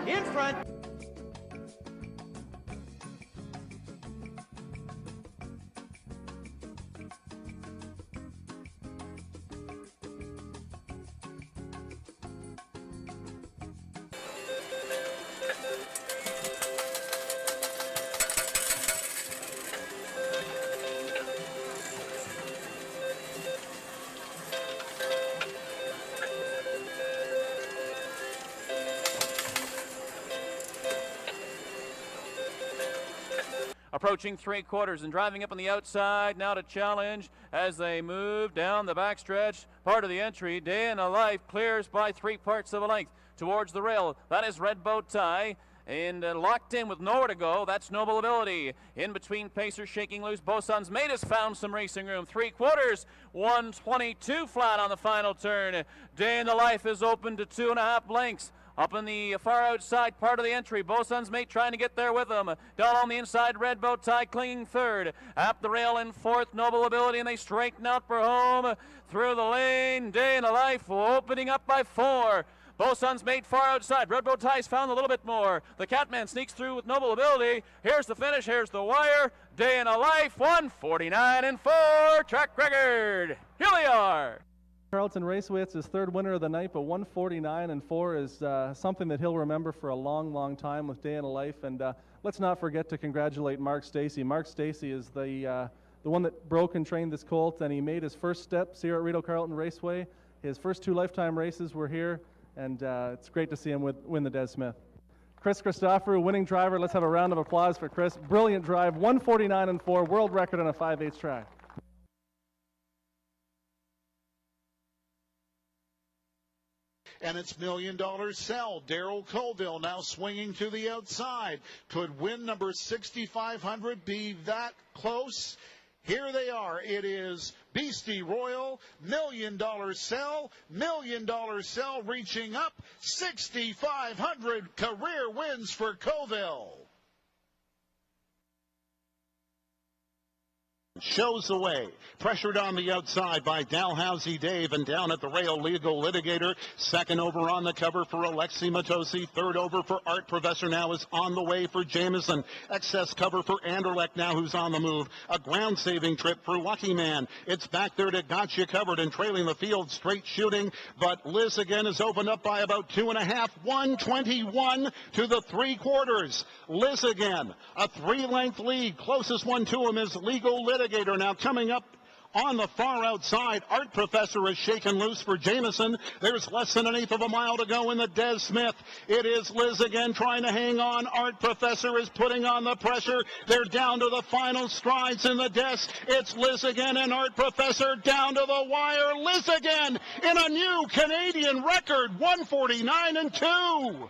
in front. Approaching three quarters and driving up on the outside now to challenge as they move down the backstretch. Part of the entry, Day in a Life clears by 3/4 of a length towards the rail. That is Red Bow Tie. And locked in with nowhere to go, that's Noble Ability. In between pacers shaking loose, Bosun's Mate has found some racing room. 3/4, 122 flat on the final turn. Day in the Life is open to 2.5 lengths. Up in the far outside part of the entry, Bosun's Mate trying to get there with him. Down on the inside, Red Bow Tie clinging third. Up the rail in fourth, Noble Ability, and they straighten out for home. Through the lane, Day in a Life opening up by 4. Bosun's Mate far outside. Red Bow Tie's found a little bit more. The Catman sneaks through with Noble Ability. Here's the finish. Here's the wire. Day in a Life, 149-4. Track record. Here they are. Carleton Raceway, it's his third winner of the night, but 149-4 is something that he'll remember for a long, long time with Day in a Life. And let's not forget to congratulate Mark Stacey. Mark Stacey is the one that broke and trained this colt, and he made his first steps here at Rideau Carleton Raceway. His first 2 lifetime races were here, and it's great to see him win the Des Smith. Chris Christoforou, winning driver. Let's have a round of applause for Chris. Brilliant drive, 149-4, world record on a 5/8 track. And it's $1 Million Cell. Darrell Colville now swinging to the outside. Could win number 6,500 be that close? Here they are. It is Beastie Royal, $1 Million Cell, $1 Million Cell reaching up, 6,500 career wins for Colville. Shows the way. Pressured on the outside by Dalhousie Dave, and down at the rail, Legal Litigator. Second over on the cover for Alexi Matosi. Third over for Art Professor now is on the way for Jameson. Excess cover for Anderlecht now, who's on the move. A ground-saving trip for Lucky Man. It's back there to Gotcha Covered and trailing the field, straight shooting. But Liz again is opened up by about 2.5. 121 to the 3/4. Liz again, a 3-length lead. Closest one to him is Legal Litigator. Now coming up on the far outside, Art Professor is shaken loose for Jameson. There's less than 1/8 of a mile to go in the Des Smith. It is Liz again trying to hang on. Art Professor is putting on the pressure. They're down to the final strides in the Des. It's Liz again and Art Professor down to the wire. Liz again in a new Canadian record, 149-2.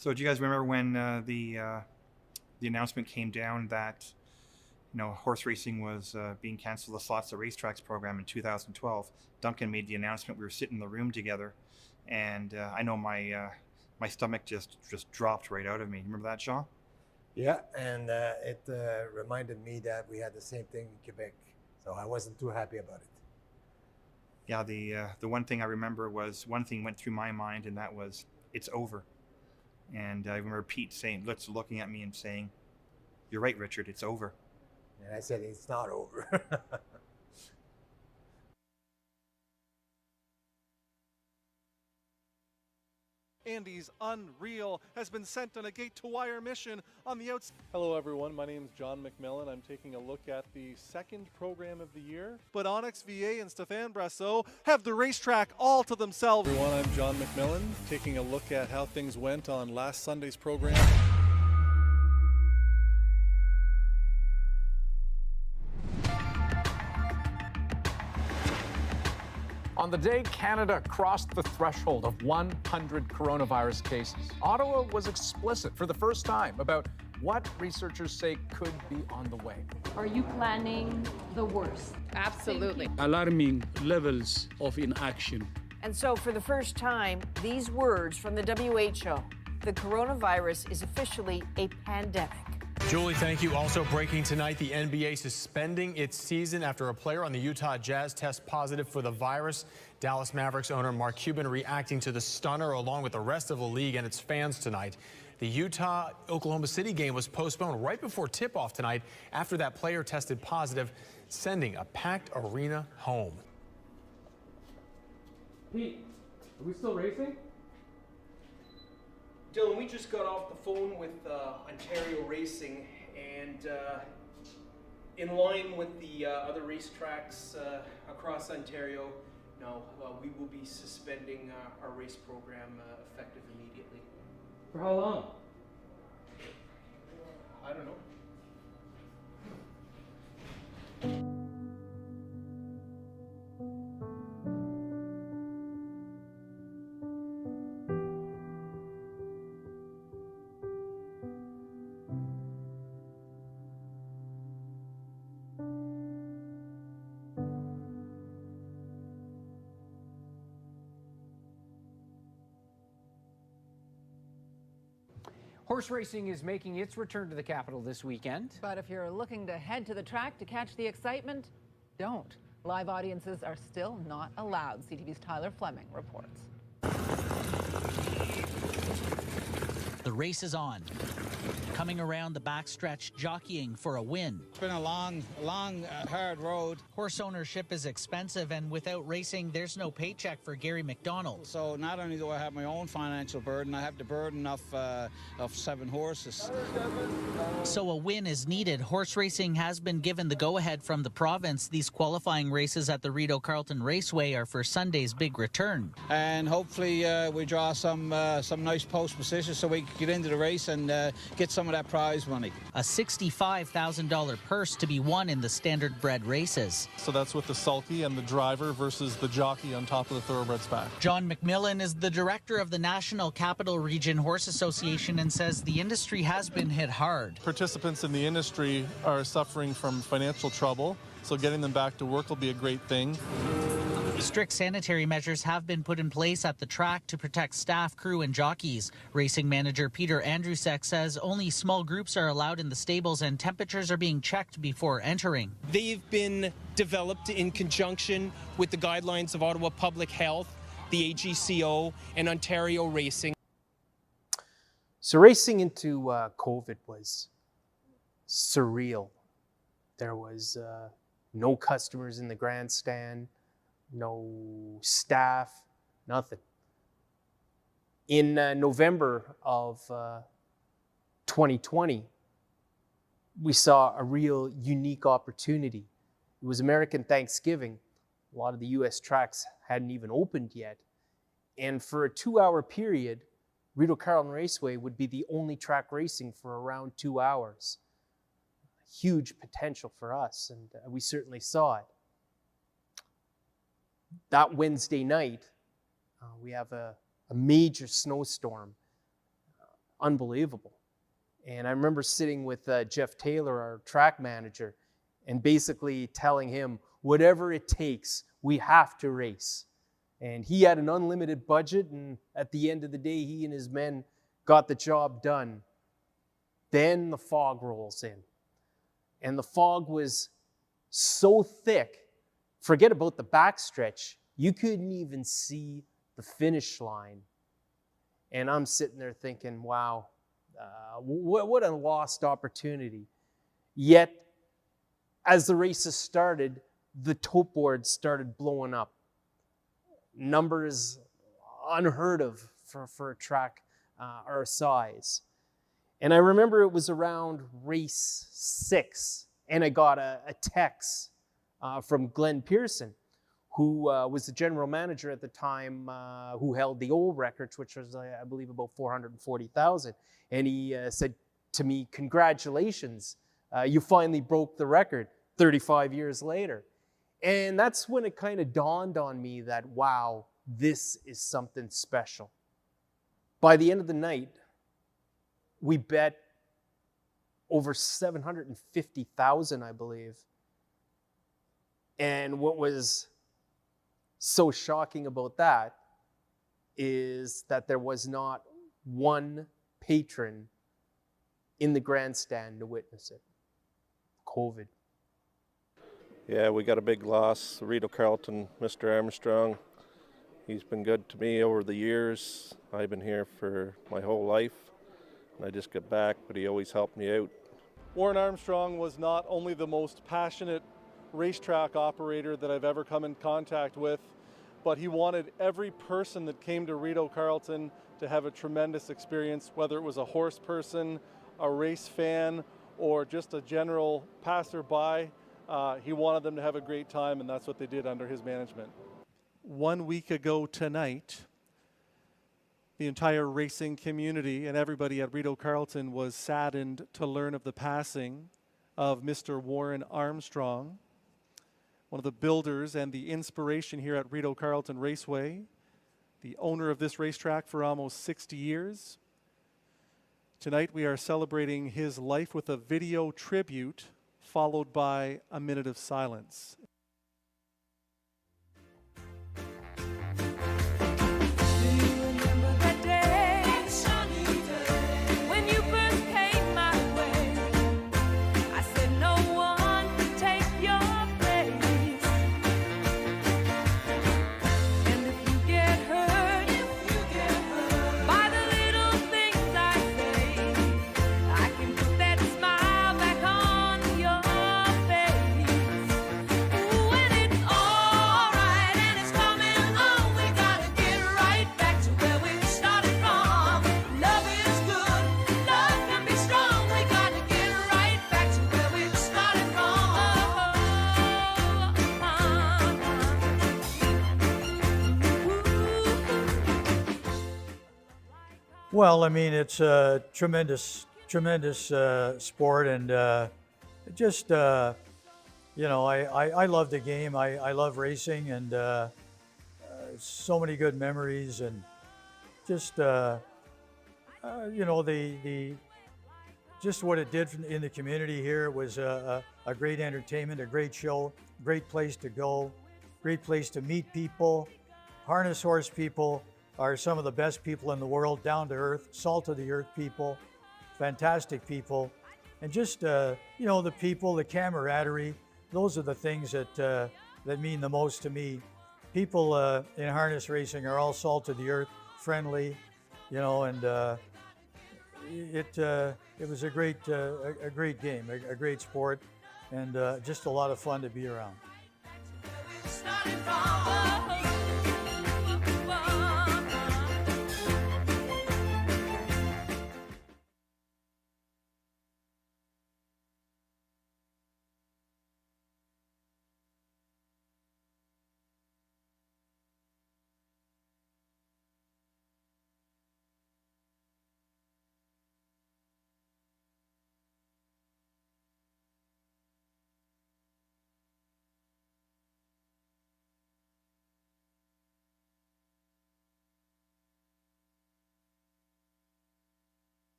So do you guys remember when the announcement came down that horse racing was being canceled, the Slots of Racetracks program in 2012? Duncan made the announcement. We were sitting in the room together, and I know my stomach just dropped right out of me. Remember that, Sean? Yeah, and it reminded me that we had the same thing in Quebec, so I wasn't too happy about it. Yeah, the one thing I remember was one thing went through my mind, and that was it's over. And I remember Pete looking at me and saying, "You're right, Richard, it's over." And I said, "It's not over." Andy's Unreal has been sent on a gate-to-wire mission on the outside. Hello everyone, my name is John McMillan. I'm taking a look at the second program of the year. But Onyx VA and Stéphane Brassot have the racetrack all to themselves. Everyone, I'm John McMillan, taking a look at how things went on last Sunday's program. On the day Canada crossed the threshold of 100 coronavirus cases, Ottawa was explicit for the first time about what researchers say could be on the way. Are you planning the worst? Absolutely. Alarming levels of inaction. And so for the first time, these words from the WHO, the coronavirus is officially a pandemic. Julie, thank you. Also breaking tonight, the NBA suspending its season after a player on the Utah Jazz tests positive for the virus. Dallas Mavericks owner Mark Cuban reacting to the stunner along with the rest of the league and its fans tonight. The Utah-Oklahoma City game was postponed right before tip-off tonight after that player tested positive, sending a packed arena home. Pete, are we still racing? Dylan, we just got off the phone with Ontario Racing, and in line with the other racetracks across Ontario, no, we will be suspending our race program effective immediately. For how long? I don't know. Horse racing is making its return to the capital this weekend. But if you're looking to head to the track to catch the excitement, don't. Live audiences are still not allowed. CTV's Tyler Fleming reports. The race is on. Coming around the backstretch, jockeying for a win. It's been a long, hard road. Horse ownership is expensive, and without racing, there's no paycheck for Gary McDonald. So not only do I have my own financial burden, I have the burden of 7 horses. So a win is needed. Horse racing has been given the go-ahead from the province. These qualifying races at the Rideau Carleton Raceway are for Sunday's big return. And hopefully we draw some nice post positions so we can get into the race and get some of that prize money. A $65,000 purse to be won in the standard bred races. So that's with the sulky and the driver versus the jockey on top of the thoroughbred's back. John McMillan is the director of the National Capital Region Horse Association and says the industry has been hit hard. Participants in the industry are suffering from financial trouble, so getting them back to work will be a great thing. Strict sanitary measures have been put in place at the track to protect staff, crew, and jockeys. Racing manager Peter Andrusek says only small groups are allowed in the stables and temperatures are being checked before entering. They've been developed in conjunction with the guidelines of Ottawa Public Health, the AGCO, and Ontario Racing. So racing into COVID was surreal. There was no customers in the grandstand, no staff, nothing. In November of 2020, we saw a real unique opportunity. It was American Thanksgiving. A lot of the US tracks hadn't even opened yet. And for a 2-hour period, Rideau Carleton Raceway would be the only track racing for around 2 hours. Huge potential for us, and we certainly saw it. That Wednesday night, we have a major snowstorm. Unbelievable. And I remember sitting with Jeff Taylor, our track manager, and basically telling him, whatever it takes, we have to race. And he had an unlimited budget, and at the end of the day, he and his men got the job done. Then the fog rolls in. And the fog was so thick, forget about the backstretch, you couldn't even see the finish line. And I'm sitting there thinking, wow, what a lost opportunity. Yet, as the races started, the tote boards started blowing up. Numbers unheard of for a track our size. And I remember it was around race 6, and I got a text from Glenn Pearson, who was the general manager at the time, who held the old records, which was, I believe, about 440,000. And he said to me, congratulations, you finally broke the record 35 years later. And that's when it kind of dawned on me that, wow, this is something special. By the end of the night, we bet over 750,000, I believe. And what was so shocking about that is that there was not one patron in the grandstand to witness it. COVID. Yeah, we got a big loss. Rideau Carleton, Mr. Armstrong. He's been good to me over the years. I've been here for my whole life. And I just got back, but he always helped me out. Warren Armstrong was not only the most passionate racetrack operator that I've ever come in contact with, but he wanted every person that came to Rideau Carleton to have a tremendous experience, whether it was a horse person, a race fan, or just a general passerby. He wanted them to have a great time, and that's what they did under his management. 1 week ago tonight, the entire racing community and everybody at Rideau Carleton was saddened to learn of the passing of Mr. Warren Armstrong, one of the builders and the inspiration here at Rideau Carleton Raceway, the owner of this racetrack for almost 60 years. Tonight we are celebrating his life with a video tribute followed by a minute of silence. Well, I mean, it's a tremendous sport, and just, you know, I love the game. I love racing, and so many good memories, and just, you know, just what it did in the community here. It was a great entertainment, a great show, great place to go, great place to meet people. Harness horse people are some of the best people in the world, down to earth, salt of the earth people, fantastic people. And just, you know, the people, the camaraderie, those are the things that mean the most to me. People in harness racing are all salt of the earth, friendly, you know, and it was a great game, a great sport, and just a lot of fun to be around.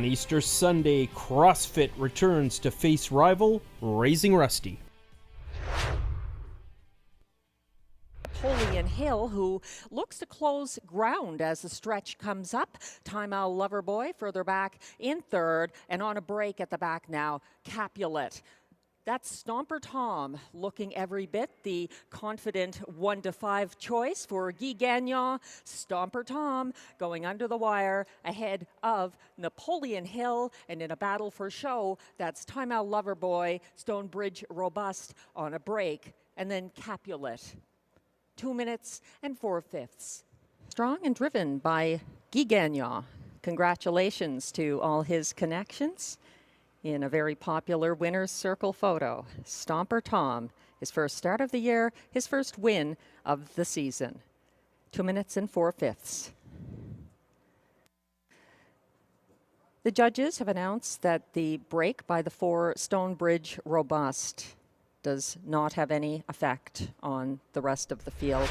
Easter Sunday, CrossFit returns to face rival Raising Rusty. Napoleon Hill, who looks to close ground as the stretch comes up. Time Out Loverboy further back in third, and on a break at the back now, Capulet. That's Stomper Tom looking every bit the confident 1-5 choice for Guy Gagnon. Stomper Tom going under the wire ahead of Napoleon Hill, and in a battle for show, that's Time Out Loverboy, Stonebridge Robust on a break, and then Capulet. 2 minutes and 4/5. Strong and driven by Guy Gagnon. Congratulations to all his connections in a very popular winner's circle photo. Stomper Tom, his first start of the year, his first win of the season. 2 minutes and 4/5. The judges have announced that the break by the 4 Stonebridge Robust does not have any effect on the rest of the field.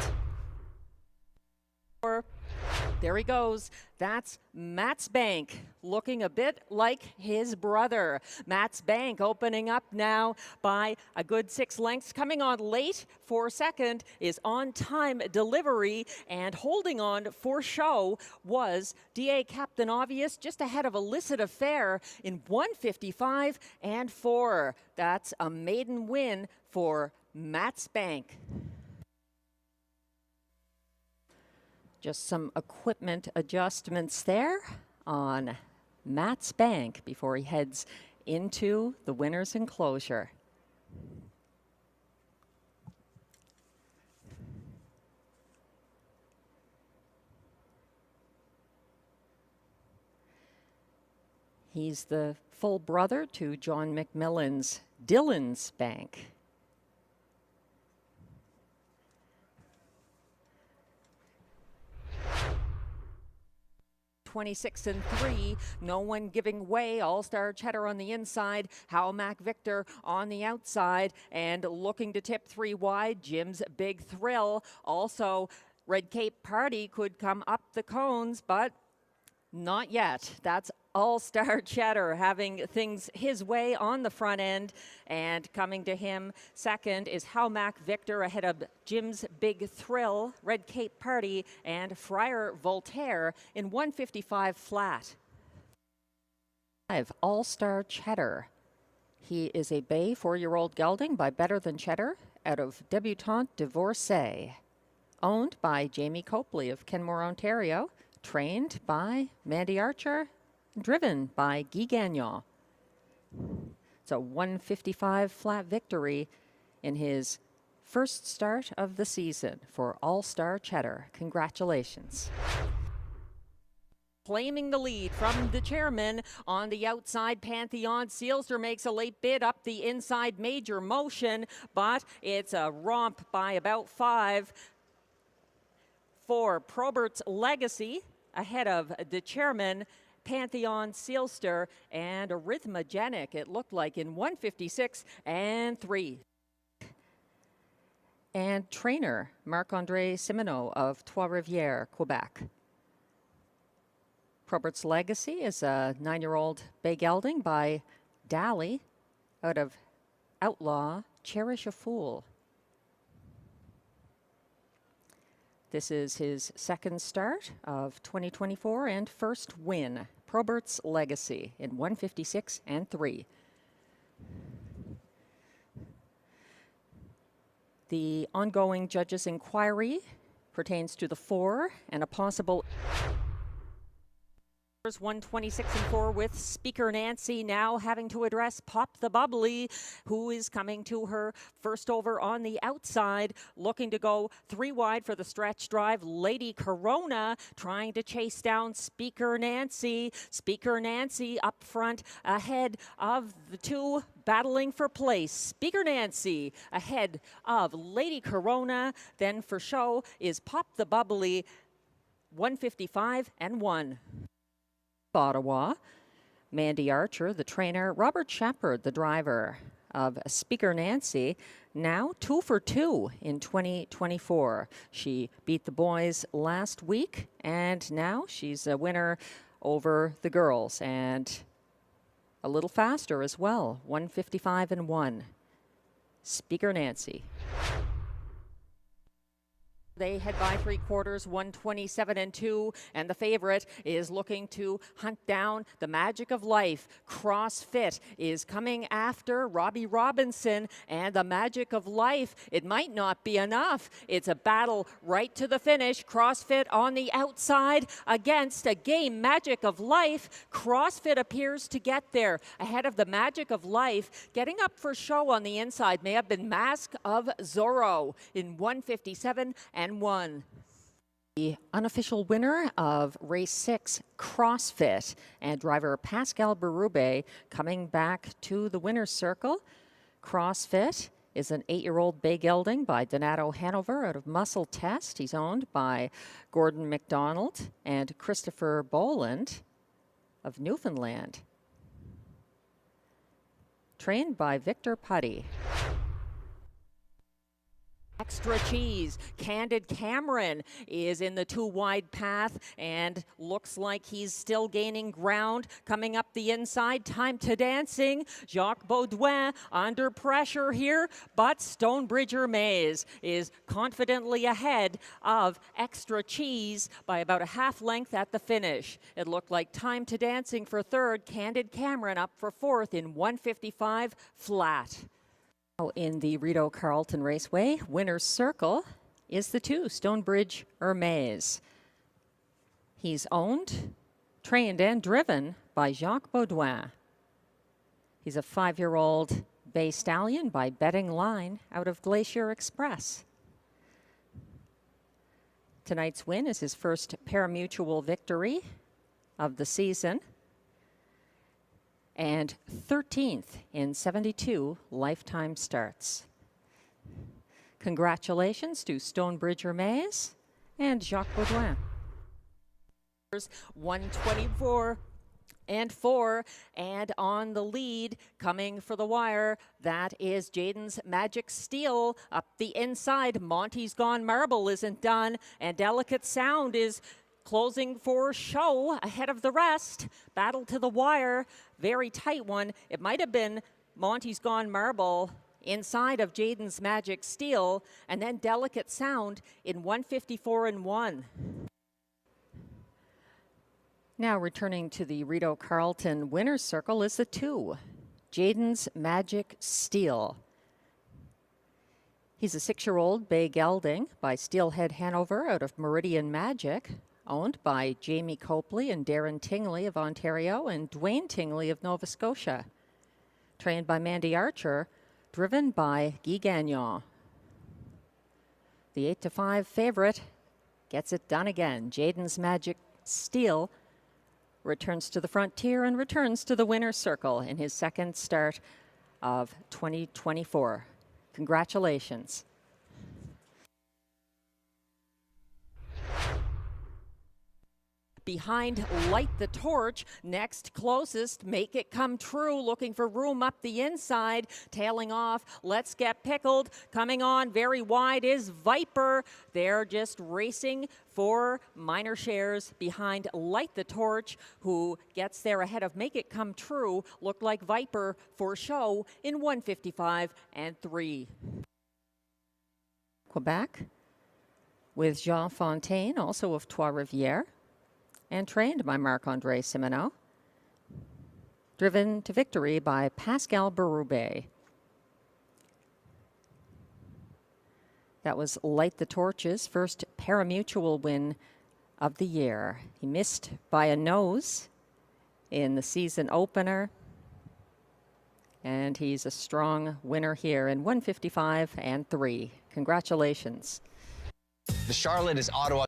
There he goes. That's Matt's Bank, looking a bit like his brother. Matt's Bank opening up now by a good 6 lengths. Coming on late for second is On Time Delivery, and holding on for show was DA Captain Obvious, just ahead of Illicit Affair in 1:55 and 4. That's a maiden win for Matt's Bank. Just some equipment adjustments there on Matt's Bank before he heads into the winner's enclosure. He's the full brother to John McMillan's Dylan's Bank. 26 and 3, no one giving way. All-Star Cheddar on the inside, Hal Mac Victor on the outside, and looking to tip 3 wide, Jim's Big Thrill. Also, Red Cape Party could come up the cones, but not yet. That's All-Star Cheddar having things his way on the front end, and coming to him second is Hal Mac Victor ahead of Jim's Big Thrill, Red Cape Party, and Friar Voltaire in 1:55 flat. All-Star Cheddar. He is a bay 4-year-old gelding by Better Than Cheddar out of Debutante Divorcée, owned by Jamie Copley of Kenmore, Ontario, trained by Mandy Archer, driven by Guy Gagnon. It's a 1:55 flat victory in his first start of the season for All-Star Cheddar. Congratulations. Claiming the lead from the chairman on the outside, Pantheon. Sealster makes a late bid up the inside, Major Motion, but it's a romp by about 5 for Probert's Legacy ahead of the chairman, Pantheon, Sealster, and Arrhythmogenic, it looked like, in 1:56 and 3. And trainer, Marc-André Simoneau of Trois-Rivières, Quebec. Probert's Legacy is a 9-year-old bay gelding by Daly out of Outlaw, Cherish a Fool. This is his second start of 2024 and first win. Probert's Legacy in 1:56 and 3. The ongoing judges' inquiry pertains to the 4 and a possible 1:26 and 4 with Speaker Nancy now having to address Pop the Bubbly, who is coming to her first over on the outside, looking to go 3 wide for the stretch drive. Lady Corona trying to chase down Speaker Nancy. Speaker Nancy up front ahead of the 2 battling for place. Speaker Nancy ahead of Lady Corona. Then for show is Pop the Bubbly, 1:55 and 1. Ottawa, Mandy Archer, the trainer, Robert Shepard, the driver of Speaker Nancy, now 2 for 2 in 2024. She beat the boys last week, and now she's a winner over the girls. And a little faster as well, 1:55 and 1. Speaker Nancy. They head by 3/4, 1:27 and 2, and the favorite is looking to hunt down the Magic of Life. CrossFit is coming after Robbie Robinson and the Magic of Life. It might not be enough. It's a battle right to the finish. CrossFit on the outside against a game Magic of Life. CrossFit appears to get there ahead of the Magic of Life. Getting up for show on the inside may have been Mask of Zorro in 1:57 and 1. The unofficial winner of race 6, CrossFit, and driver Pascal Berube coming back to the winner's circle. CrossFit is an 8-year-old bay gelding by Donato Hanover out of Muscle Test. He's owned by Gordon McDonald and Christopher Boland of Newfoundland. Trained by Victor Putty. Extra Cheese. Candid Cameron is in the 2-wide path and looks like he's still gaining ground. Coming up the inside, Time to Dancing. Jacques Baudouin under pressure here, but Stonebridger Maze is confidently ahead of Extra Cheese by about a half length at the finish. It looked like Time to Dancing for third, Candid Cameron up for fourth in 1:55 flat. In the Rideau Carleton Raceway, winner's circle is the 2, Stonebridge Hermes. He's owned, trained, and driven by Jacques Baudouin. He's a 5-year-old bay stallion by Betting Line out of Glacier Express. Tonight's win is his first parimutuel victory of the season, and 13th in 72 lifetime starts. Congratulations to Stonebridger Maze and Jacques Baudouin. 1:24 and 4, and on the lead, coming for the wire, that is Jaden's Magic Steel. Up the inside, Monty's Gone Marble isn't done, and Delicate Sound is closing for show ahead of the rest. Battle to the wire, very tight one. It might have been Monty's Gone Marble inside of Jaden's Magic Steel, and then Delicate Sound in 1:54 and 1. Now returning to the Rideau Carleton winner's circle is the 2, Jaden's Magic Steel. He's a 6-year-old bay gelding by Steelhead Hanover out of Meridian Magic, owned by Jamie Copley and Darren Tingley of Ontario and Dwayne Tingley of Nova Scotia. Trained by Mandy Archer, driven by Guy Gagnon. The 8-5 favorite gets it done again. Jaden's Magic Steel returns to the frontier and returns to the winner's circle in his second start of 2024. Congratulations. Behind Light the Torch, next closest, Make It Come True, looking for room up the inside, tailing off, Let's Get Pickled. Coming on very wide is Viper. They're just racing for minor shares behind Light the Torch, who gets there ahead of Make It Come True. Looked like Viper for show in 1:55 and 3. Quebec with Jean Fontaine, also of Trois-Rivières, and trained by Marc-André Simoneau. Driven to victory by Pascal Berube. That was Light the Torch's first parimutuel win of the year. He missed by a nose in the season opener, and he's a strong winner here in 1:55 and 3. Congratulations. The Charlotte is Ottawa.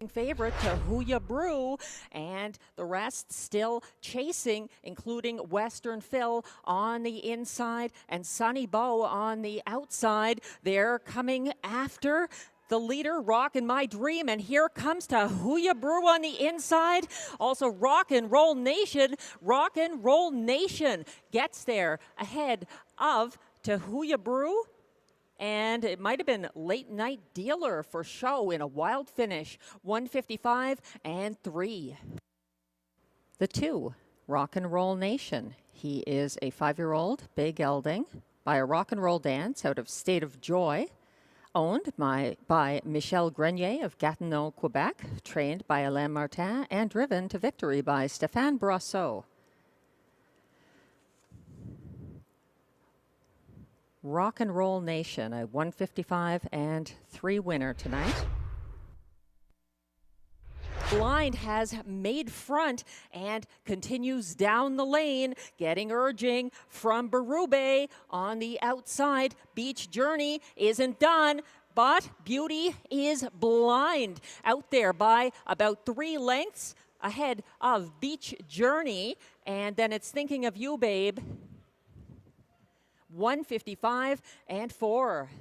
Favorite to Huya Brew, and the rest still chasing, including Western Phil on the inside and Sunny Bow on the outside. They're coming after the leader, Rockin' My Dream, and here comes to Huya Brew on the inside. Also Rock and Roll Nation. Rock and Roll Nation gets there ahead of To Huya Brew And it might have been Late Night Dealer for show in a wild finish, 155 and 3. The 2, Rock and Roll Nation. He is a 5-year-old bay gelding by a rock and roll dance out of State of Joy, owned by Michel Grenier of Gatineau, Quebec, trained by Alain Martin, and driven to victory by Stéphane Brosseau. Rock and Roll Nation, a 155 and 3 winner tonight. Blind has made front and continues down the lane, getting urging from Berube on the outside. Beach Journey isn't done, but Beauty is Blind out there by about 3 lengths ahead of Beach Journey. And then it's Thinking of You, Babe. 155 and 4.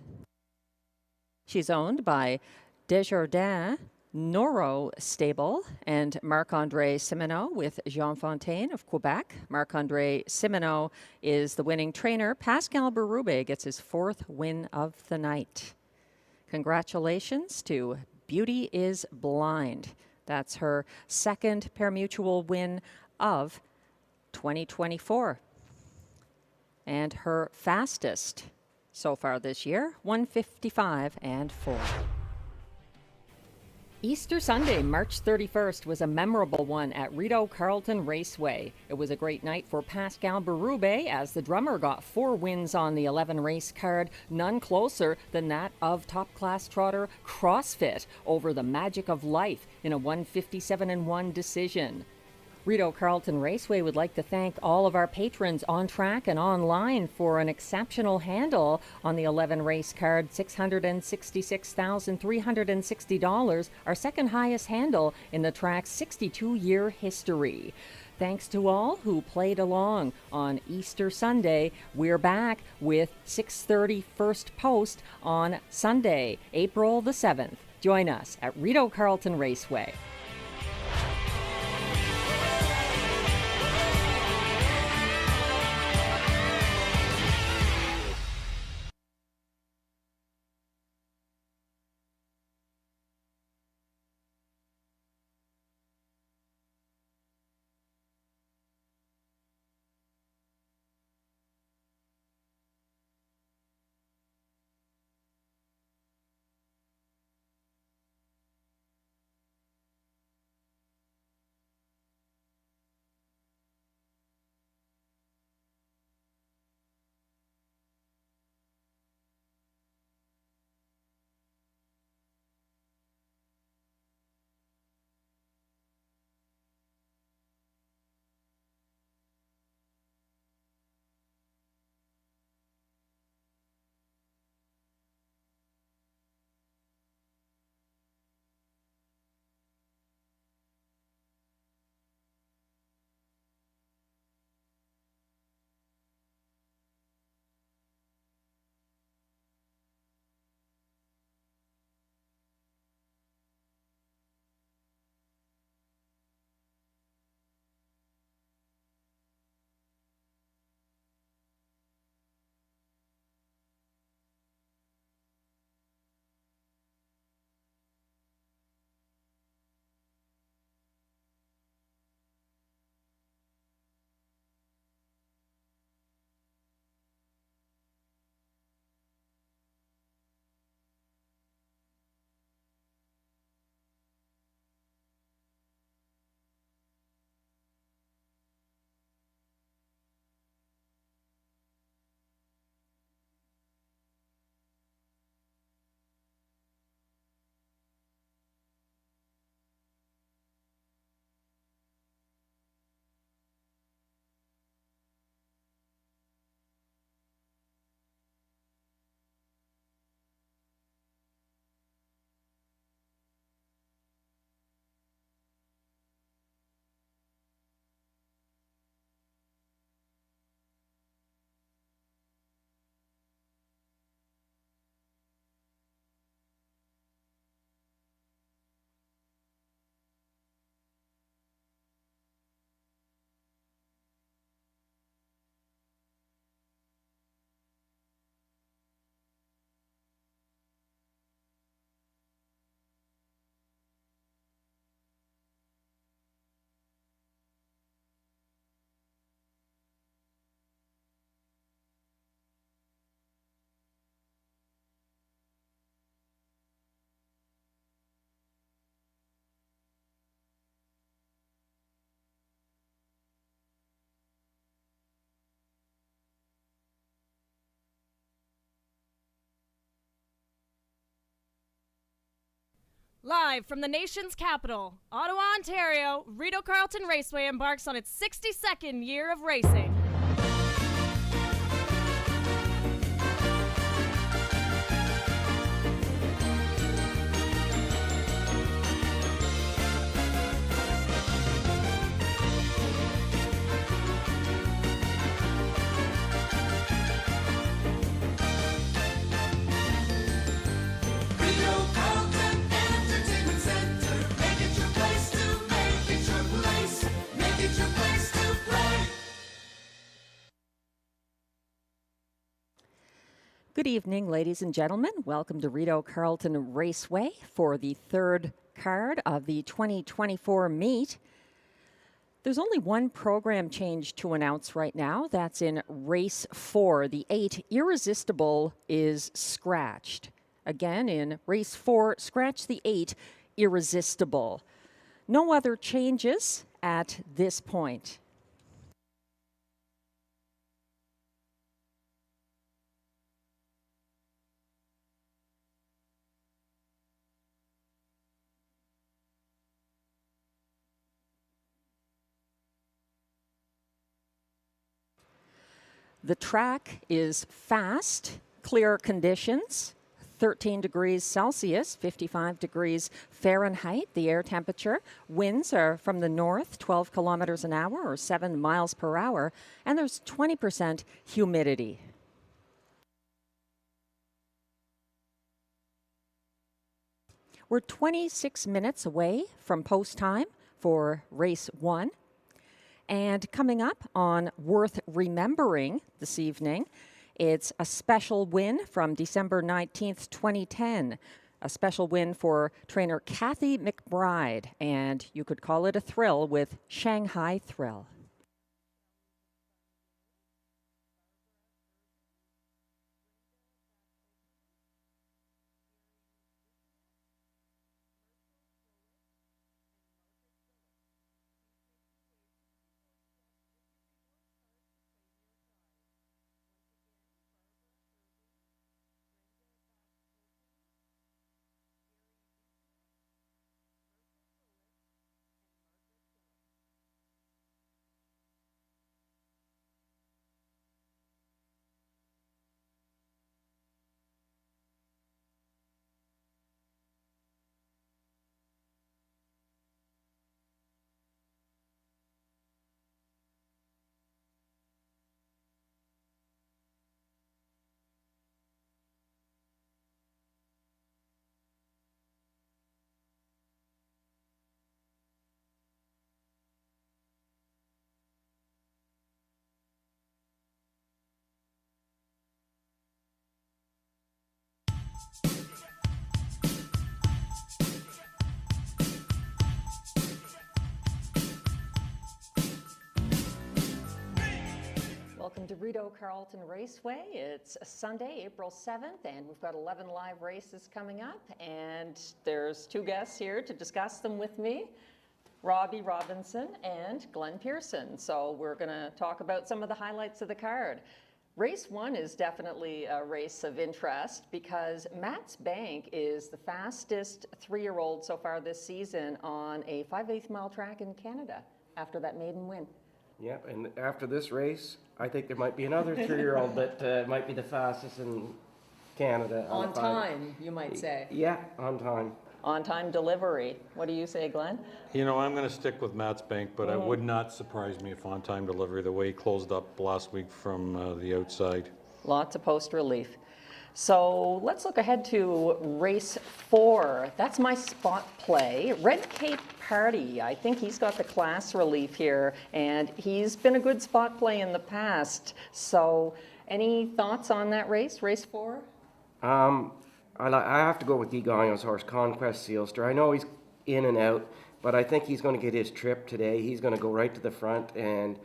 She's owned by Desjardins Noro Stable and Marc-André Simoneau with Jean Fontaine of Quebec. Marc-André Simoneau is the winning trainer. Pascal Berube gets his 4th win of the night. Congratulations to Beauty is Blind. That's her 2nd parimutuel win of 2024. And her fastest so far this year, 155 and 4. Easter Sunday, March 31st, was a memorable one at Rideau Carleton Raceway. It was a great night for Pascal Berube as the drummer got 4 wins on the 11 race card, none closer than that of top-class trotter CrossFit over the Magic of Life in a 157-1 decision. Rideau Carleton Raceway would like to thank all of our patrons on track and online for an exceptional handle on the 11 race card, $666,360, our 2nd highest handle in the track's 62-year history. Thanks to all who played along on Easter Sunday. We're back with 6:30 first post on Sunday, April the 7th. Join us at Rideau Carleton Raceway. Live from the nation's capital, Ottawa, Ontario, Rideau Carleton Raceway embarks on its 62nd year of racing. Good evening, ladies and gentlemen. Welcome to Rideau Carleton Raceway for the third card of the 2024 meet. There's only one program change to announce right now. That's in Race 4. The 8 Irresistible is scratched. Again, in Race 4, scratch the 8 Irresistible. No other changes at this point. The track is fast, clear conditions, 13 degrees Celsius, 55 degrees Fahrenheit, the air temperature. Winds are from the north, 12 kilometers an hour or 7 miles per hour, and there's 20% humidity. We're 26 minutes away from post time for race 1. And coming up on Worth Remembering this evening, it's a special win from December 19th, 2010. A special win for trainer Kathy McBride, and you could call it a thrill with Shanghai Thrill. Welcome to Rideau Carleton Raceway. It's a Sunday, April 7th, and we've got 11 live races coming up, and there's two guests here to discuss them with me, Robbie Robinson and Glenn Pearson. So we're going to talk about some of the highlights of the card. Race 1 is definitely a race of interest because Matt's Bank is the fastest 3-year-old so far this season on a 5/8 mile track in Canada after that maiden win. Yep, and after this race, I think there might be another 3-year-old that might be the fastest in Canada. On time, you might say. Yeah, on time. On-time delivery. What do you say, Glenn? You know, I'm going to stick with Matt's Bank, but it would not surprise me if on-time delivery, the way he closed up last week from the outside. Lots of post relief. So let's look ahead to race 4. That's my spot play. Red Cape Party. I think he's got the class relief here, and he's been a good spot play in the past. So any thoughts on that race, race 4? I have to go with Egonio's horse, Conquest Sealster. I know he's in and out, but I think he's going to get his trip today. He's going to go right to the front, and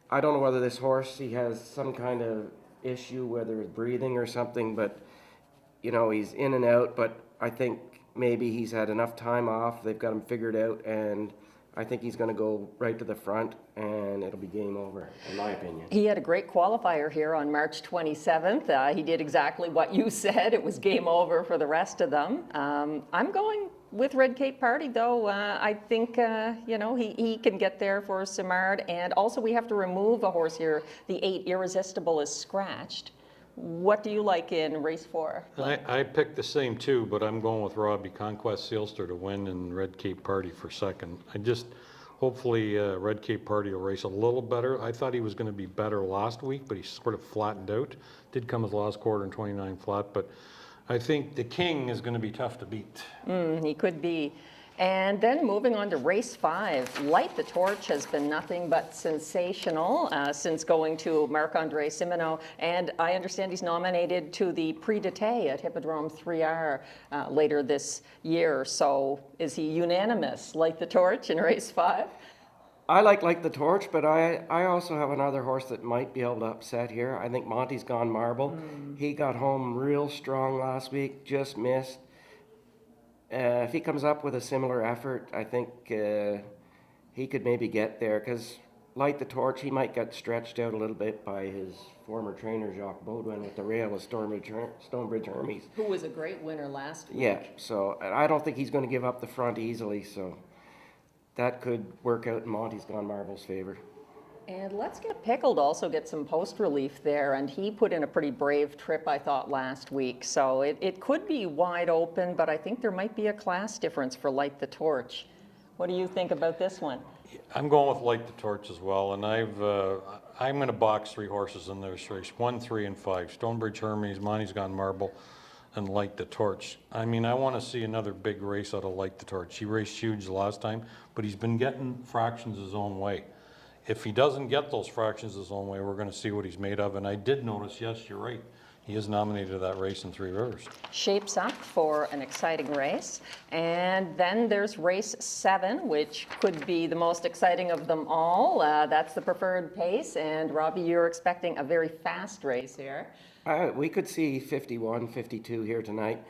I don't know whether this horse, he has some kind of issue, whether it's breathing or something, but you know, he's in and out, but I think maybe he's had enough time off. They've got him figured out, and I think he's going to go right to the front, and it'll be game over, in my opinion. He had a great qualifier here on March 27th. He did exactly what you said. It was game over for the rest of them. I'm going with Red Cape Party, though. I think, you know, he can get there for Simard. And also we have to remove a horse here. The 8 Irresistible is scratched. What do you like in race 4? I picked the same two, but I'm going with Robbie Conquest Sealster to win and Red Cape Party for second. Hopefully Red Cape Party will race a little better. I thought he was going to be better last week, but he sort of flattened out. Did come his last quarter in 29 flat, but I think the King is going to be tough to beat. He could be. And then moving on to race 5, Light the Torch has been nothing but sensational since going to Marc-Andre Simoneau. And I understand he's nominated to the Prix d'Été at Hippodrome 3R later this year. So is he unanimous, Light the Torch in race 5? I like the Torch, but I also have another horse that might be able to upset here. I think Monty's Gone Marble. He got home real strong last week, just missed. If he comes up with a similar effort, I think he could maybe get there, because Light the Torch, he might get stretched out a little bit by his former trainer, Jacques Baudouin, with the rail of Stonebridge Hermes. Who was a great winner last week. Yeah, so I don't think he's going to give up the front easily, so that could work out in Monty's Gone Marble's favor. And Let's Get Pickled also get some post relief there, and he put in a pretty brave trip, I thought, last week. So it could be wide open, but I think there might be a class difference for Light the Torch. What do you think about this one? I'm going with Light the Torch as well, and I'm going to box 3 horses in this race, 1, 3, and 5. Stonebridge Hermes, Monty's Gone Marble, and Light the Torch. I mean, I want to see another big race out of Light the Torch. He raced huge last time, but he's been getting fractions his own way. If he doesn't get those fractions his own way, we're going to see what he's made of. And I did notice, yes, you're right, he is nominated to that race in 3 Rivers. Shapes up for an exciting race. And then there's race 7, which could be the most exciting of them all. That's the Preferred Pace. And Robbie, you're expecting a very fast race here. We could see 51, 52 here tonight.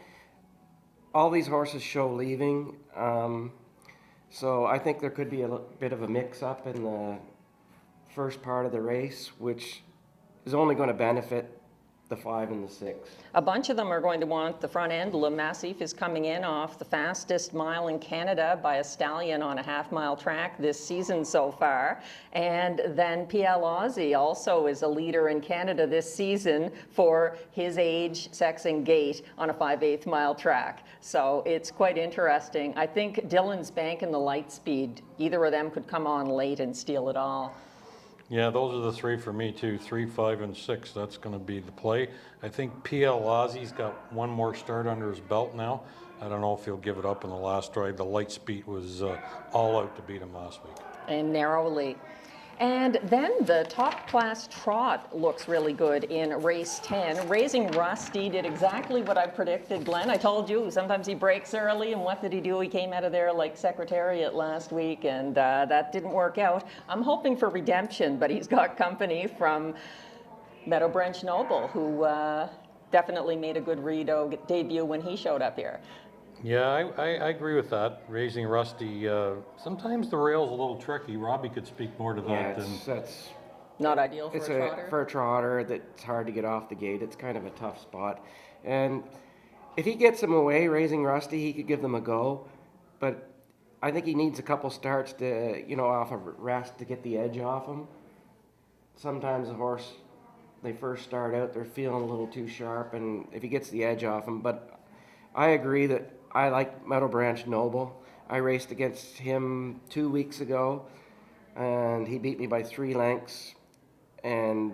All these horses show leaving. So I think there could be a bit of a mix-up in the first part of the race, which is only going to benefit the 5 and the 6. A bunch of them are going to want the front end. Le Massif is coming in off the fastest mile in Canada by a stallion on a half-mile track this season so far. And then PL Aussie also is a leader in Canada this season for his age, sex, and gait on a 5/8 mile track. So it's quite interesting. I think Dillon's Bank and the Light Speed, either of them could come on late and steal it all. Yeah, those are the 3 for me too, 3, 5, and 6. That's going to be the play. I think PL Aussie's got 1 more start under his belt now. I don't know if he'll give it up in the last ride. The Light Speed was all out to beat him last week. And narrowly. And then the top class trot looks really good in race 10. Raising Rusty did exactly what I predicted, Glenn. I told you, sometimes he breaks early, and what did he do? He came out of there like Secretariat last week, and that didn't work out. I'm hoping for redemption, but he's got company from Meadow Branch Noble, who definitely made a good Rideau debut when he showed up here. Yeah, I agree with that. Raising Rusty, sometimes the rail's a little tricky. Robbie could speak more to that. Yeah, that's not ideal for a trotter. For a trotter, that's hard to get off the gate. It's kind of a tough spot. And if he gets them away, Raising Rusty, he could give them a go. But I think he needs a couple starts to, off of rest to get the edge off him. Sometimes the horse, they first start out, they're feeling a little too sharp, and if he gets the edge off him. But I agree that I like Meadow Branch Noble. I raced against him 2 weeks ago, and he beat me by 3 lengths. And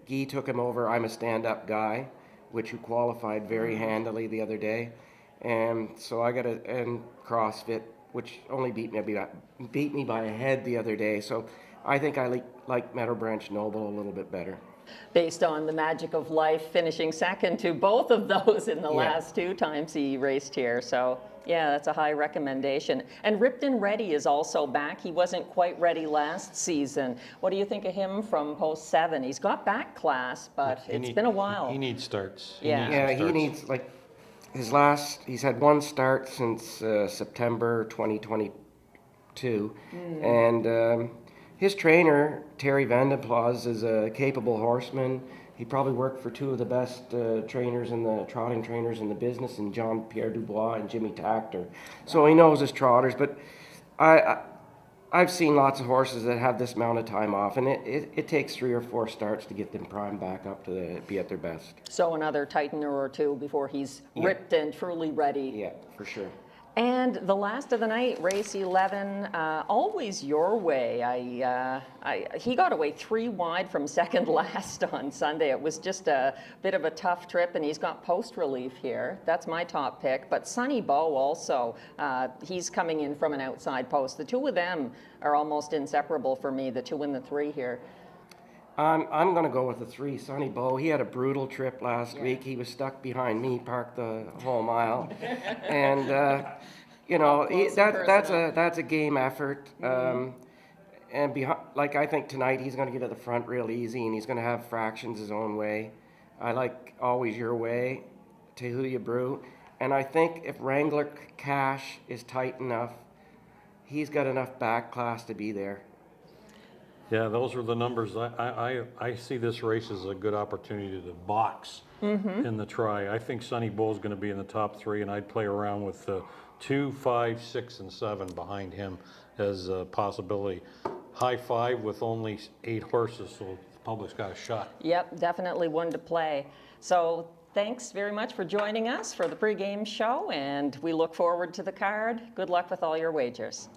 Guy took him over. I'm a stand-up guy, which who qualified very handily the other day. And so I got and CrossFit, which only beat me by a head the other day. So I think I like Meadow Branch Noble a little bit better. Based on the magic of life, finishing second to both of those in the last 2 times he raced here. So yeah, that's a high recommendation. And Ripped and Ready is also back. He wasn't quite ready last season. What do you think of him from post 7? He's got back class, but it's been a while. He needs starts. He needs he's had 1 start since September 2020, too. And his trainer, Terry Vandenplas, is a capable horseman. He probably worked for two of the best trotting trainers in the business, and Jean-Pierre Dubois and Jimmy Tactor. So he knows his trotters, but I've seen lots of horses that have this amount of time off, and it takes 3 or 4 starts to get them primed back up to be at their best. So another tightener or two before he's ripped and truly ready. Yeah, for sure. And the last of the night, race 11, always your way. He got away 3 wide from second last on Sunday. It was just a bit of a tough trip, and he's got post relief here. That's my top pick. But Sonny Bow also, he's coming in from an outside post. The two of them are almost inseparable for me, the 2 and the 3 here. I'm going to go with the 3, Sonny Bow. He had a brutal trip last week. He was stuck behind me, parked the whole mile, and you know that's a game effort. And like I think tonight he's going to get to the front real easy, and he's going to have fractions his own way. I like always your way, to who you brew, and I think if Wrangler Cash is tight enough, he's got enough back class to be there. Yeah, those are the numbers. I see this race as a good opportunity to box in the try. I think Sonny Bow's going to be in the top 3, and I'd play around with 2, 5, 6, and 7 behind him as a possibility. High 5 with only 8 horses, so the public's got a shot. Yep, definitely one to play. So thanks very much for joining us for the pregame show, and we look forward to the card. Good luck with all your wagers.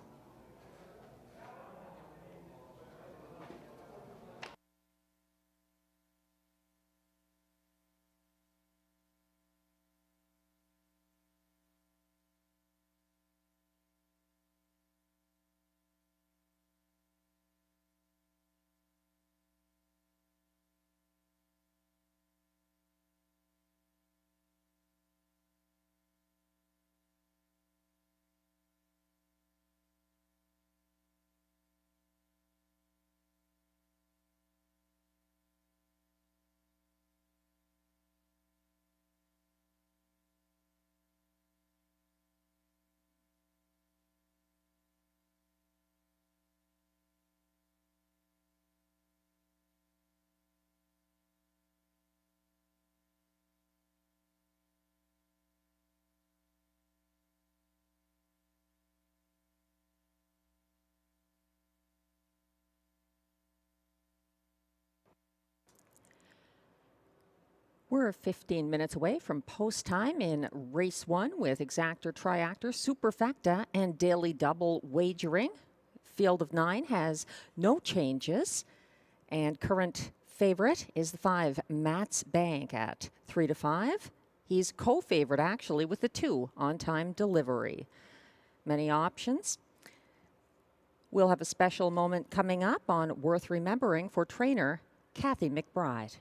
We're 15 minutes away from post time in race 1 with exactor, triactor, superfecta, and daily double wagering. Field of 9 has no changes, and current favorite is the 5 Matt's Bank at 3 to 5. He's co-favorite actually with the 2 on time delivery. Many options. We'll have a special moment coming up on Worth Remembering for trainer Kathy McBride.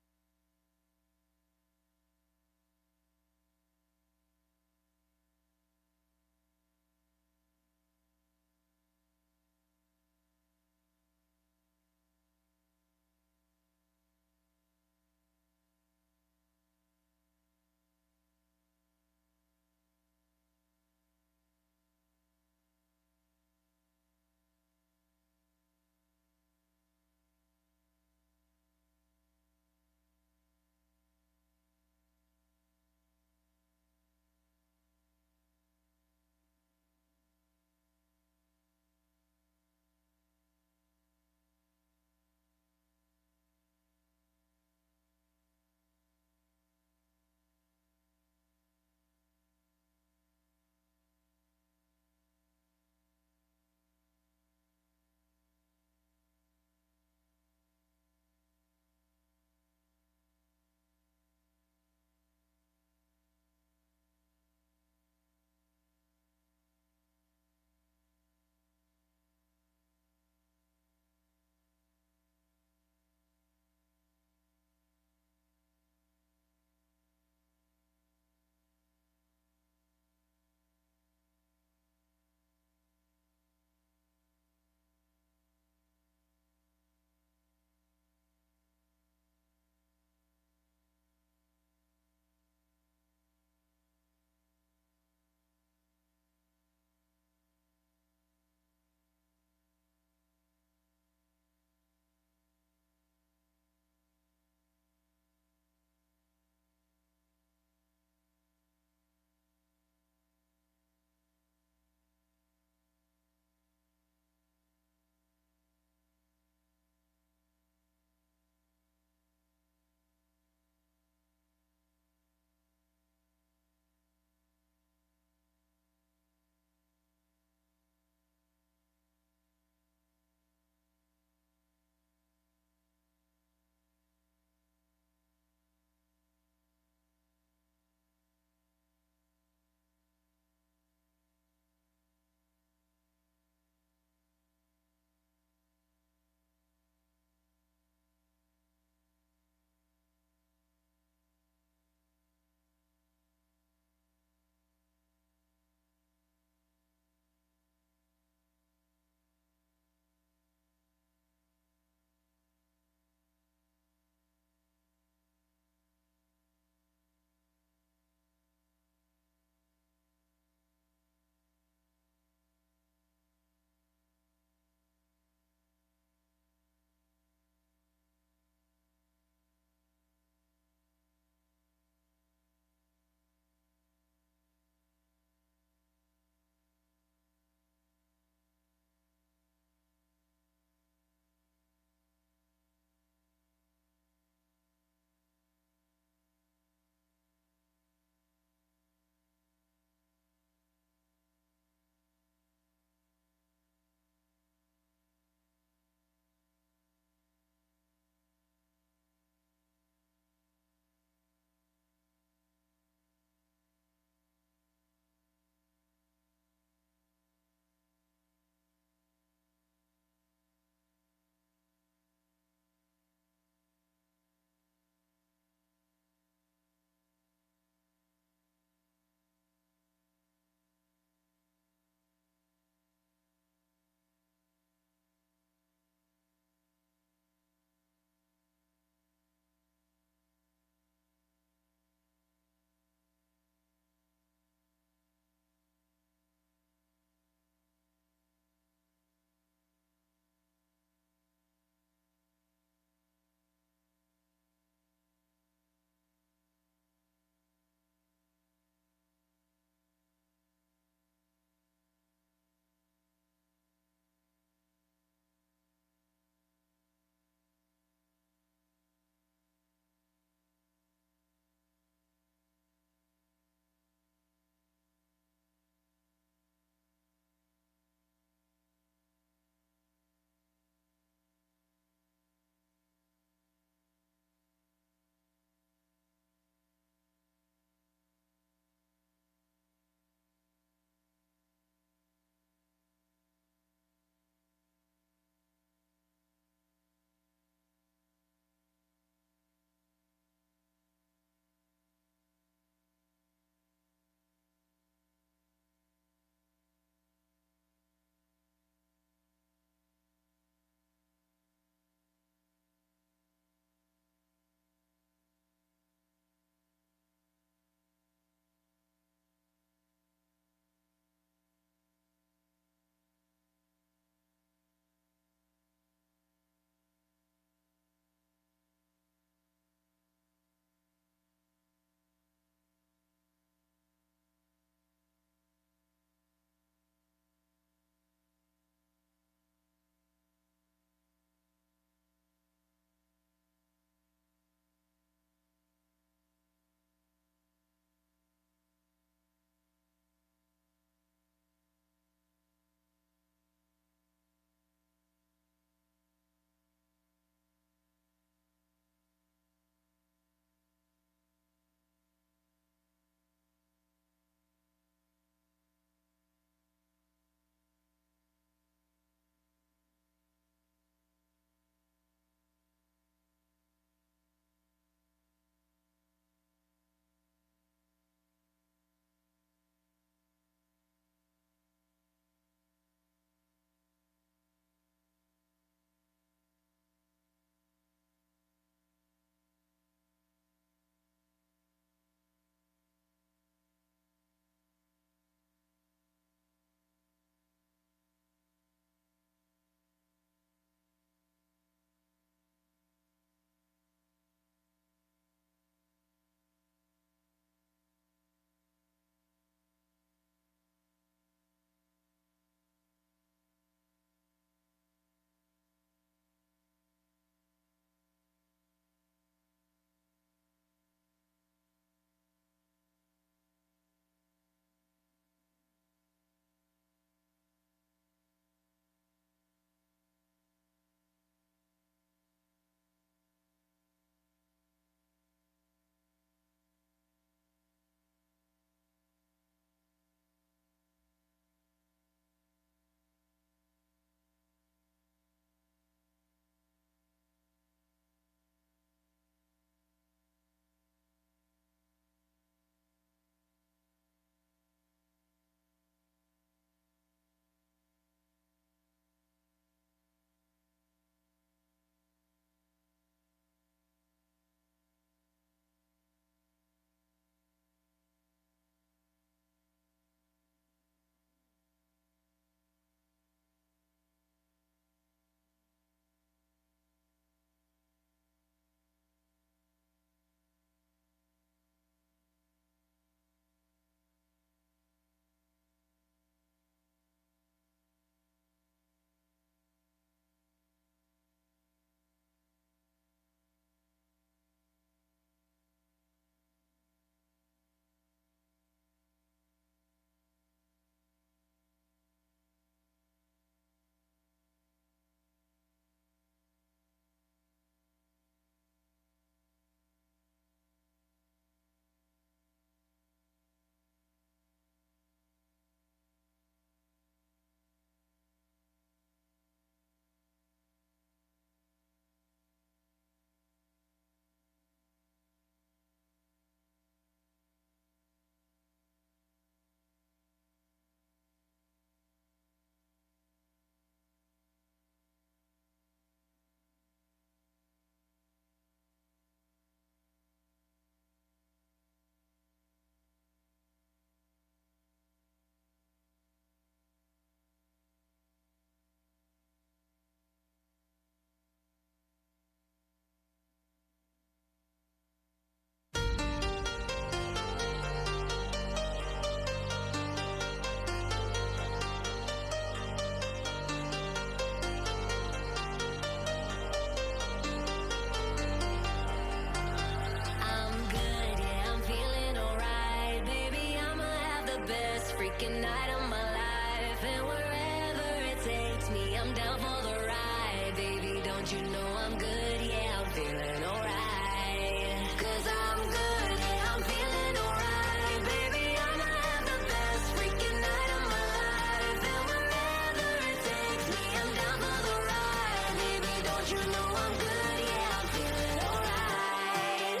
the best freaking night of my life. And wherever it takes me, I'm down for the ride. Baby, don't you know I'm good? Yeah, I'm feeling alright. 'Cause I'm good, yeah, I'm feeling alright. Baby, I'ma have the best freaking night of my life. And wherever it takes me, I'm down for the ride. Baby, don't you know I'm good? Yeah, I'm feeling alright.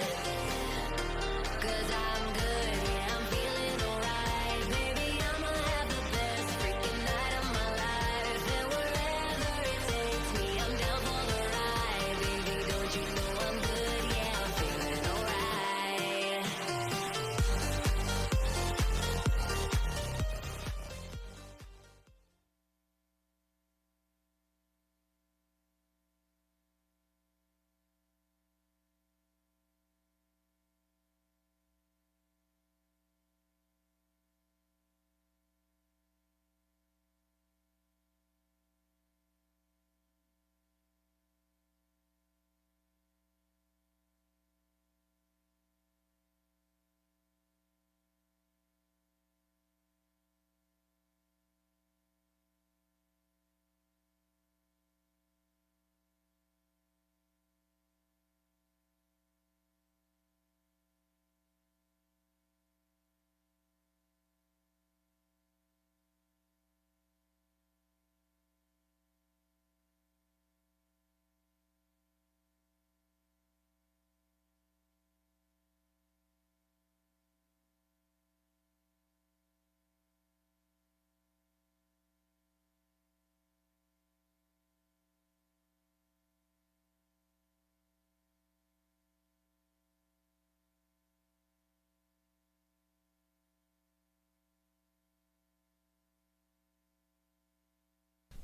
'Cause I'm good, yeah, I'm feeling alright. Baby, I'ma have the best freaking night of my life. And wherever it takes me, I'm down for the ride. Baby, don't you know I'm good? Yeah, I'm feeling alright.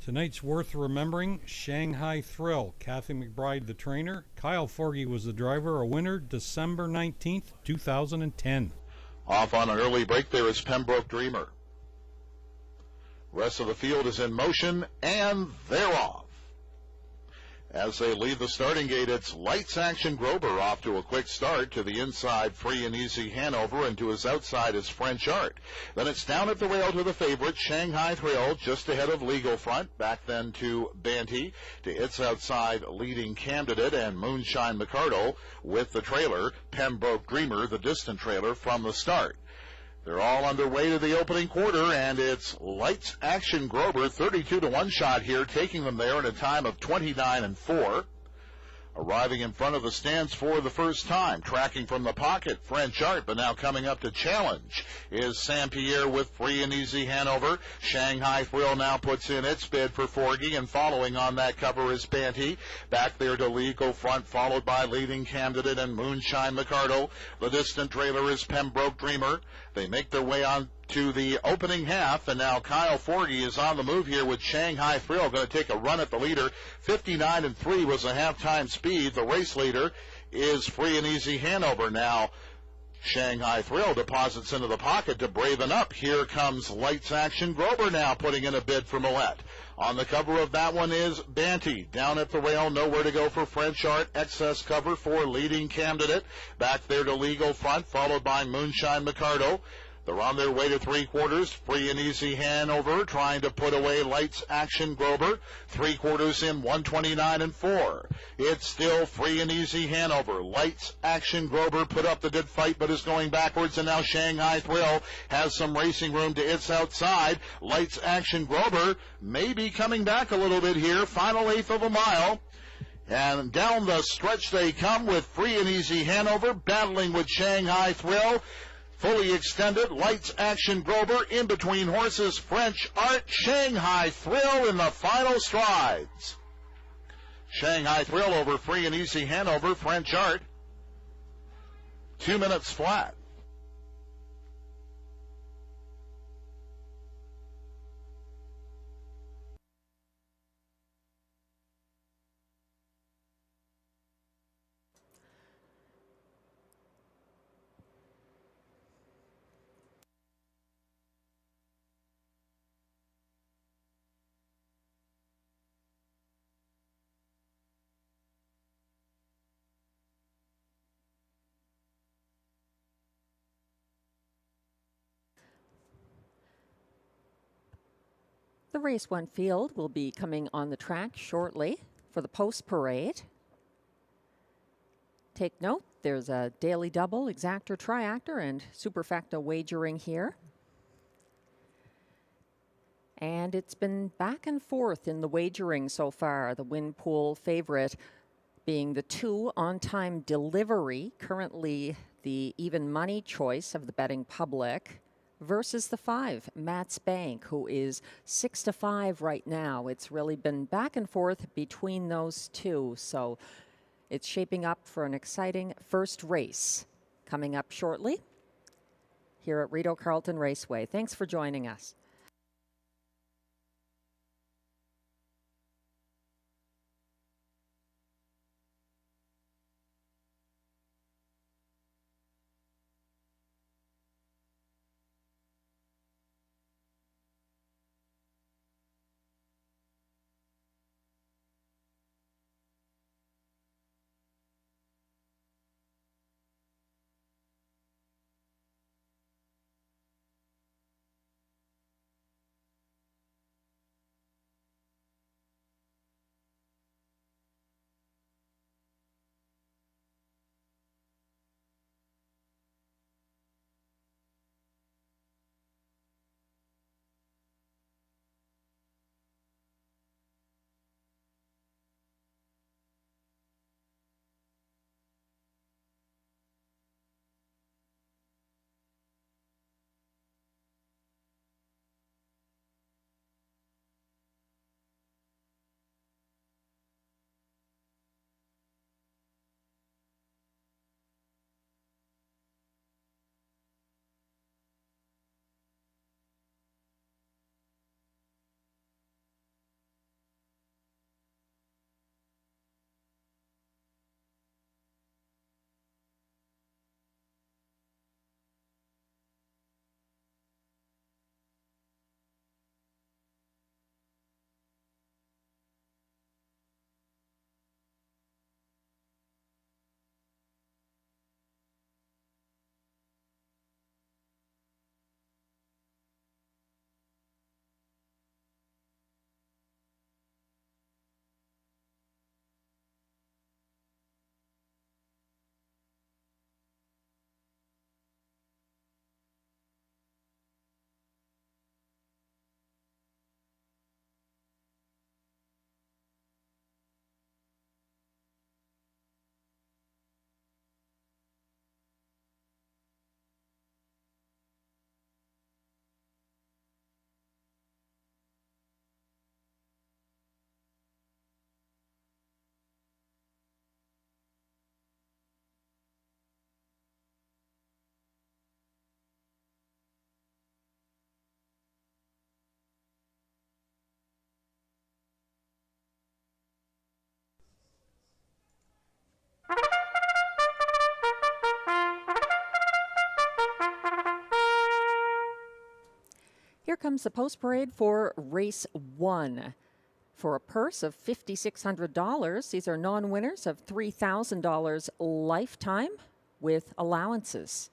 Tonight's worth remembering: Shanghai Thrill, Kathy McBride the trainer, Kyle Forgy was the driver, a winner December 19th, 2010. Off on an early break there is Pembroke Dreamer. Rest of the field is in motion, and they're off. As they leave the starting gate, it's Lights Action Grober off to a quick start. To the inside, Free and Easy Hanover, and to his outside is French Art. Then it's down at the rail to the favorite, Shanghai Thrill, just ahead of Legal Front. Back then to Banty. To its outside, Leading Candidate and Moonshine McCardle with the trailer, Pembroke Dreamer, the distant trailer from the start. They're all underway to the opening quarter, and it's Lights Action Grober, 32-1 shot here, taking them there in a time of 29-4. Arriving in front of the stands for the first time, tracking from the pocket, French Art, but now coming up to challenge is Saint-Pierre with Free and Easy Hanover. Shanghai Thrill now puts in its bid for Forgy, and following on that cover is Banty. Back there to Legal Front, followed by Leading Candidate and Moonshine McCardle. The distant trailer is Pembroke Dreamer. They make their way on to the opening half, and now Kyle Forgy is on the move here with Shanghai Thrill going to take a run at the leader. 59-3 was the halftime speed. The race leader is Free and Easy Hanover. Now Shanghai Thrill deposits into the pocket to braven up. Here comes Lights Action Grober now putting in a bid for Millette. On the cover of that one is Banty. Down at the rail, nowhere to go for French Art. Excess cover for Leading Candidate. Back there to Legal Front, followed by Moonshine McCardle. They're on their way to three quarters. Free and Easy Hanover trying to put away Lights Action Grober. Three quarters in, 129-4. It's still Free and Easy Hanover. Lights Action Grober put up the good fight but is going backwards, and now Shanghai Thrill has some racing room to its outside. Lights Action Grober may be coming back a little bit here. Final eighth of a mile. And down the stretch they come with Free and Easy Hanover battling with Shanghai Thrill. Fully extended, Lights Action Grober, in between horses, French Art, Shanghai Thrill in the final strides. Shanghai Thrill over Free and Easy Hanover, French Art. 2 minutes flat. The Race 1 field will be coming on the track shortly for the post parade. Take note, there's a daily double, exactor, triactor, and superfecta wagering here. And it's been back and forth in the wagering so far. The win pool favorite being the 2 on-time delivery, currently the even money choice of the betting public, versus the 5, Matt's Bank, who is 6-5 right now. It's really been back and forth between those two, so it's shaping up for an exciting first race coming up shortly here at Rideau Carleton Raceway. Thanks for joining us. Here comes the post parade for race 1. For a purse of $5,600, these are non-winners of $3,000 lifetime with allowances.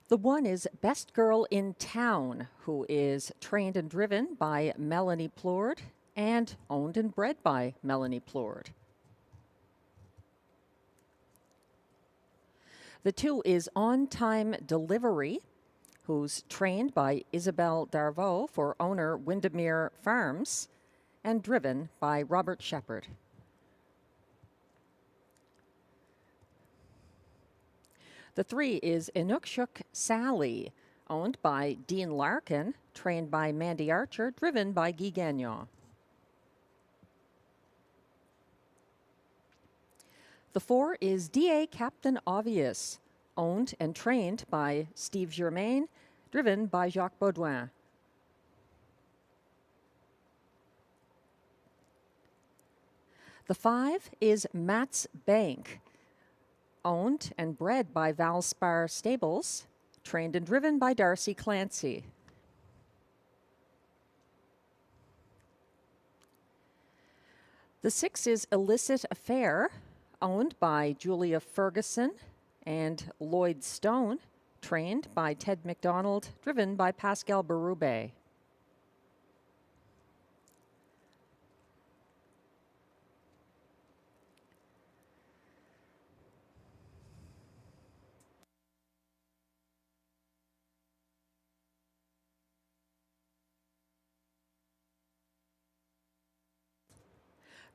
The 1 is Best Girl in Town, who is trained and driven by Melanie Plourde and owned and bred by Melanie Plourde. The 2 is On Time Delivery, who's trained by Isabelle Darvaux for owner Windermere Farms and driven by Robert Shepard. The 3 is Inukshuk Sally, owned by Dean Larkin, trained by Mandy Archer, driven by Guy Gagnon. The 4 is DA Captain Obvious, owned and trained by Steve Germain, driven by Jacques Baudouin. The 5 is Matt's Bank, owned and bred by Valspar Stables, trained and driven by Darcy Clancy. The 6 is Illicit Affair, owned by Julia Ferguson and Lloyd Stone, trained by Ted McDonald, driven by Pascal Berube.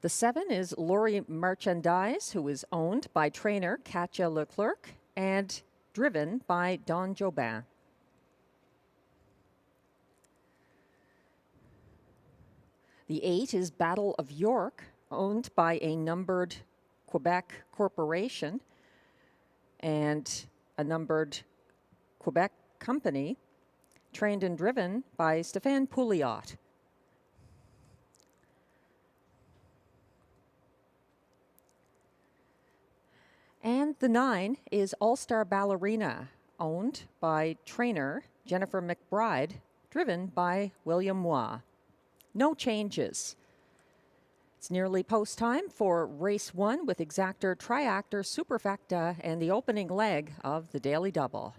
The 7 is Laurie Merchandise, who is owned by trainer Katja Leclerc and driven by Don Jobin. The 8 is Battle of York, owned by a numbered Quebec corporation and a numbered Quebec company, trained and driven by Stéphane Pouliot. And the 9 is All-Star Ballerina, owned by trainer Jennifer McBride, driven by William Mois. No changes. It's nearly post time for race 1 with Exactor Triactor Superfecta and the opening leg of the Daily Double.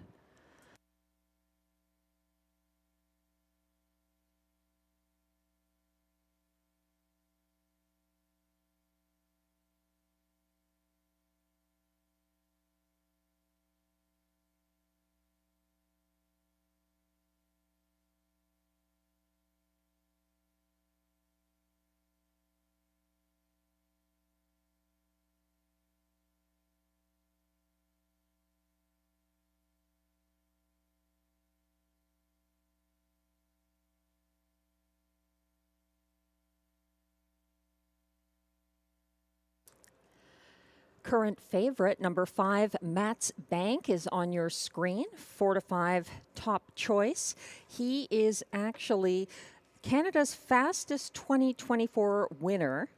Current favorite, number 5, Matt's Bank, is on your screen. 4 to 5 top choice. He is actually Canada's fastest 2024 winner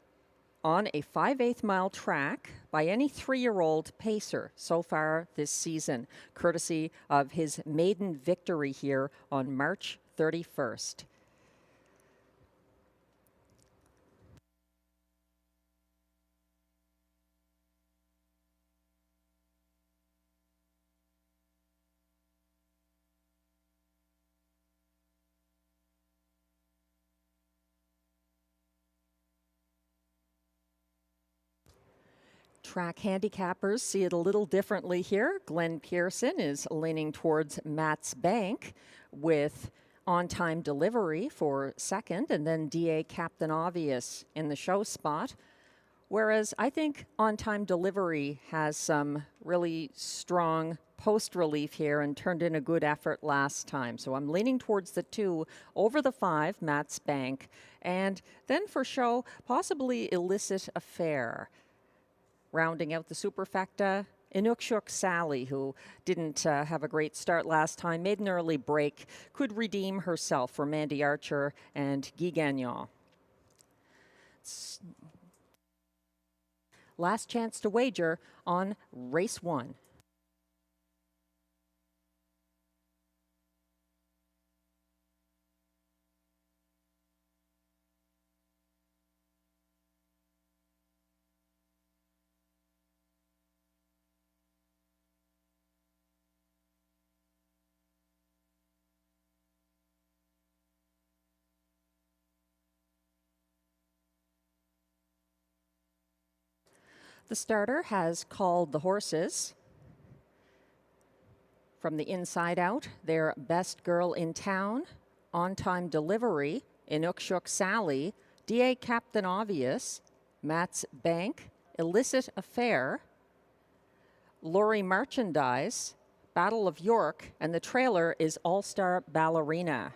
on a 5/8 mile track by any 3-year-old pacer so far this season, courtesy of his maiden victory here on March 31st. Track handicappers see it a little differently here. Glenn Pearson is leaning towards Matt's Bank with on-time delivery for second, and then DA Captain Obvious in the show spot. Whereas I think on-time delivery has some really strong post relief here and turned in a good effort last time. So I'm leaning towards the 2 over the 5, Matt's Bank. And then for show, possibly Illicit Affair. Rounding out the superfecta, Inukshuk Sally, who didn't have a great start last time, made an early break, could redeem herself for Mandy Archer and Guy Gagnon. Last chance to wager on race 1. The starter has called the horses from the inside out. Their Best Girl in Town, On-Time Delivery, Inukshuk Sally, DA Captain Obvious, Matt's Bank, Illicit Affair, Laurie Merchandise, Battle of York, and the trailer is All-Star Ballerina.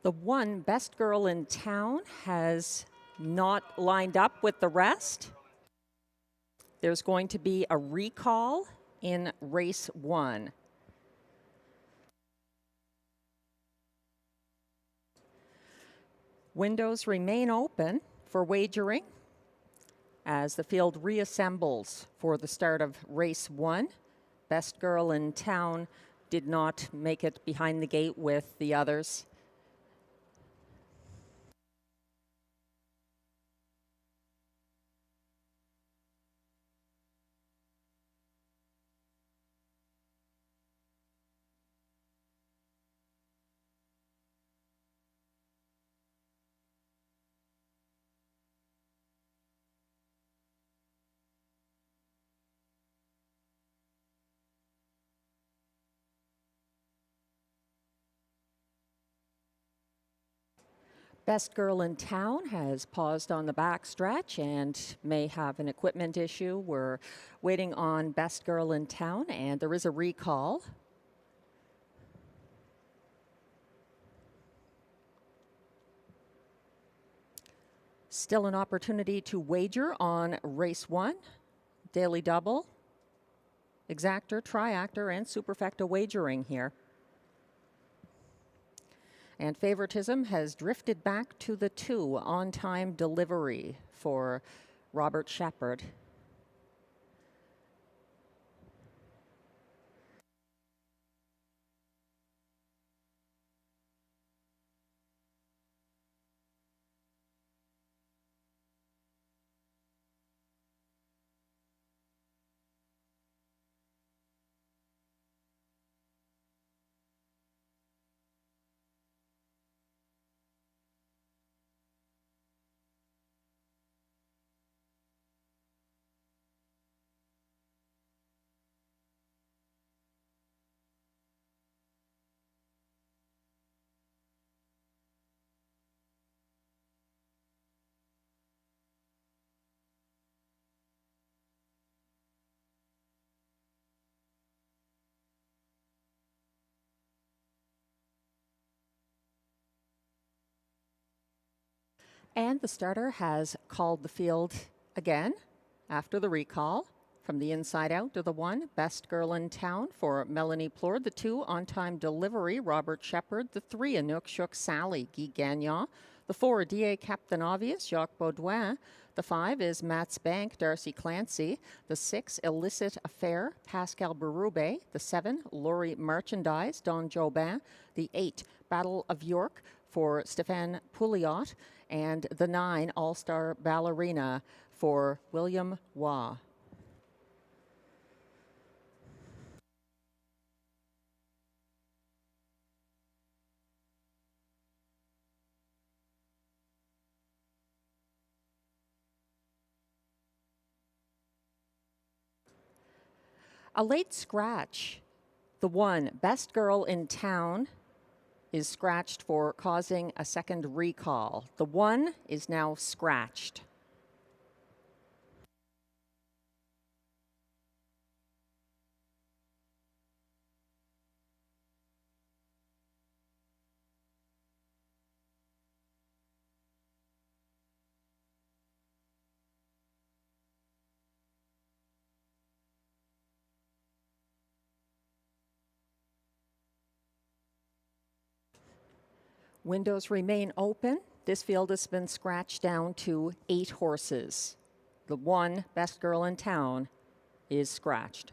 The one best girl in town has not lined up with the rest. There's going to be a recall in race 1. Windows remain open for wagering as the field reassembles for the start of race 1. Best girl in town did not make it behind the gate with the others. Best girl in town has paused on the back stretch and may have an equipment issue. We're waiting on best girl in town, and there is a recall. Still an opportunity to wager on race 1, daily double, exactor, triactor, and superfecta wagering here. And favoritism has drifted back to the 2, on-time delivery for Robert Shepard. And the starter has called the field again after the recall. From the inside out to the 1, best girl in town for Melanie Plourde. The 2, on-time delivery, Robert Shepard. The 3, Anouk Shook Sally, Guy Gagnon. The 4, D.A. Captain Obvious, Jacques Baudouin. The 5 is Matt's Bank, Darcy Clancy. The 6, Illicit Affair, Pascal Berube. The 7, Laurie Merchandise, Don Jobin. The 8, Battle of York for Stéphane Pouliot. And the 9, All-Star Ballerina for William Waugh. A late scratch. The 1, best girl in town, is scratched for causing a second recall. The 1 is now scratched. Windows remain open. This field has been scratched down to 8 horses. The 1, best girl in town, is scratched.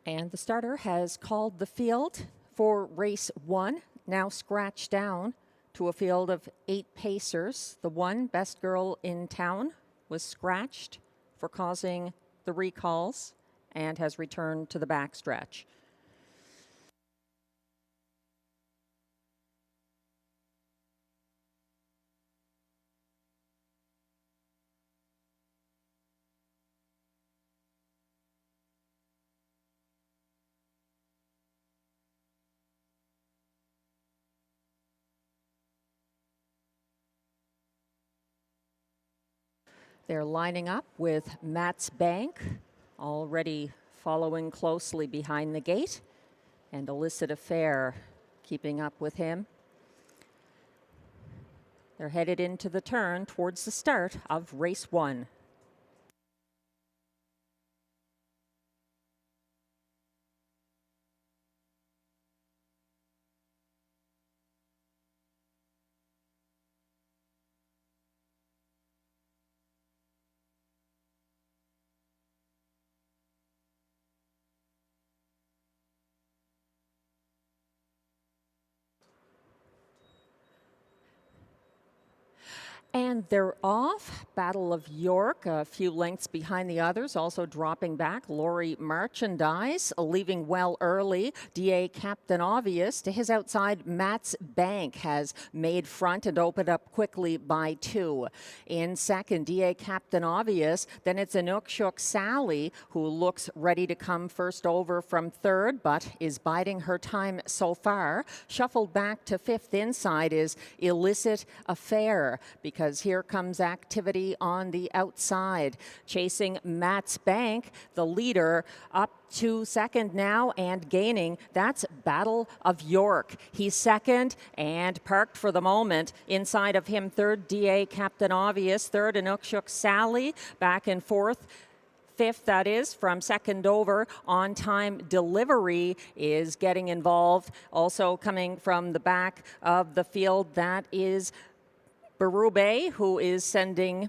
And the starter has called the field for race 1, now scratched down to a field of 8 pacers. The one, Best Girl in Town, was scratched for causing the recalls and has returned to the backstretch. They're lining up with Matt's Bank, already following closely behind the gate, and Illicit Affair keeping up with him. They're headed into the turn towards the start of race 1. And they're off. Battle of York, a few lengths behind the others, also dropping back. Lori Merchandise leaving well early. DA Captain Obvious to his outside. Matt's Bank has made front and opened up quickly by 2. In second, DA Captain Obvious. Then it's Inukshuk Sally, who looks ready to come first over from third, but is biding her time so far. Shuffled back to fifth inside is Illicit Affair, because here comes activity on the outside. Chasing Matt's Bank, the leader, up to second now and gaining. That's Battle of York. He's second and parked for the moment. Inside of him, third, DA Captain Obvious. Third, Inukshuk Sally. Back and forth. Fifth, that is, from second over. On Time Delivery is getting involved. Also coming from the back of the field, that is Berube, who is sending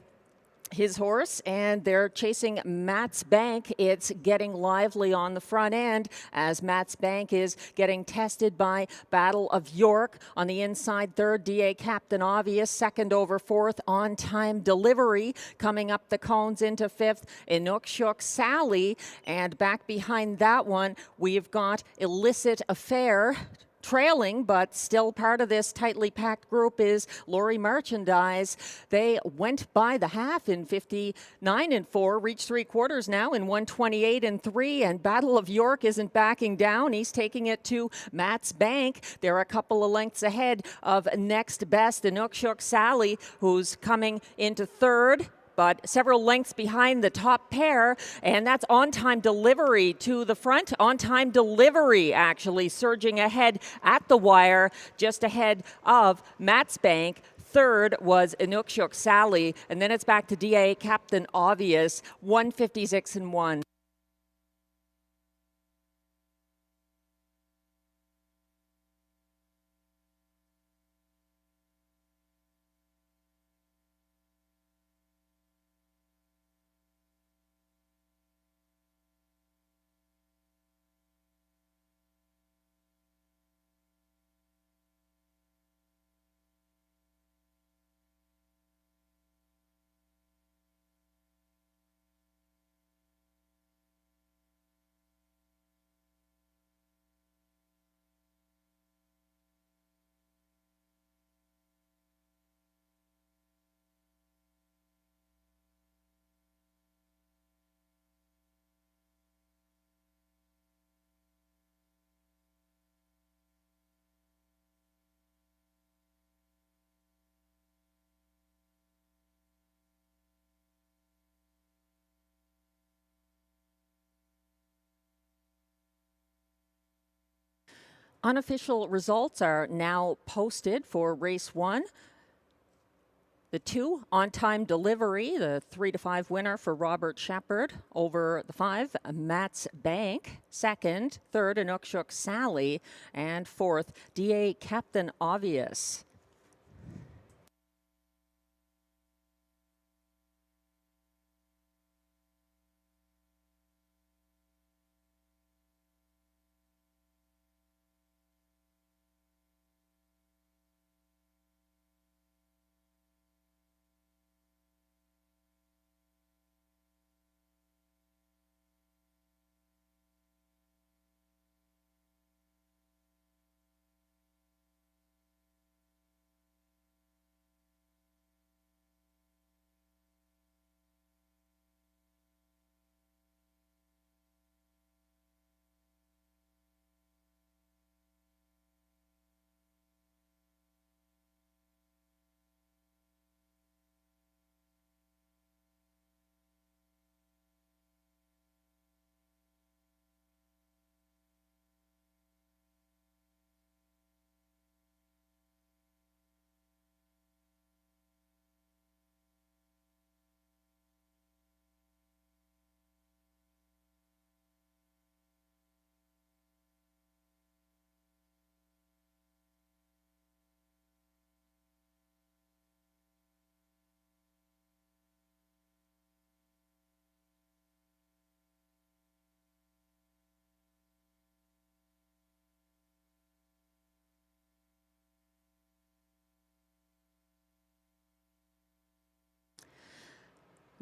his horse, and they're chasing Matt's Bank. It's getting lively on the front end as Matt's Bank is getting tested by Battle of York. On the inside, third, DA Captain Obvious. Second over fourth, On Time Delivery. Coming up the cones into fifth, Inukshuk Sally. And back behind that one, we've got Illicit Affair. Trailing, but still part of this tightly packed group is Lori Merchandise. They went by the half in 59-4, reached 3/4 now in 128-3, and Battle of York isn't backing down. He's taking it to Matt's Bank. They're a couple of lengths ahead of next best, Inukshuk Sally, who's coming into third, but several lengths behind the top pair, and that's On Time Delivery to the front. On Time Delivery actually surging ahead at the wire, just ahead of Matt's Bank. Third was Inukshuk Sally, and then it's back to DA Captain Obvious, 156-1. Unofficial results are now posted for race 1. The 2, On Time Delivery, the 3-5 winner for Robert Shepard over the 5, Matt's Bank. Second, third, Inukshuk Sally, and fourth, DA Captain Obvious.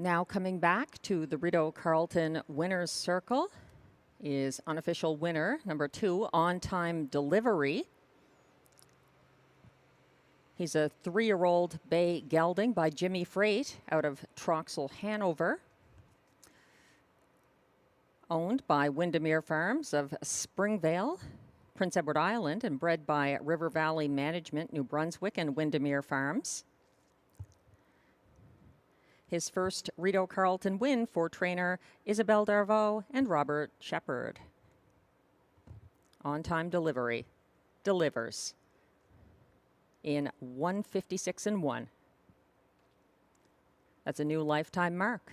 Now coming back to the Rideau Carleton Winners Circle is unofficial winner number 2, On Time Delivery. He's a 3-year-old bay gelding by Jimmy Freight out of Troxel, Hanover. Owned by Windermere Farms of Springvale, Prince Edward Island, and bred by River Valley Management, New Brunswick, and Windermere Farms. His first Rideau Carleton win for trainer Isabelle Darvaux and Robert Shepard. On Time Delivery delivers in 1:56.1. That's a new lifetime mark.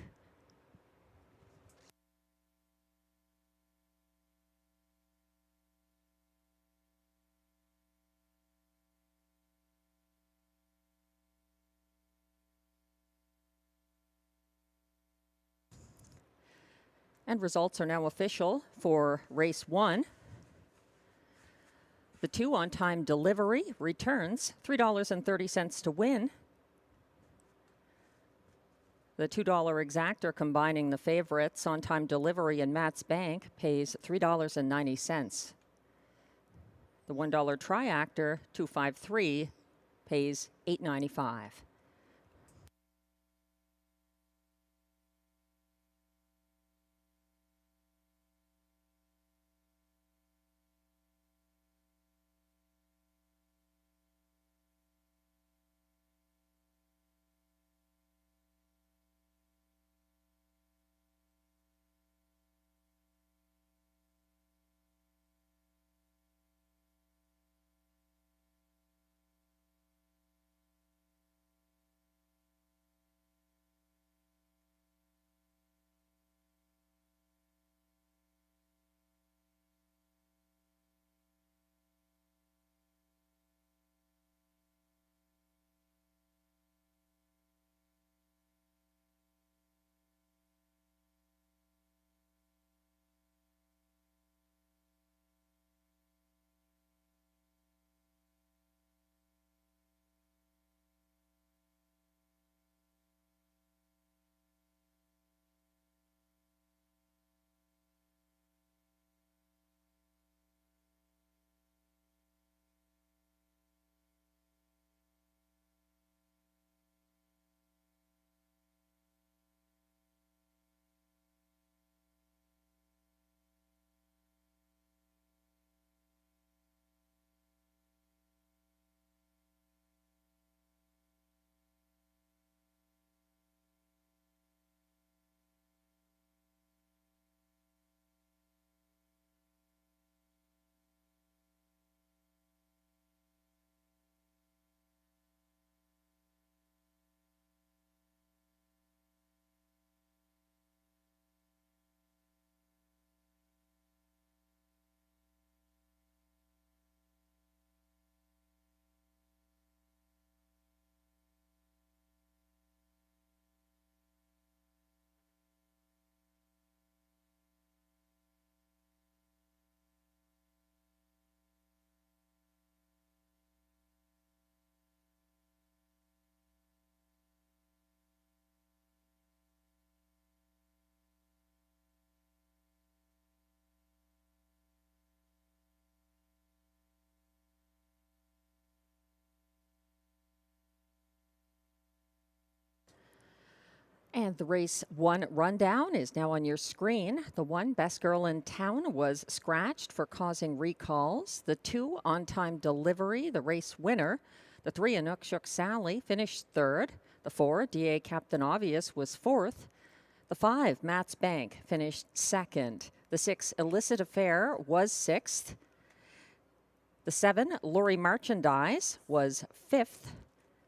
And results are now official for race 1. The 2 On Time Delivery returns $3.30 to win. The $2 exactor combining the favorites On Time Delivery and Matt's Bank pays $3.90. The $1 triactor 253 pays $8.95. And the race 1 rundown is now on your screen. The 1, Best Girl in Town, was scratched for causing recalls. The 2, On Time Delivery, the race winner. The 3, Inukshuk Sally, finished 3rd. The 4, DA Captain Obvious, was 4th. The 5, Matt's Bank, finished 2nd. The 6, Illicit Affair, was 6th. The 7, Lori Merchandise, was 5th.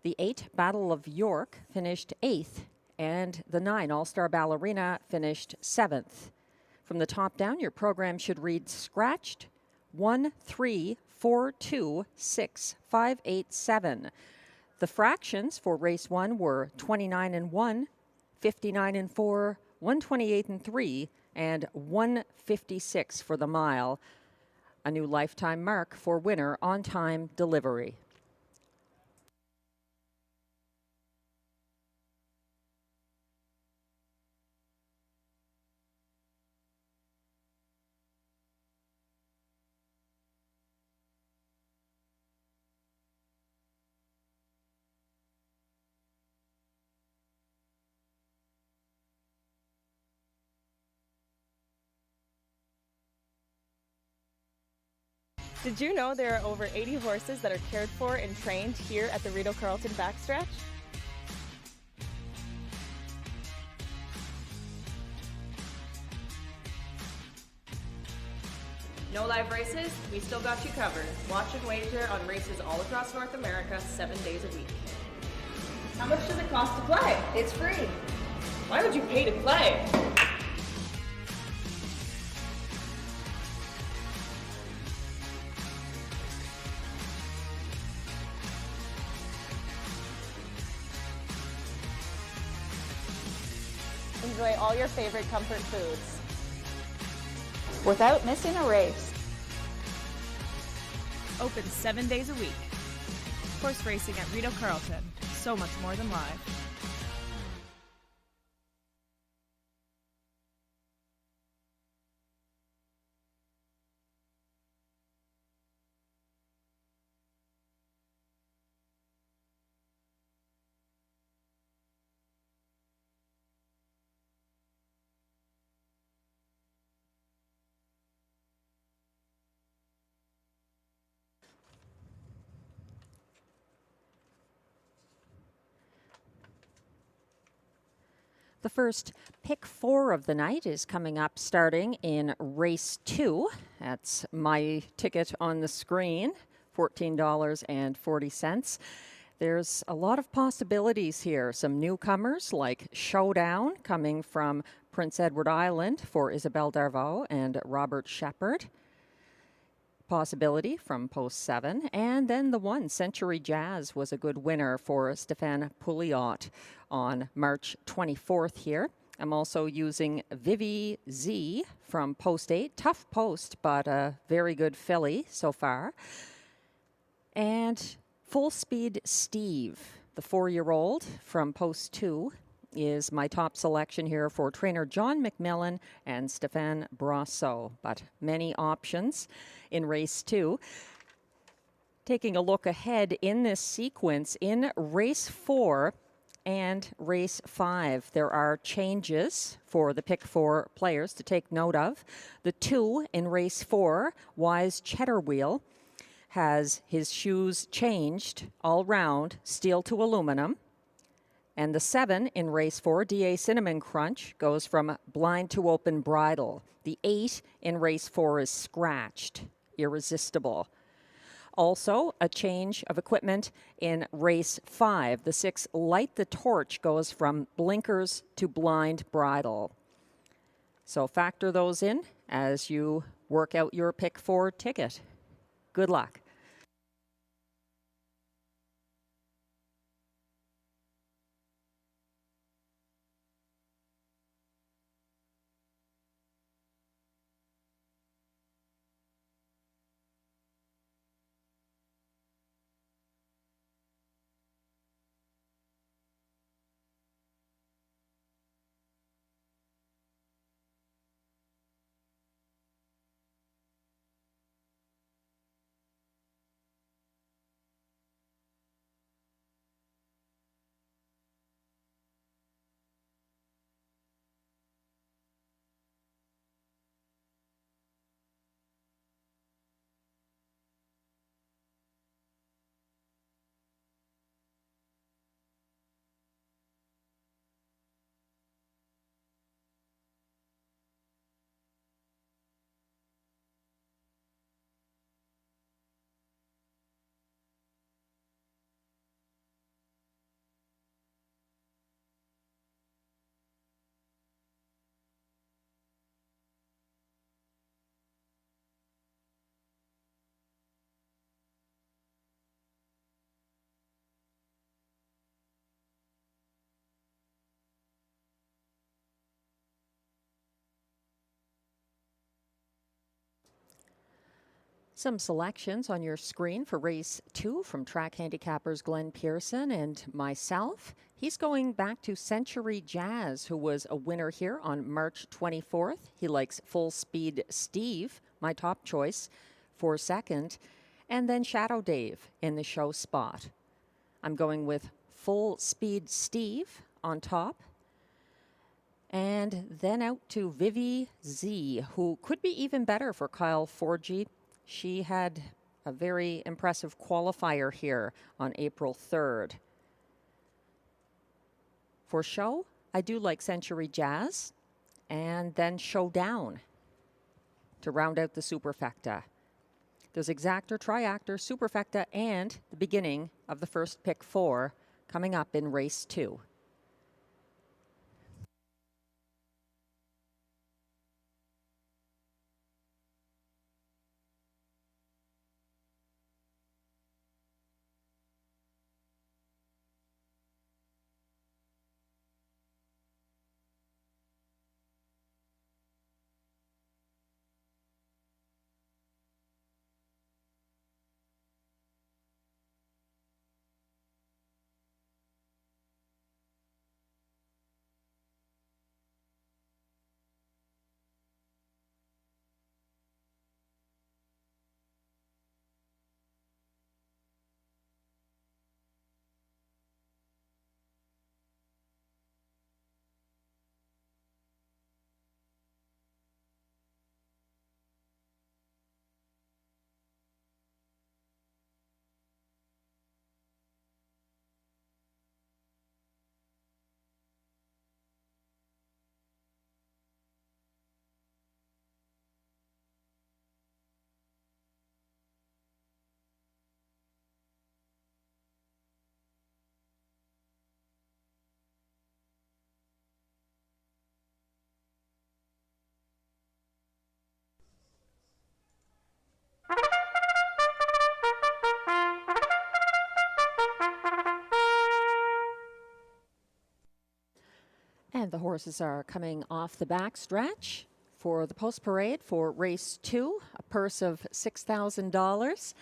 The 8, Battle of York, finished 8th. And the 9, All-Star Ballerina, finished 7th. From the top down, your program should read scratched 1, 3, 4, 2, 6, 5, 8, 7. The fractions for race 1 were 29 and 1, 59 and 4, 128 and 3, and 156 for the mile. A new lifetime mark for winner On Time Delivery. Did you know there are over 80 horses that are cared for and trained here at the Rideau Carleton backstretch? No live races? We still got you covered. Watch and wager on races all across North America 7 days a week. How much does it cost to play? It's free. Why would you pay to play? Enjoy all your favorite comfort foods without missing a race. Open 7 days a week. Horse racing at Rideau Carleton. So much more than live. The first pick 4 of the night is coming up starting in race 2. That's my ticket on the screen, $14.40. There's a lot of possibilities here. Some newcomers like Showdown coming from Prince Edward Island for Isabelle Darvaux and Robert Shepard. Possibility from post 7. And then the one, Century Jazz, was a good winner for Stéphane Pouliot on March 24th here. I'm also using Vivi Z from post 8. Tough post, but a very good filly so far. And Full Speed Steve, the 4-year-old from post 2, is my top selection here for trainer John McMillan and Stéphane Brosseau, but many options in race 2. Taking a look ahead in this sequence, in race 4 and race 5, there are changes for the pick 4 players to take note of. The 2 in race 4, Wise Cheddar Wheel, has his shoes changed all round, steel to aluminum. And the 7 in race 4, DA Cinnamon Crunch, goes from blind to open bridle. The 8 in race 4 is scratched, irresistible. Also, a change of equipment in race 5. The 6, Light the Torch, goes from blinkers to blind bridle. So factor those in as you work out your pick 4 ticket. Good luck. Some selections on your screen for race 2 from track handicappers Glenn Pearson and myself. He's going back to Century Jazz, who was a winner here on March 24th. He likes Full Speed Steve, my top choice, for second. And then Shadow Dave in the show spot. I'm going with Full Speed Steve on top. And then out to Vivi Z, who could be even better for Kyle Forgy. She had a very impressive qualifier here on April 3rd. For show, I do like Century Jazz, and then Showdown to round out the superfecta. There's Exactor, Triactor, Superfecta, and the beginning of the first pick 4 coming up in race 2. And the horses are coming off the back stretch for the post parade for race 2, a purse of $6,000.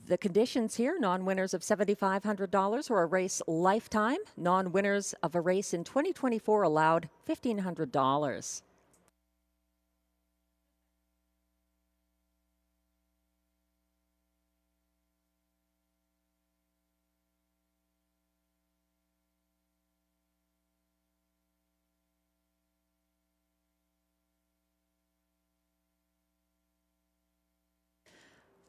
The conditions here, non-winners of $7,500 or a race lifetime. Non-winners of a race in 2024 allowed $1,500.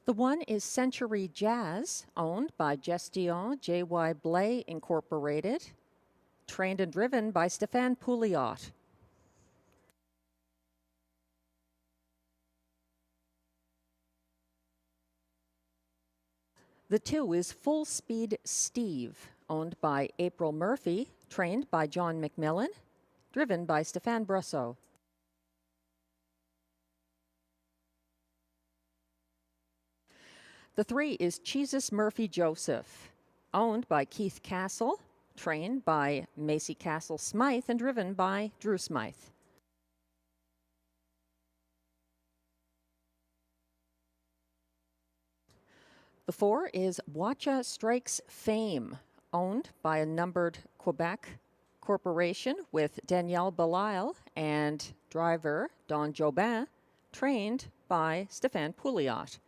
The one is Century Jazz, owned by Gestion J.Y. Blay Incorporated, trained and driven by Stéphane Pouliot. The 2 is Full Speed Steve, owned by April Murphy, trained by John McMillan, driven by Stéphane Brosseau. The 3 is Jesus Murphy Joseph, owned by Keith Castle, trained by Macy Castle Smythe, and driven by Drew Smythe. The 4 is Watcha Strikes Fame, owned by a numbered Quebec corporation with Danielle Belisle and driver Don Jobin, trained by Stéphane Pouliot.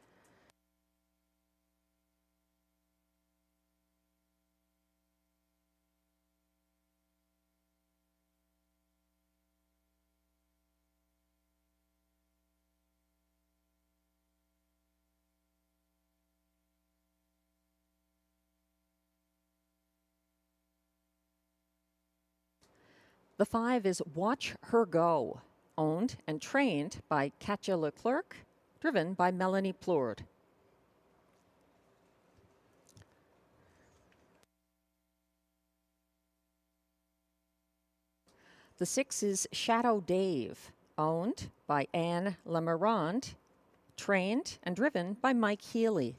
The 5 is Watch Her Go, owned and trained by Katja Leclerc, driven by Melanie Plourde. The 6 is Shadow Dave, owned by Anne Lemerand, trained and driven by Mike Healy.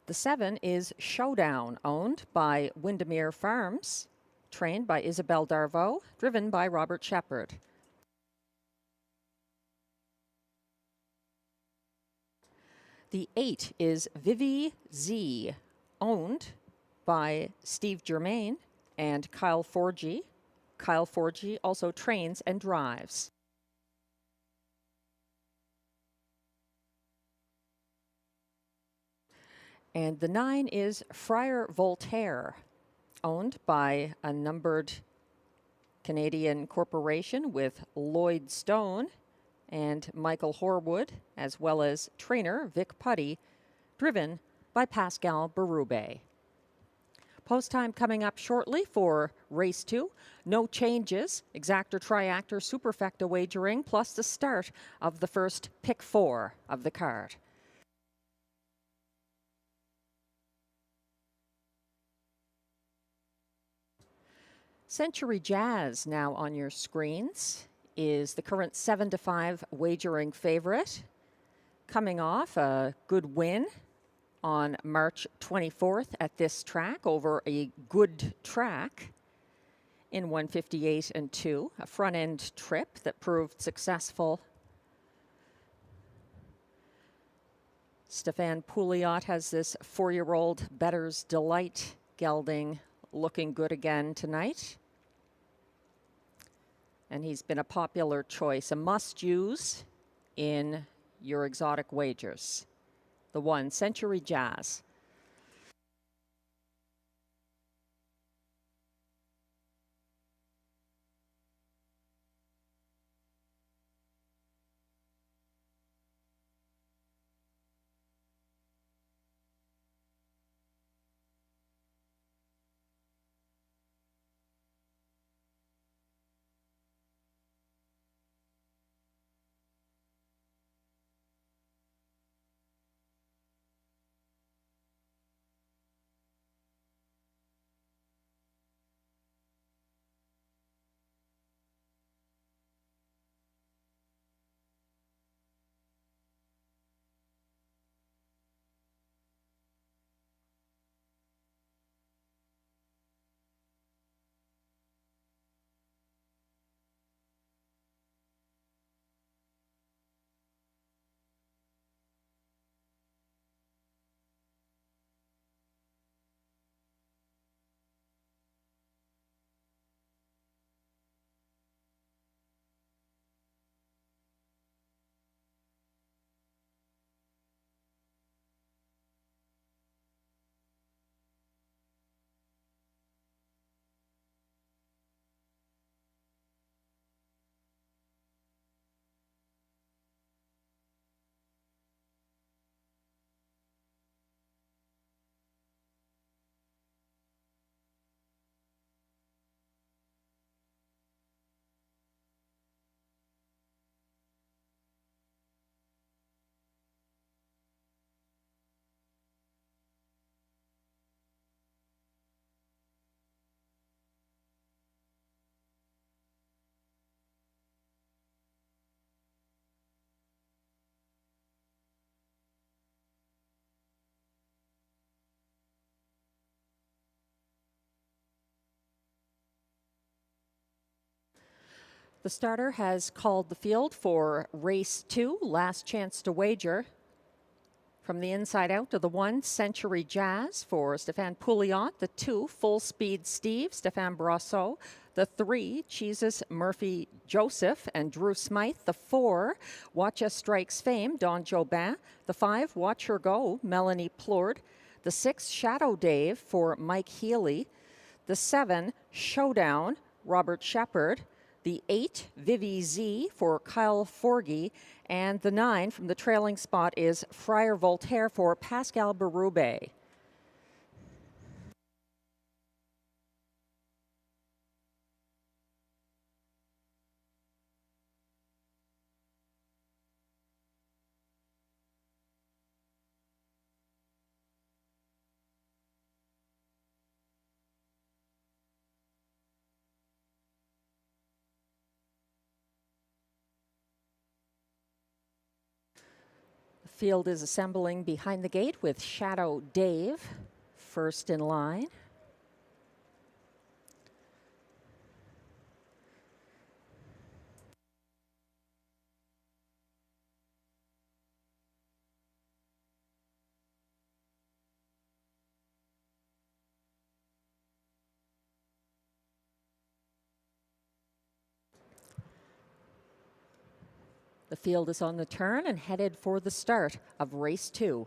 The 7 is Showdown, owned by Windermere Farms, trained by Isabelle Darvaux, driven by Robert Shepard. The 8 is Vivi Z, owned by Steve Germain and Kyle Forgy. Kyle Forgy also trains and drives. And the 9 is Friar Voltaire, owned by a numbered Canadian Corporation with Lloyd Stone and Michael Horwood, as well as trainer Vic Putty, driven by Pascal Berube. Post time coming up shortly for race 2. No changes. Exactor, triactor, superfecta wagering, plus the start of the first pick 4 of the card. Century Jazz now on your screens is the current 7-5 wagering favorite, coming off a good win on March 24th at this track over a good track in 158 and 2, a front-end trip that proved successful. Stefan Pouliot has this 4-year-old Better's Delight gelding looking good again tonight. And he's been a popular choice, a must-use in your exotic wagers. The 1, Century Jazz. The starter has called the field for race 2, last chance to wager. From the inside out to the 1, Century Jazz for Stefan Pouliot. The 2, Full Speed Steve, Stefan Brosseau. The 3, Cheeses Murphy Joseph and Drew Smythe. The 4, Watch Us Strikes Fame, Don Jobin. The 5, Watch Her Go, Melanie Plourde. The 6, Shadow Dave for Mike Healy. The 7, Showdown, Robert Shepard. The 8, Vivi Z for Kyle Forgy. And the 9 from the trailing spot is Friar Voltaire for Pascal Berube. Field is assembling behind the gate with Shadow Dave first in line. The field is on the turn and headed for the start of race 2.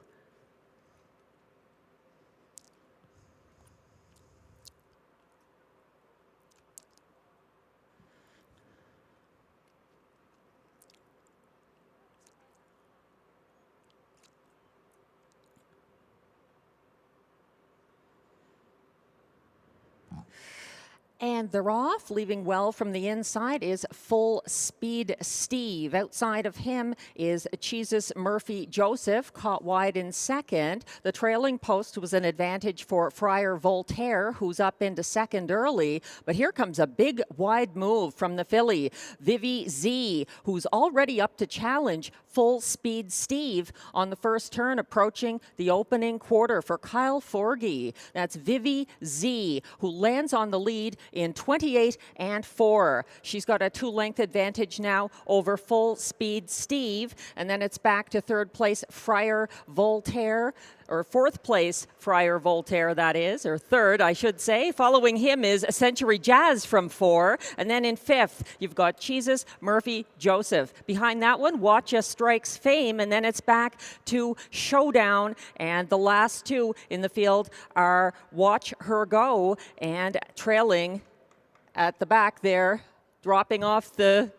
And they're off. Leaving well from the inside is Full Speed Steve. Outside of him is Jesus Murphy Joseph, caught wide in second. The trailing post was an advantage for Friar Voltaire, who's up into second early. But here comes a big wide move from the filly, Vivi Z, who's already up to challenge Full Speed Steve on the first turn, approaching the opening quarter for Kyle Forgy. That's Vivi Z, who lands on the lead in 28 and 4. She's got a 2-length advantage now over Full Speed Steve, and then it's back to third place Friar Voltaire, or fourth place Friar Voltaire, that is, or third, I should say. Following him is Century Jazz from 4, and then in fifth, you've got Jesus Murphy Joseph. Behind that one, Watch Us Strikes Fame, and then it's back to Showdown, and the last two in the field are Watch Her Go, and trailing at the back there, dropping off the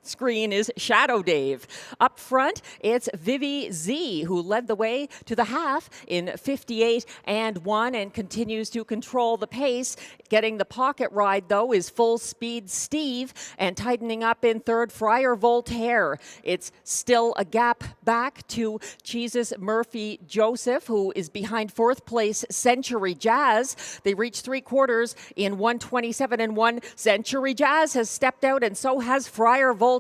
screen is Shadow Dave. Up front, it's Vivi Z, who led the way to the half in 58 and 1 and continues to control the pace. Getting the pocket ride, though, is Full Speed Steve, and tightening up in third, Friar Voltaire. It's still a gap back to Jesus Murphy Joseph, who is behind fourth place Century Jazz. They reach three quarters in 1:27 and 1. Century Jazz has stepped out, and so has Friar Voltaire.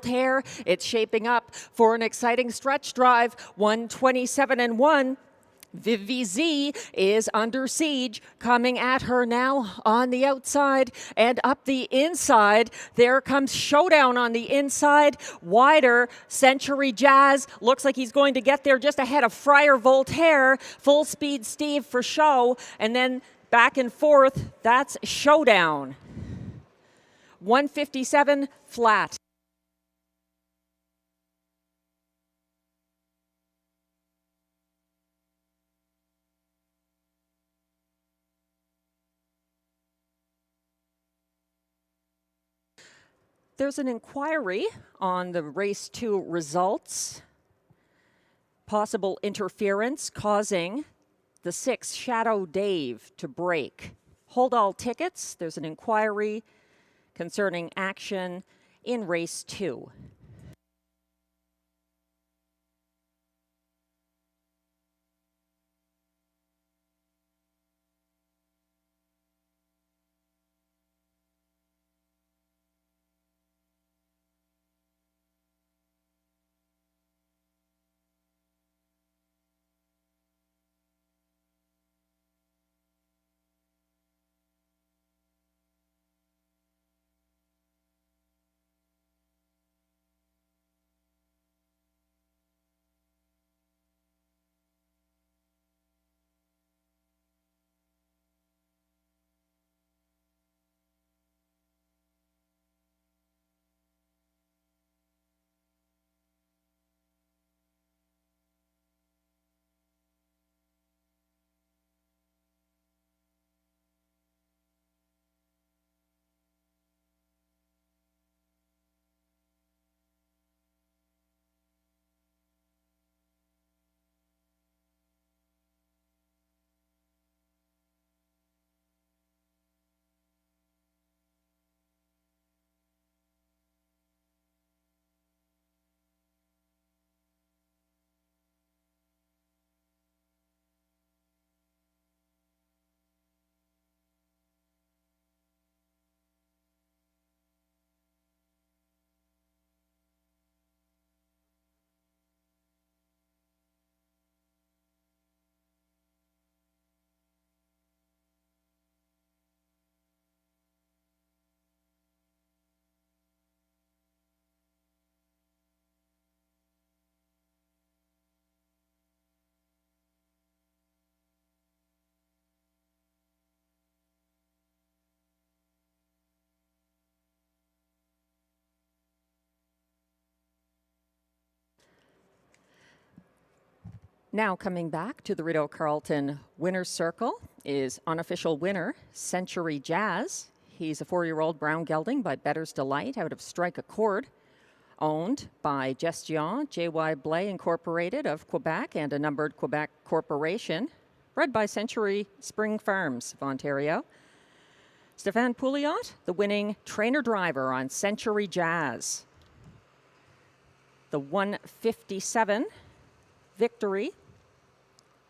It's shaping up for an exciting stretch drive, 1:27 and 1. Vivi Z is under siege, coming at her now on the outside and up the inside. There comes Showdown on the inside, wider. Century Jazz looks like he's going to get there just ahead of Friar Voltaire. Full Speed Steve for show, and then back and forth, that's Showdown. 157 flat. There's an inquiry on the race 2 results. Possible interference causing the 6 Shadow Dave to break. Hold all tickets. There's an inquiry concerning action in race 2. Now coming back to the Rideau Carleton winner's circle is unofficial winner, Century Jazz. He's a 4-year-old brown gelding by Better's Delight out of Strike Accord, owned by Gestion J.Y. Blais Incorporated of Quebec and a numbered Quebec corporation, bred by Century Spring Farms of Ontario. Stefan Pouliot, the winning trainer-driver on Century Jazz. The 157 victory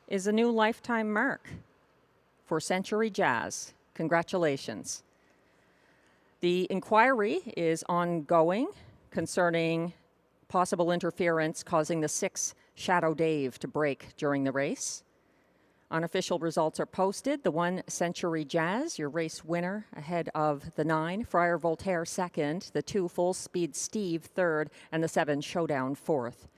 is a new lifetime mark for Century Jazz. Congratulations. The inquiry is ongoing concerning possible interference causing the 6 Shadow Dave to break during the race. Unofficial results are posted. The 1 Century Jazz, your race winner, ahead of the 9 Friar Voltaire second, the 2 Full Speed Steve third, and the 7 Showdown fourth.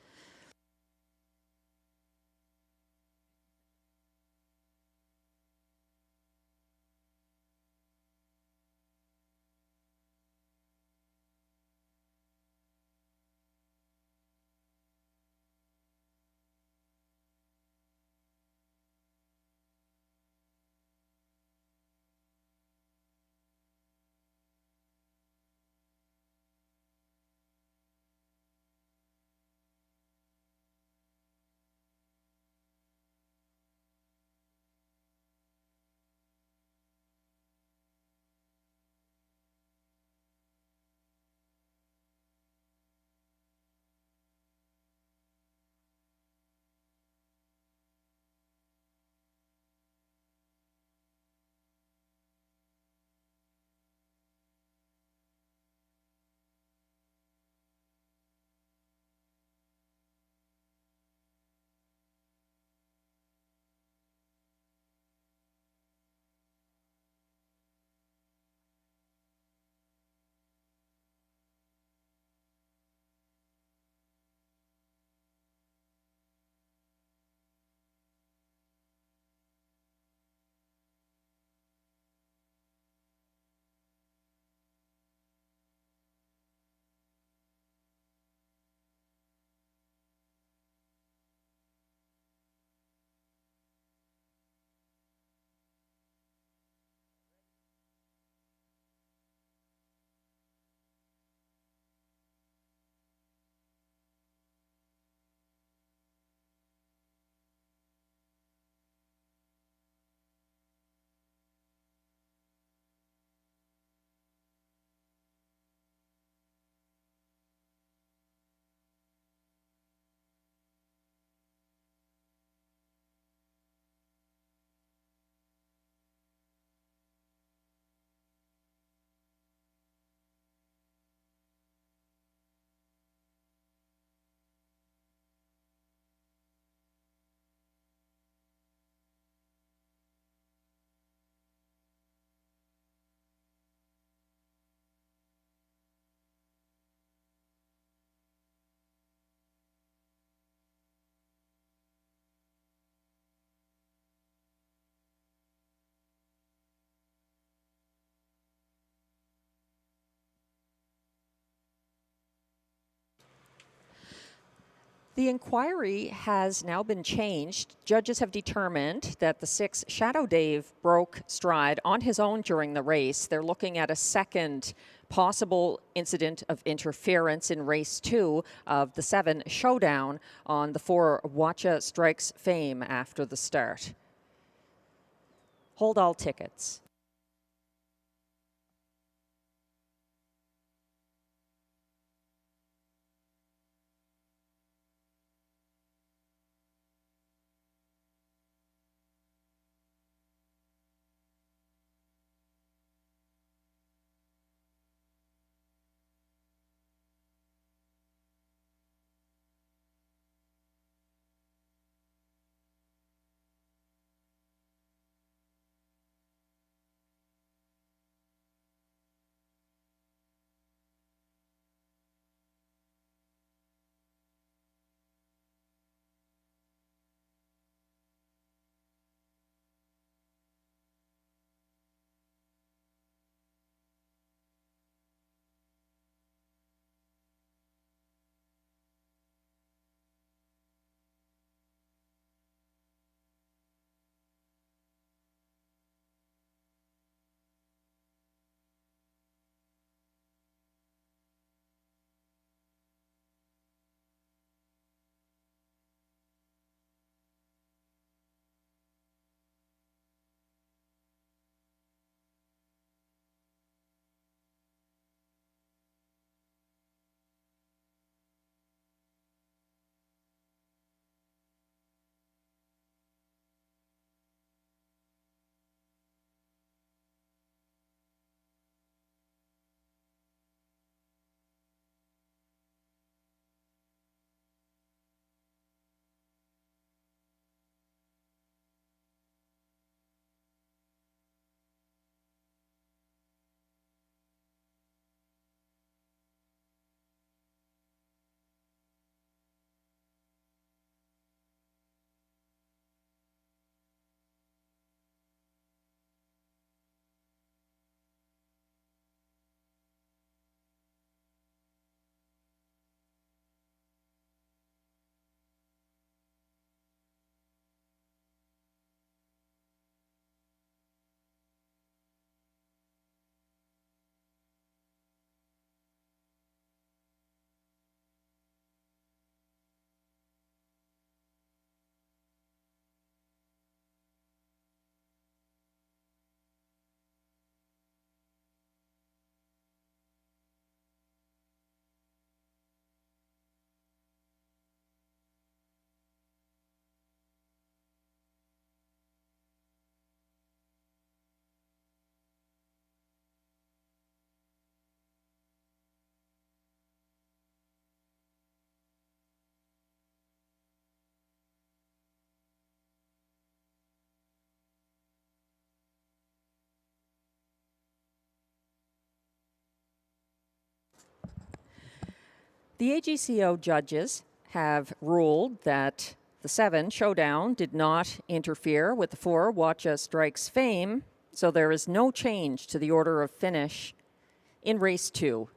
The inquiry has now been changed. Judges have determined that the 6 Shadow Dave broke stride on his own during the race. They're looking at a second possible incident of interference in race 2 of the 7 Showdown on the 4 Watcha Strikes Fame after the start. Hold all tickets. The AGCO judges have ruled that the 7 showdown did not interfere with the 4 Watcha Strikes Fame, so there is no change to the order of finish in race 2.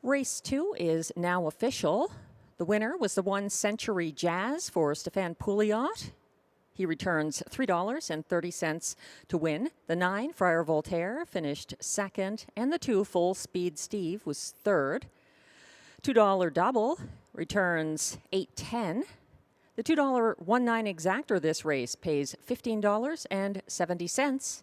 Race 2 is now official. The winner was the 1 Century Jazz for Stefan Pouliot. He returns $3.30 to win. The 9 Friar Voltaire finished second, and the 2 Full Speed Steve was third. $2 double returns $8.10. The $2 1-9 exactor this race pays $15.70.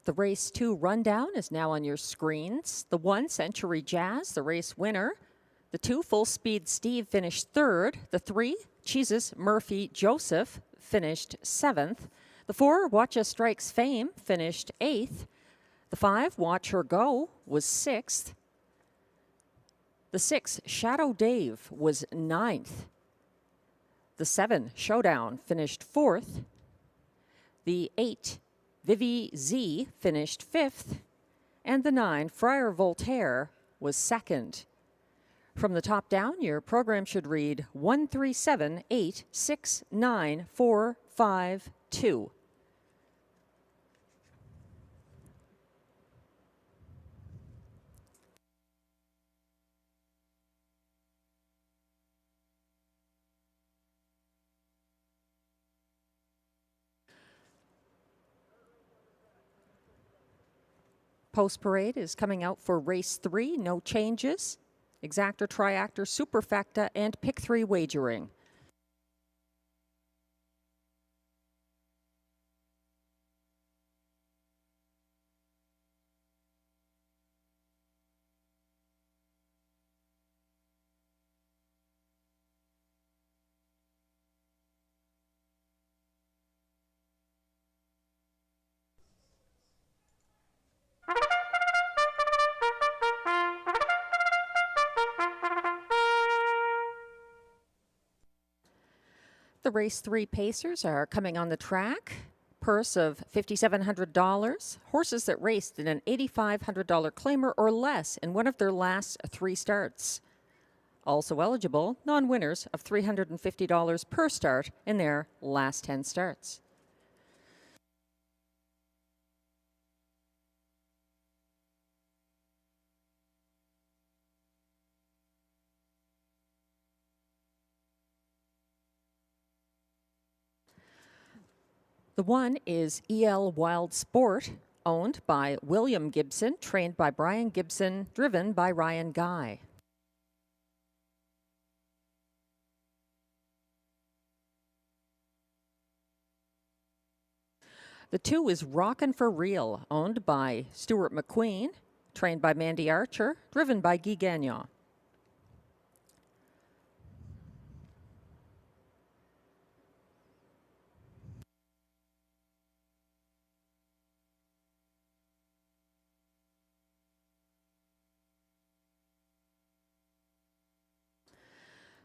The race 2 rundown is now on your screens. The 1 Century Jazz, the race winner. The 2 Full Speed Steve finished 3rd. The 3 Jesus Murphy Joseph finished 7th. The 4 Watch Us Strikes Fame finished 8th. The 5 Watch Her Go was 6th. The 6 Shadow Dave was 9th. The 7 Showdown finished 4th. The 8 Vivi Z finished 5th. And the 9 Friar Voltaire was 2nd. From the top down, your program should read 137-869-452. Post parade is coming out for race 3, no changes. Exactor, triactor, superfecta, and pick 3 wagering. The race 3 pacers are coming on the track. Purse of $5,700. Horses that raced in an $8,500 claimer or less in one of their last 3 starts. Also eligible, non-winners of $350 per start in their last 10 starts. The 1 is EL Wild Sport, owned by William Gibson, trained by Brian Gibson, driven by Ryan Guy. The 2 is Rockin' for Real, owned by Stuart McQueen, trained by Mandy Archer, driven by Guy Gagnon.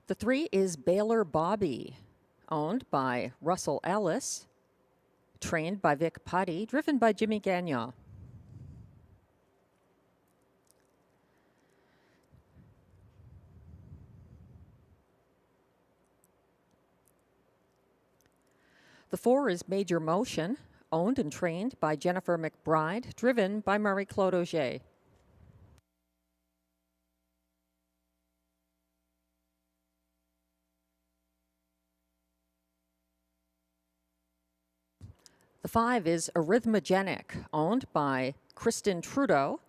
The 3 is Baylor Bobby, owned by Russell Ellis, trained by Vic Putty, driven by Jimmy Gagnon. The 4 is Major Motion, owned and trained by Jennifer McBride, driven by Marie-Claude Auger. The 5 is Arrhythmogenic, owned by Kristen Trudeau,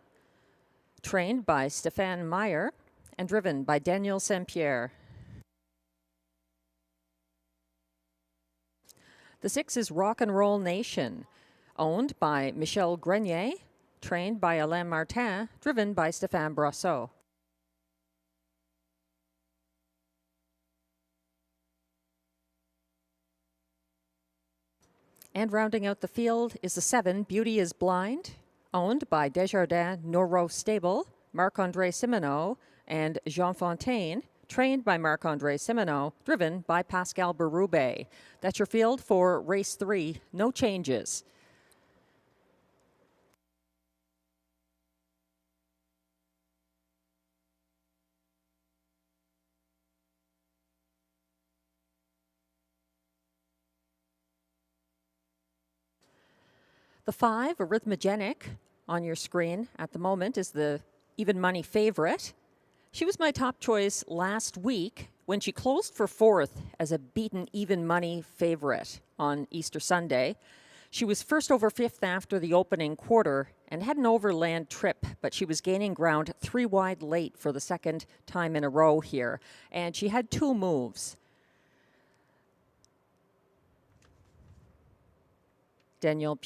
trained by Stéphane Meyer, and driven by Daniel Saint-Pierre. The 6 is Rock and Roll Nation, owned by Michel Grenier, trained by Alain Martin, driven by Stéphane Brosseau. And rounding out the field is the 7, Beauty is Blind, owned by Desjardins Noro Stable, Marc-André Simoneau, and Jean Fontaine, trained by Marc-André Simoneau, driven by Pascal Berube. That's your field for race 3, no changes. The 5, Arrhythmogenic, on your screen at the moment is the even money favorite. She was my top choice last week when she closed for 4th as a beaten even money favorite on Easter Sunday. She was first over 5th after the opening quarter and had an overland trip, but she was gaining ground 3 wide late for the 2nd time in a row here. And she had 2 moves. Danielle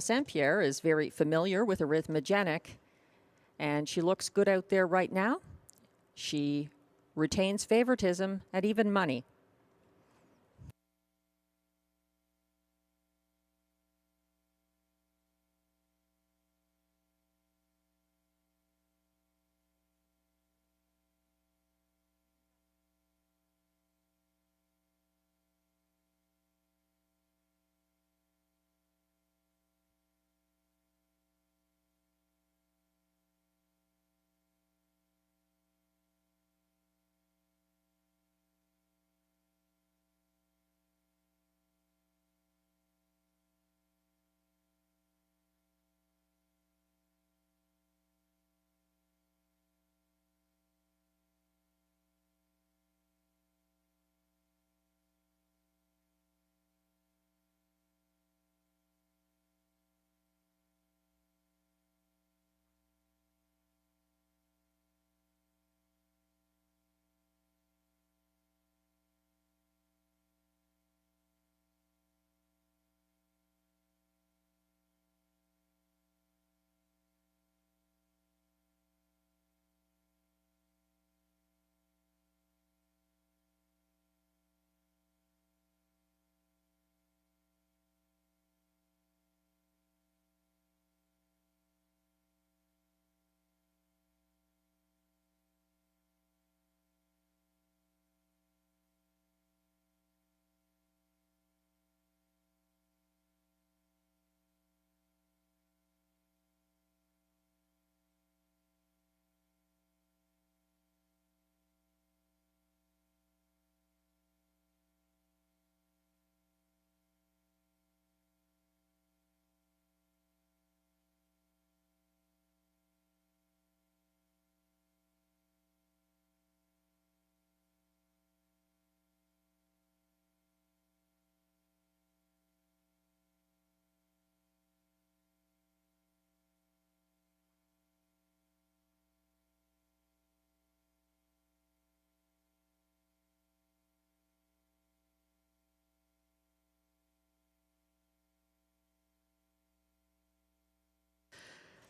St. Pierre is very familiar with arrhythmogenic, and she looks good out there right now. She retains favoritism at even money.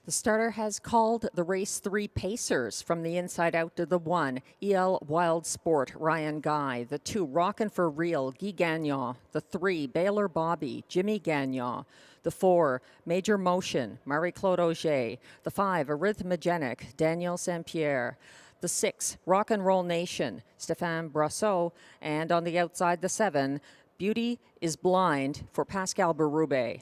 The starter has called the race 3 Pacers from the inside out to the 1, EL Wild Sport, Ryan Guy. The 2, Rockin' for Real, Guy Gagnon. The 3, Baylor Bobby, Jimmy Gagnon. The 4, Major Motion, Marie-Claude Auger. The 5, Arrhythmogenic, Danielle St. Pierre. The 6, Rock and Roll Nation, Stéphane Brasseau. And on the outside, the 7, Beauty is Blind for Pascal Berube.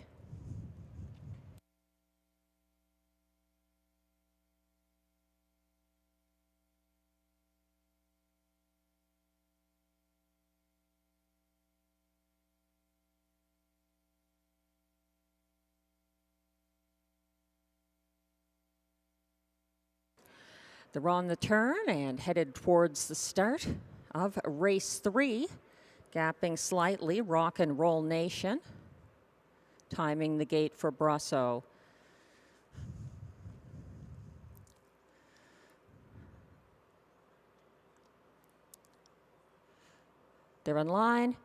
They're on the turn and headed towards the start of race 3. Gapping slightly, Rock and Roll Nation. Timing the gate for Brasseau. They're in line.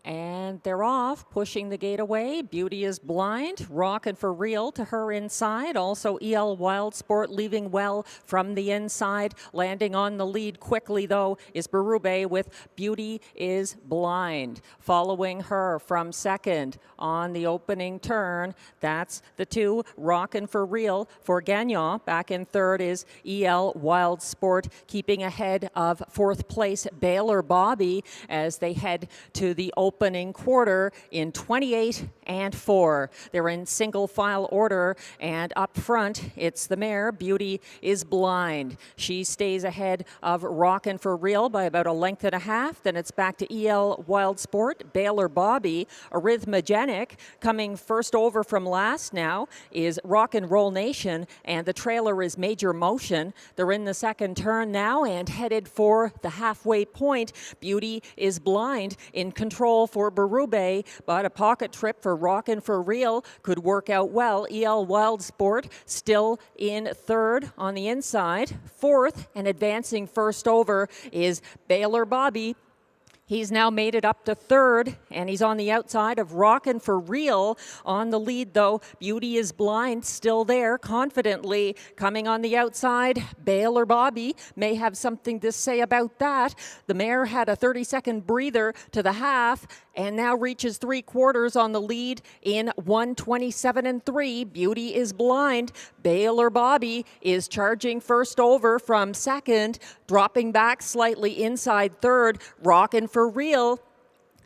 And they're off, pushing the gate away. Beauty is Blind, Rockin' for Real to her inside. Also EL Wild Sport leaving well from the inside. Landing on the lead quickly, though, is Berube with Beauty is Blind. Following her from second on the opening turn, that's the 2, Rockin' for Real for Gagnon. Back in third is EL Wild Sport, keeping ahead of fourth place Baylor Bobby as they head to the opening quarter in 28 and 4. They're in single file order, and up front it's the mare Beauty is Blind. She stays ahead of Rockin' for Real by about a length and a half. Then it's back to EL Wild Sport, Baylor Bobby, Arrhythmogenic. Coming first over from last now is Rock and Roll Nation, and the trailer is Major Motion. They're in the second turn now and headed for the halfway point. Beauty is Blind in control for Berube, but a pocket trip for Rockin' for Real could work out well. EL Wild Sport still in third on the inside. Fourth and advancing first over is Baylor Bobby. He's now made it up to third, and he's on the outside of Rockin' for Real. On the lead, though, Beauty is Blind still there, confidently coming on the outside. Baylor Bobby may have something to say about that. The mare had a 30-second breather to the half, and now reaches 3/4 on the lead in 1:27.3. Beauty is Blind. Baylor Bobby is charging first over from second, dropping back slightly inside third. Rockin' for Real.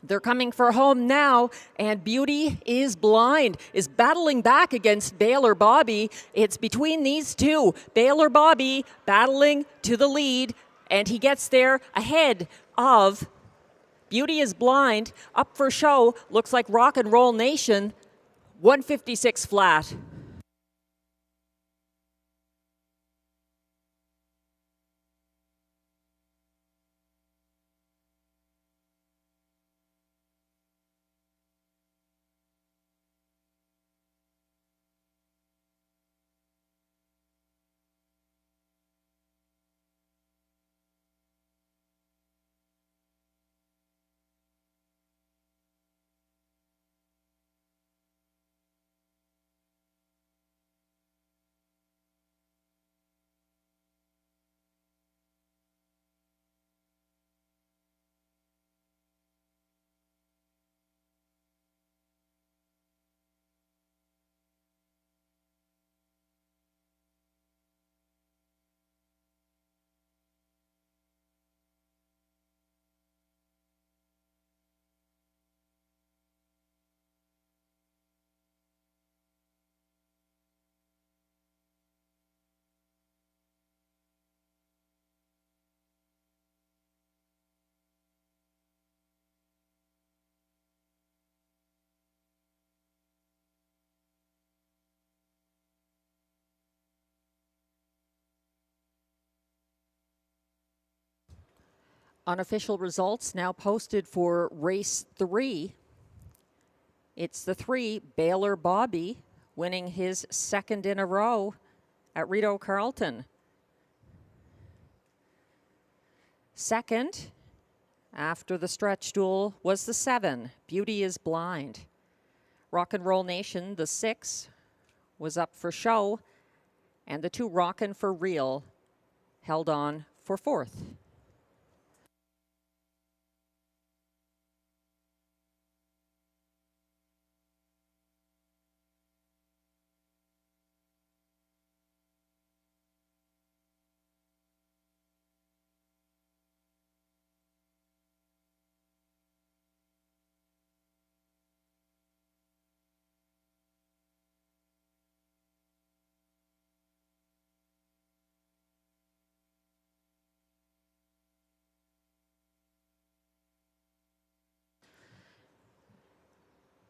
They're coming for home now, and Beauty is Blind is battling back against Baylor Bobby. It's between these two. Baylor Bobby battling to the lead, and he gets there ahead of Beauty is Blind. Up for show, looks like Rock and Roll Nation, 156 flat. Unofficial results now posted for race 3. It's the 3, Baylor Bobby, winning his second in a row at Rideau Carleton. Second, after the stretch duel, was the 7, Beauty is Blind. Rock and Roll Nation, the 6, was up for show, and the 2, Rockin' for Real, held on for 4th.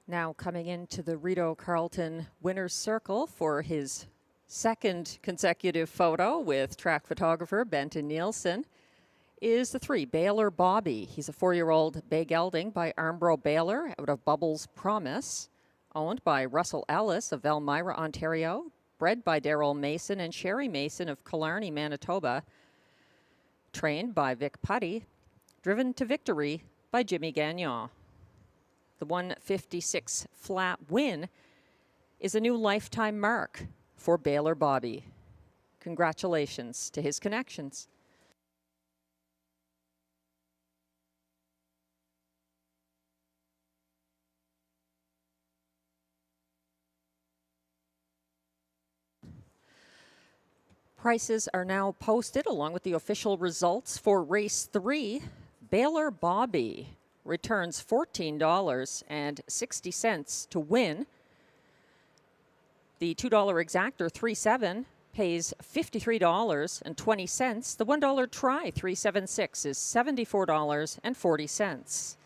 Now coming into the Rideau Carleton winner's circle for his second consecutive photo with track photographer Benton Nielsen is the 3, Baylor Bobby. He's a 4-year-old bay gelding by Armstrong Baylor out of Bubbles Promise, owned by Russell Ellis of Elmira, Ontario, bred by Daryl Mason and Sherry Mason of Killarney, Manitoba, trained by Vic Putty, driven to victory by Jimmy Gagnon. The 156 flat win is a new lifetime mark for Baylor Bobby. Congratulations to his connections. Prices are now posted along with the official results for race 3. Baylor Bobby returns $14.60 to win. The $2 exactor 3-7 pays $53.20. The $1 try 376 is $74.40.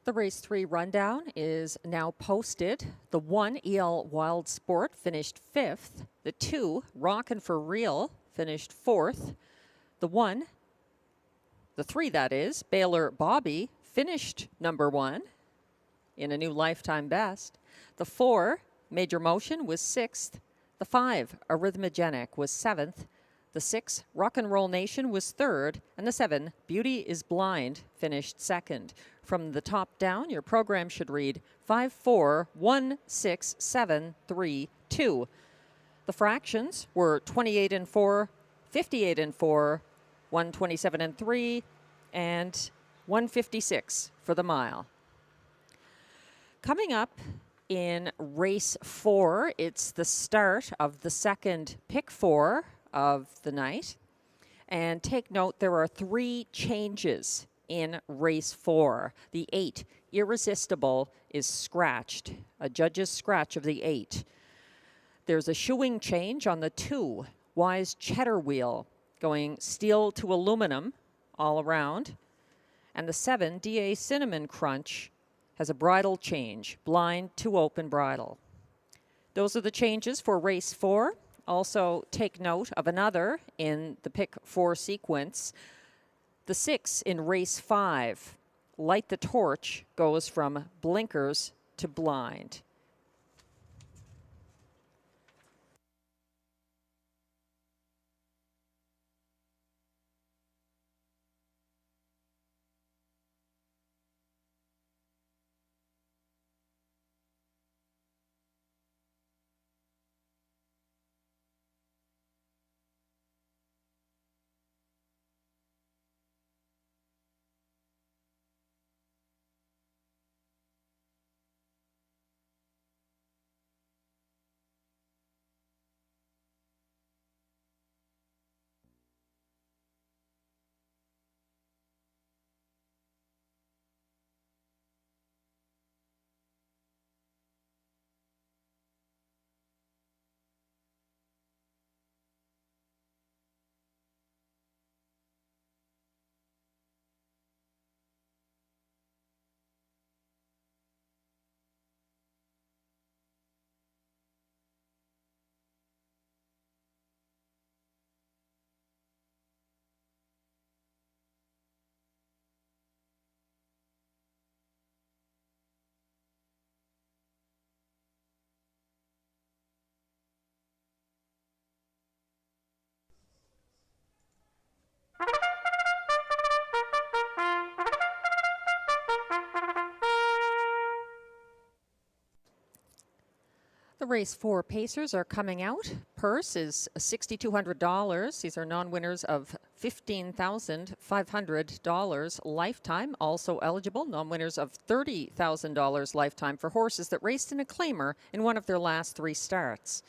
The race 3 rundown is now posted. The 1, EL Wild Sport, finished 5th. The 2, Rockin' for Real, finished 4th. The 1, the 3 that is, Baylor Bobby, finished number 1 in a new lifetime best. The 4, Major Motion, was 6th. The 5, Arrhythmogenic, was 7th. The 6, Rock and Roll Nation, was 3rd. And the 7, Beauty is Blind, finished 2nd. From the top down, your program should read 5, 4, 1, 6, 7, 3, 2. The fractions were 28 and 4, 58 and 4, 127 and 3, and 156 for the mile. Coming up in race 4, it's the start of the second pick 4 of the night. And take note, there are 3 changes in race 4. The 8, Irresistible, is scratched, a judge's scratch of the 8. There's a shoeing change on the 2, Wise Cheddar Wheel, going steel to aluminum all around. And the 7, DA Cinnamon Crunch, has a bridle change, blind to open bridle. Those are the changes for race 4. Also take note of another in the pick 4 sequence. The 6 in race 5, Light the Torch, goes from blinkers to blind. The race 4 pacers are coming out. Purse is $6,200. These are non-winners of $15,500 lifetime. Also eligible, non-winners of $30,000 lifetime for horses that raced in a claimer in one of their last 3 starts.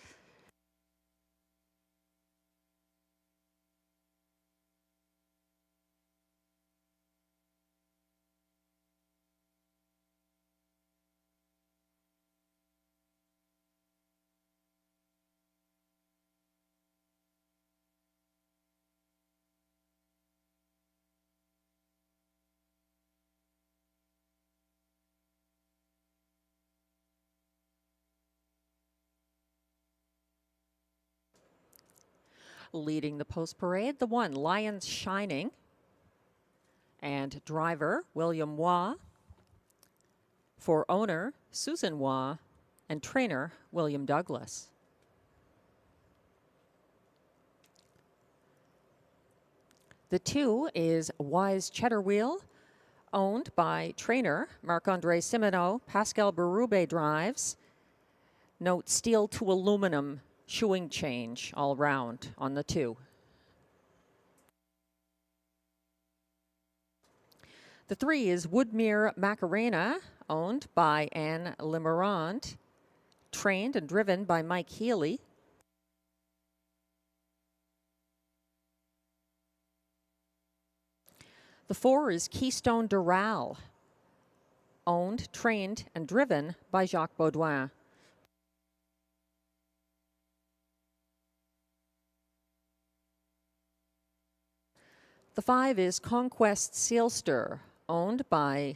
Leading the post parade, the 1, Lions Shining, and driver William Waugh. For owner Susan Waugh, and trainer William Douglas. The 2 is Wise Cheddar Wheel, owned by trainer Marc-Andre Simoneau. Pascal Berube drives. Note steel to aluminum shoeing change all round on the 2. The 3 is Woodmere Macarena, owned by Anne Limerand, trained and driven by Mike Healy. The 4 is Keystone Doral, owned, trained, and driven by Jacques Baudouin. The 5 is Conquest Sealster, owned by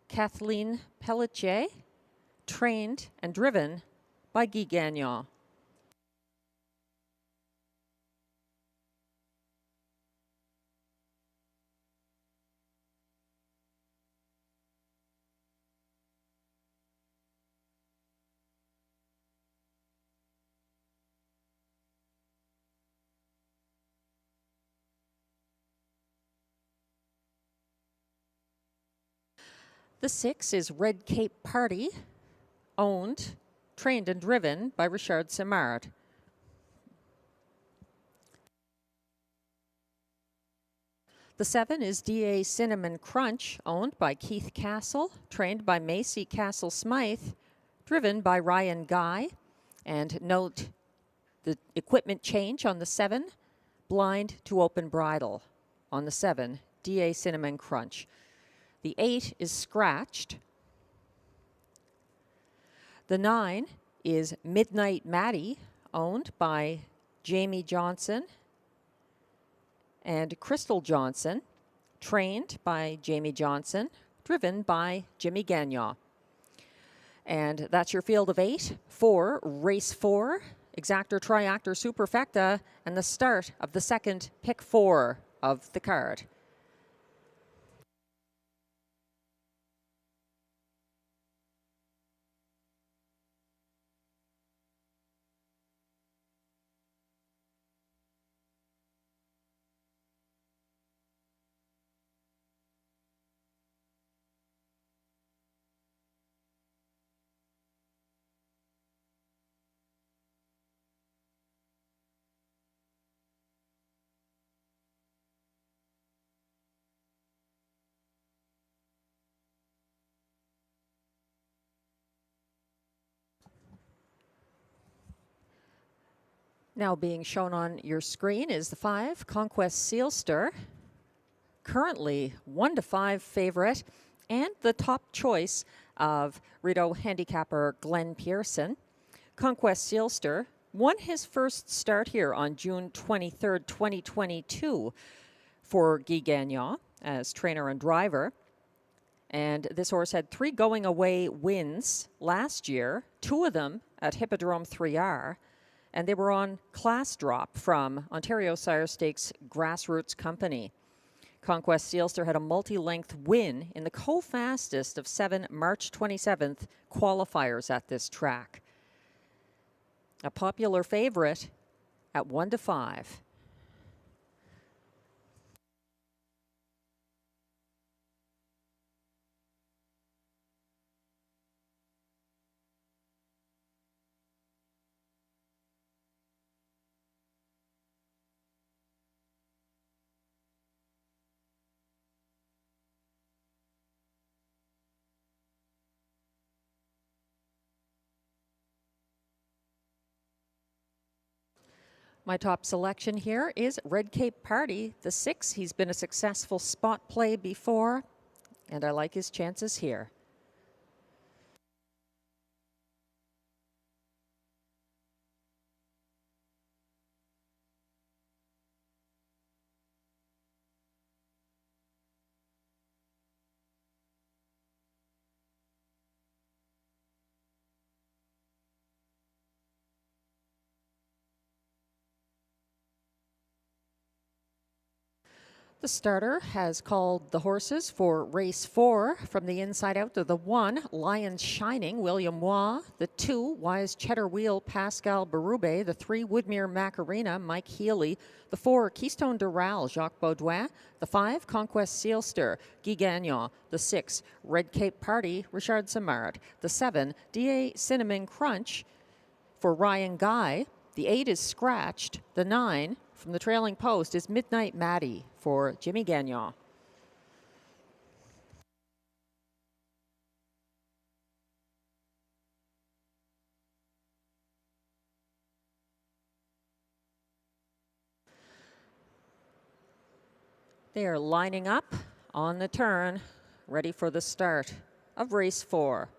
Kathleen Pelletier, trained and driven by Guy Gagnon. The 6 is Red Cape Party, owned, trained and driven by Richard Simard. The 7 is DA Cinnamon Crunch, owned by Keith Castle, trained by Macy Castle Smythe, driven by Ryan Guy. And note the equipment change on the 7, blind to open bridle. On the 7, DA Cinnamon Crunch. The 8 is Scratched. The 9 is Midnight Maddie, owned by Jamie Johnson and Crystal Johnson, trained by Jamie Johnson, driven by Jimmy Gagnon. And that's your field of 8 for race 4, Exactor Triactor Superfecta, and the start of the second pick 4 of the card. Now being shown on your screen is the 5, Conquest Sealster, currently 1-5 favorite and the top choice of Rideau handicapper Glenn Pearson. Conquest Sealster won his first start here on June 23rd, 2022 for Guy Gagnon as trainer and driver. And this horse had 3 going away wins last year, 2 of them at Hippodrome 3R. And they were on class drop from Ontario Sire Stakes Grassroots Company. Conquest Sealster had a multi-length win in the co-fastest of 7 March 27th qualifiers at this track. A popular favorite at 1-5. My top selection here is Red Cape Party, the 6. He's been a successful spot play before, and I like his chances here. The starter has called the horses for race 4 from the inside out to the 1, Lions Shining, William Waugh. The 2, Wise Cheddar Wheel, Pascal Berube. The 3, Woodmere Macarena, Mike Healy. The 4, Keystone Doral, Jacques Baudouin. The 5, Conquest Sealster, Guy Gagnon. The 6, Red Cape Party, Richard Simard. The 7, DA Cinnamon Crunch for Ryan Guy. The 8 is Scratched. The 9, from the trailing post, is Midnight Maddie for Jimmy Gagnon. They are lining up on the turn, ready for the start of race 4.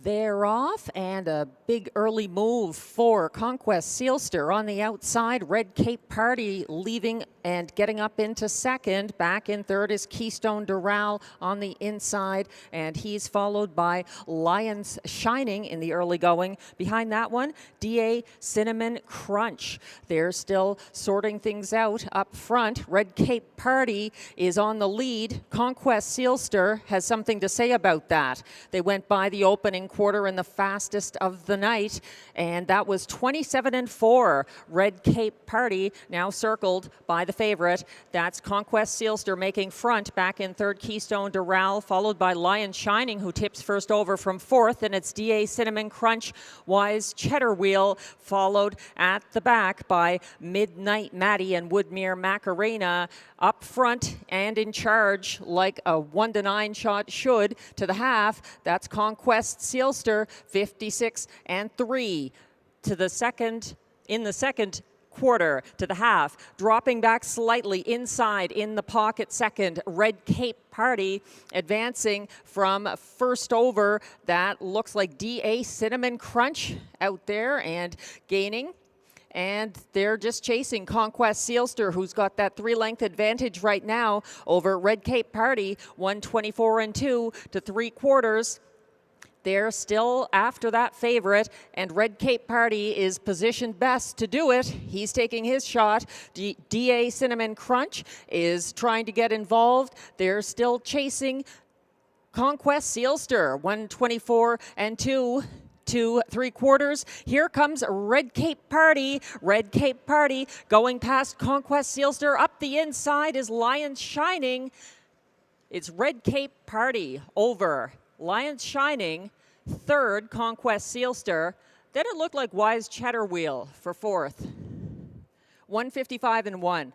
They're off, and a big early move for Conquest Sealster on the outside. Red Cape Party leaving and getting up into second. Back in third is Keystone Doral on the inside, and he's followed by Lions Shining in the early going. Behind that one, DA Cinnamon Crunch. They're still sorting things out up front. Red Cape Party is on the lead. Conquest Sealster has something to say about that. They went by the opening quarter in the fastest of the night, and that was 27-4. Red Cape Party now circled by the favorite. That's Conquest Sealster making front. Back in third, Keystone Doral, followed by Lion Shining, who tips first over from fourth, and it's DA Cinnamon Crunch, Wise Cheddar Wheel, followed at the back by Midnight Maddie and Woodmere Macarena. Up front and in charge like a 1-9 shot should to the half. That's Conquest Sealster, 56-3 to the second, in the second quarter to the half. Dropping back slightly inside in the pocket second, Red Cape Party advancing from first over. That looks like DA Cinnamon Crunch out there and gaining. And they're just chasing Conquest Sealster, who's got that 3-length advantage right now over Red Cape Party, 124-2 to 3/4. They're still after that favorite, and Red Cape Party is positioned best to do it. He's taking his shot. DA Cinnamon Crunch is trying to get involved. They're still chasing Conquest Sealster, 124-2 to 3/4. Here comes Red Cape Party. Red Cape Party going past Conquest Sealster. Up the inside is Lions Shining. It's Red Cape Party over Lions Shining, third, Conquest Sealster. Then it looked like Wise Cheddar Wheel for fourth. 155-1.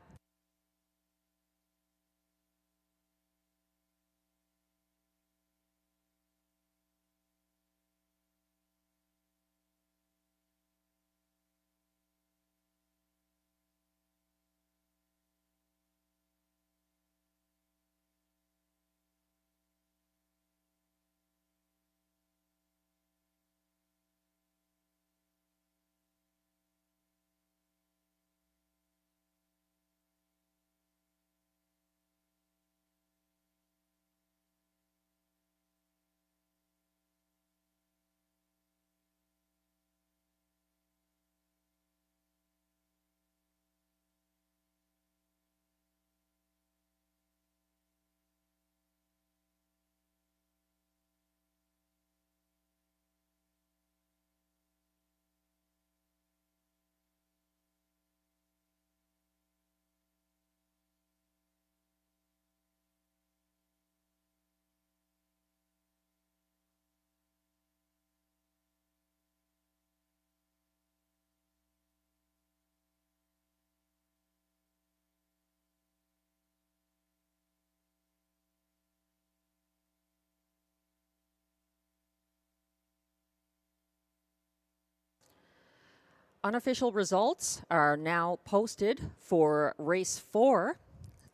Unofficial results are now posted for race 4.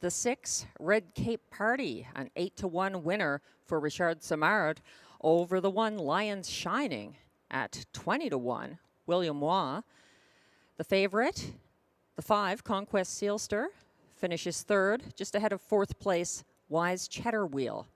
The 6, Red Cape Party, an 8-1 winner for Richard Samard over the 1, Lions Shining at 20-1, William Waugh. The favorite, the 5, Conquest Sealster, finishes third, just ahead of fourth place, Wise Cheddar Wheel.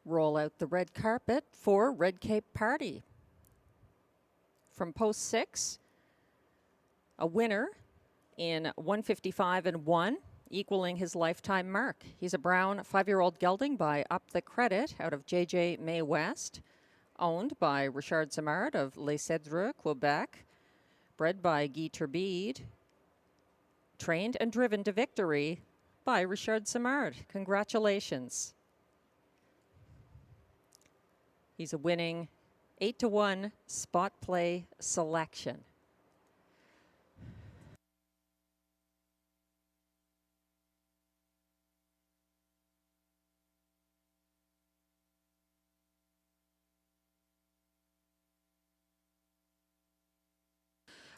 roll out the red carpet for Red Cape Party. From post 6, a winner in 155 and 1, equaling his lifetime mark. He's a brown 5-year-old gelding by Up the Credit out of JJ May West, owned by Richard Simard of Les Cèdres, Quebec, bred by Guy Turbide, trained and driven to victory by Richard Simard. Congratulations. He's a winning 8-1 spot play selection.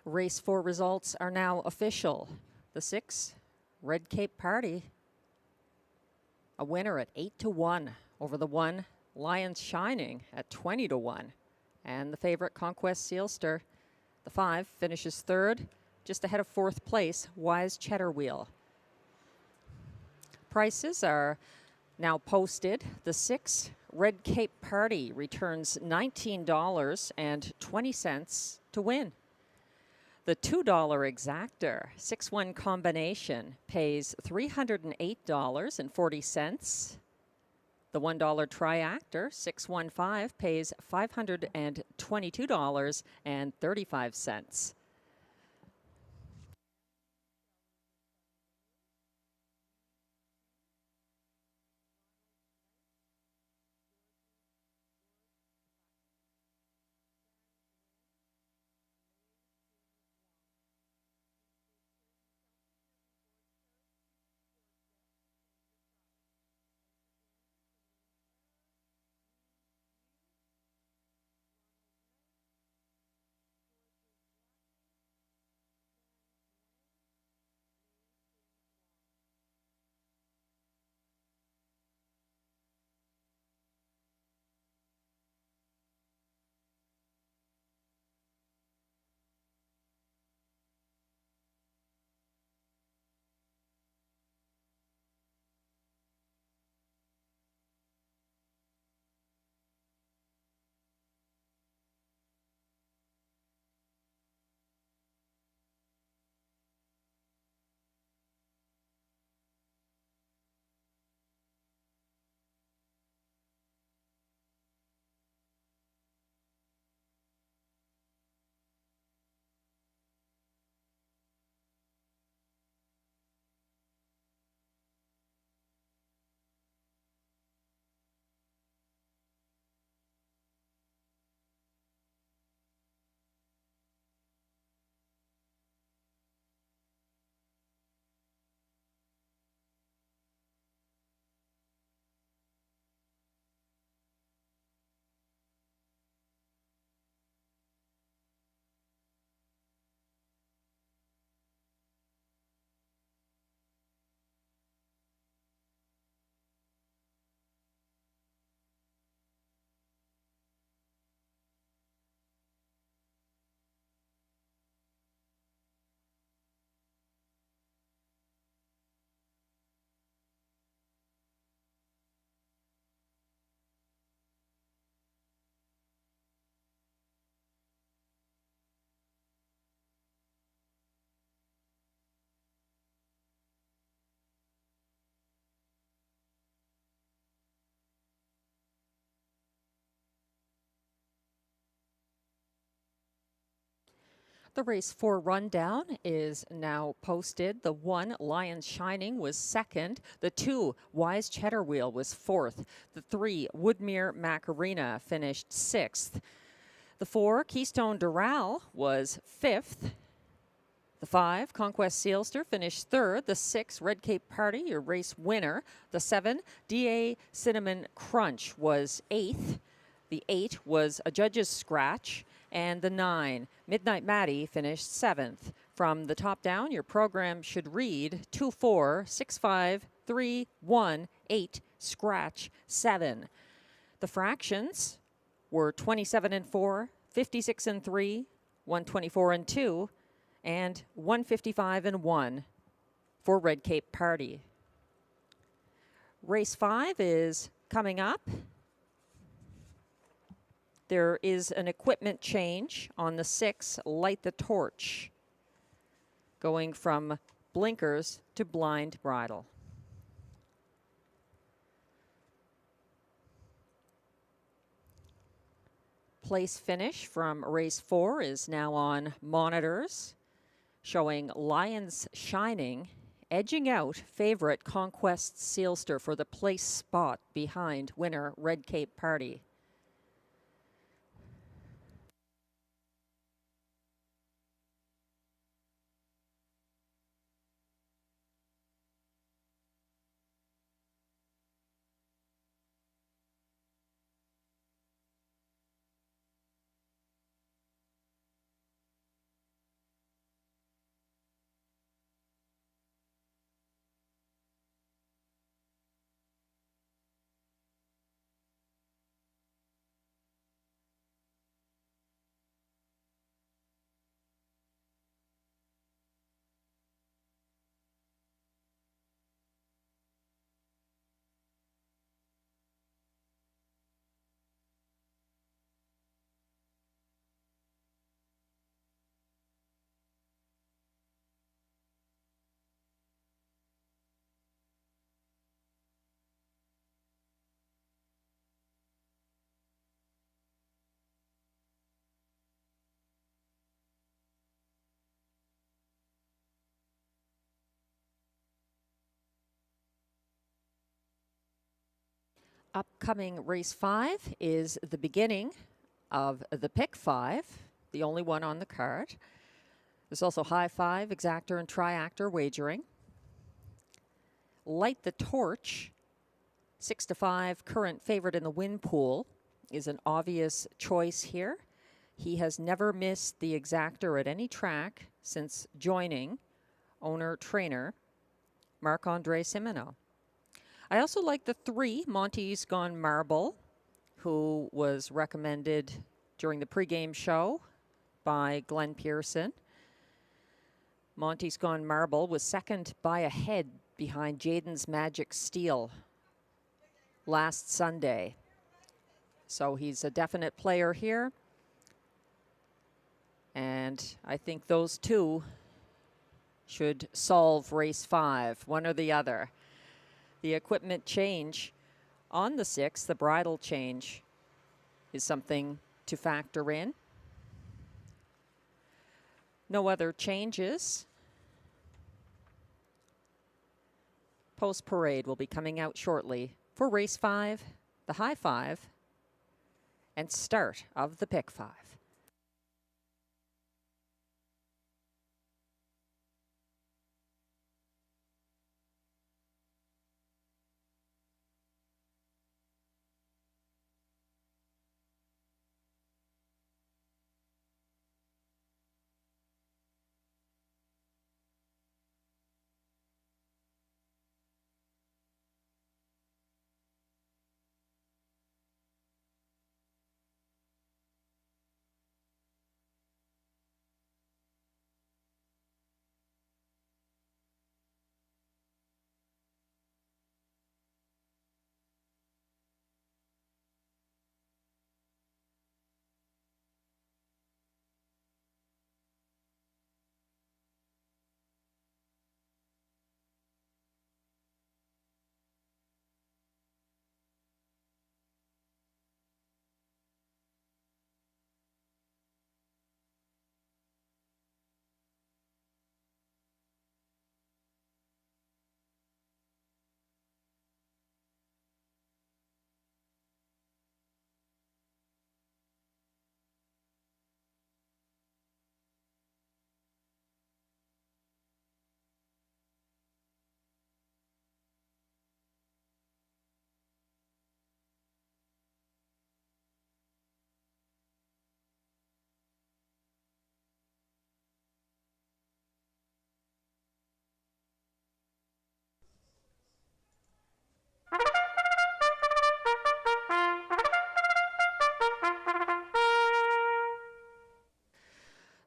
Race 4 results are now official. The 6, Red Cape Party, a winner at 8-1 over the 1, Lions Shining at 20-1. And the favorite, Conquest Sealster, the 5, finishes 3rd, just ahead of 4th place, Wise Cheddar Wheel. Prices are now posted. The 6, Red Cape Party, returns $19.20 to win. The $2 exactor 6-1 combination pays $308.40. The $1 triactor 615 pays $522.35. The race 4 rundown is now posted. The 1, Lions Shining, was 2nd. The 2, Wise Cheddar Wheel, was 4th. The 3, Woodmere Macarena, finished 6th. The 4, Keystone Doral, was 5th. The 5, Conquest Sealster, finished 3rd. The 6, Red Cape Party, your race winner. The 7, DA Cinnamon Crunch, was 8th. The 8 was a judge's scratch. And the 9, Midnight Maddie, finished 7th. From the top down, your program should read 2, 4, 6, 5, 3, 1, 8, scratch 7. The fractions were 27 and 4, 56 and 3, 124 and 2, and 155 and 1 for Red Cape Party. Race 5 is coming up. There is an equipment change on the 6, Light the Torch, going from blinkers to blind bridle. Place finish from race 4 is now on monitors, showing Lions Shining edging out favorite Conquest Sealster for the place spot behind winner Red Cape Party. Upcoming race 5 is the beginning of the pick 5, the only one on the card. There's also high 5, exactor, and triactor wagering. Light the Torch, 6-5, current favorite in the win pool, is an obvious choice here. He has never missed the exactor at any track since joining owner-trainer Marc-Andre Simino. I also like the 3, Monty's Gone Marble, who was recommended during the pregame show by Glenn Pearson. Monty's Gone Marble was second by a head behind Jaden's Magic Steel last Sunday. So he's a definite player here. And I think those two should solve race 5, one or the other. The equipment change on the 6, the bridle change, is something to factor in. No other changes. Post parade will be coming out shortly for race 5, the high 5, and start of the pick 5.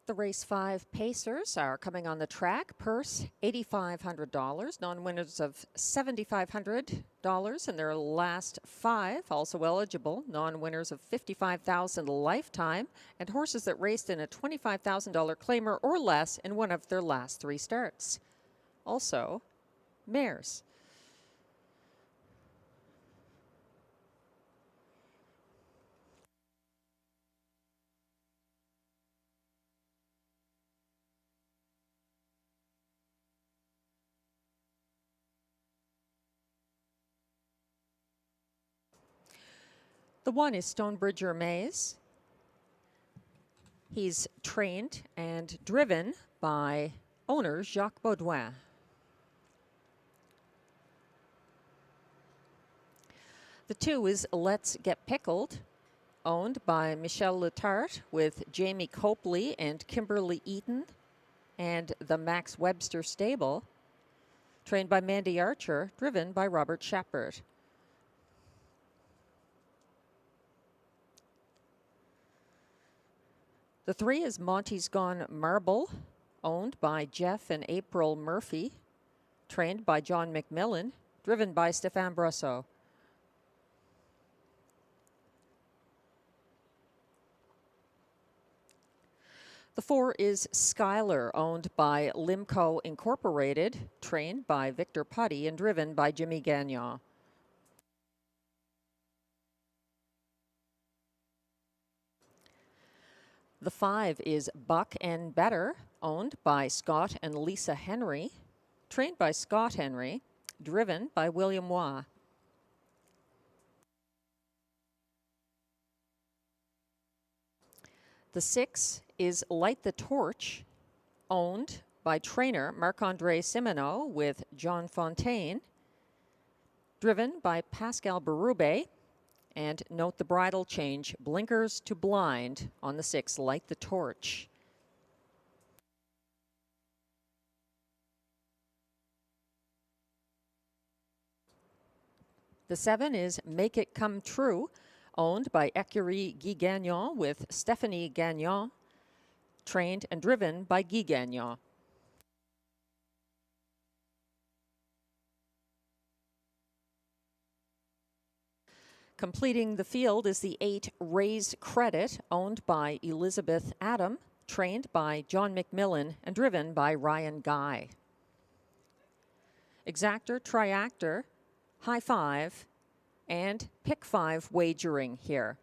The race 5 pacers are coming on the track. Purse $8,500. Non-winners of $7,500 and their last 5 also eligible. Non-winners of $55,000 lifetime, and horses that raced in a $25,000 claimer or less in one of their last 3 starts. Also, mares. The 1 is Stonebridger Mays. He's trained and driven by owner Jacques Baudouin. The 2 is Let's Get Pickled, owned by Michel Letarte with Jamie Copley and Kimberly Eaton and the Max Webster Stable, trained by Mandy Archer, driven by Robert Shepard. The 3 is Monty's Gone Marble, owned by Jeff and April Murphy, trained by John McMillan, driven by Stéphane Brosseau. The 4 is Skylar, owned by Limco Incorporated, trained by Victor Putty and driven by Jimmy Gagnon. The 5 is Buck and Better, owned by Scott and Lisa Henry, trained by Scott Henry, driven by William Waugh. The 6 is Light the Torch, owned by trainer Marc-André Simoneau with John Fontaine, driven by Pascal Berube. And note the bridle change, blinkers to blind on the 6, Light the Torch. The 7 is Make It Come True, owned by Écurie Guy Gagnon with Stephanie Gagnon, trained and driven by Guy Gagnon. Completing the field is the 8 Raise Credit, owned by Elizabeth Adam, trained by John McMillan and driven by Ryan Guy. Exactor, Triactor, High Five, and Pick 5 wagering here.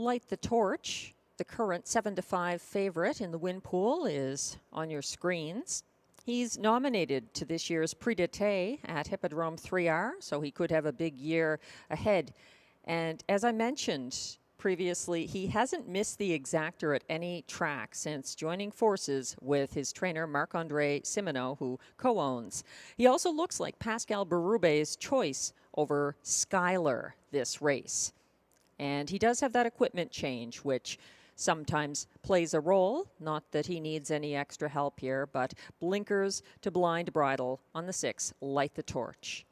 Light the Torch, the current 7-5 favorite in the win pool, is on your screens. He's nominated to this year's Prix d'Été at Hippodrome 3R, so he could have a big year ahead. And as I mentioned previously, he hasn't missed the exactor at any track since joining forces with his trainer Marc-André Simoneau, who co-owns. He also looks like Pascal Berube's choice over Skylar this race. And he does have that equipment change, which sometimes plays a role. Not that he needs any extra help here, but blinkers to blind bridle on the 6, Light the Torch.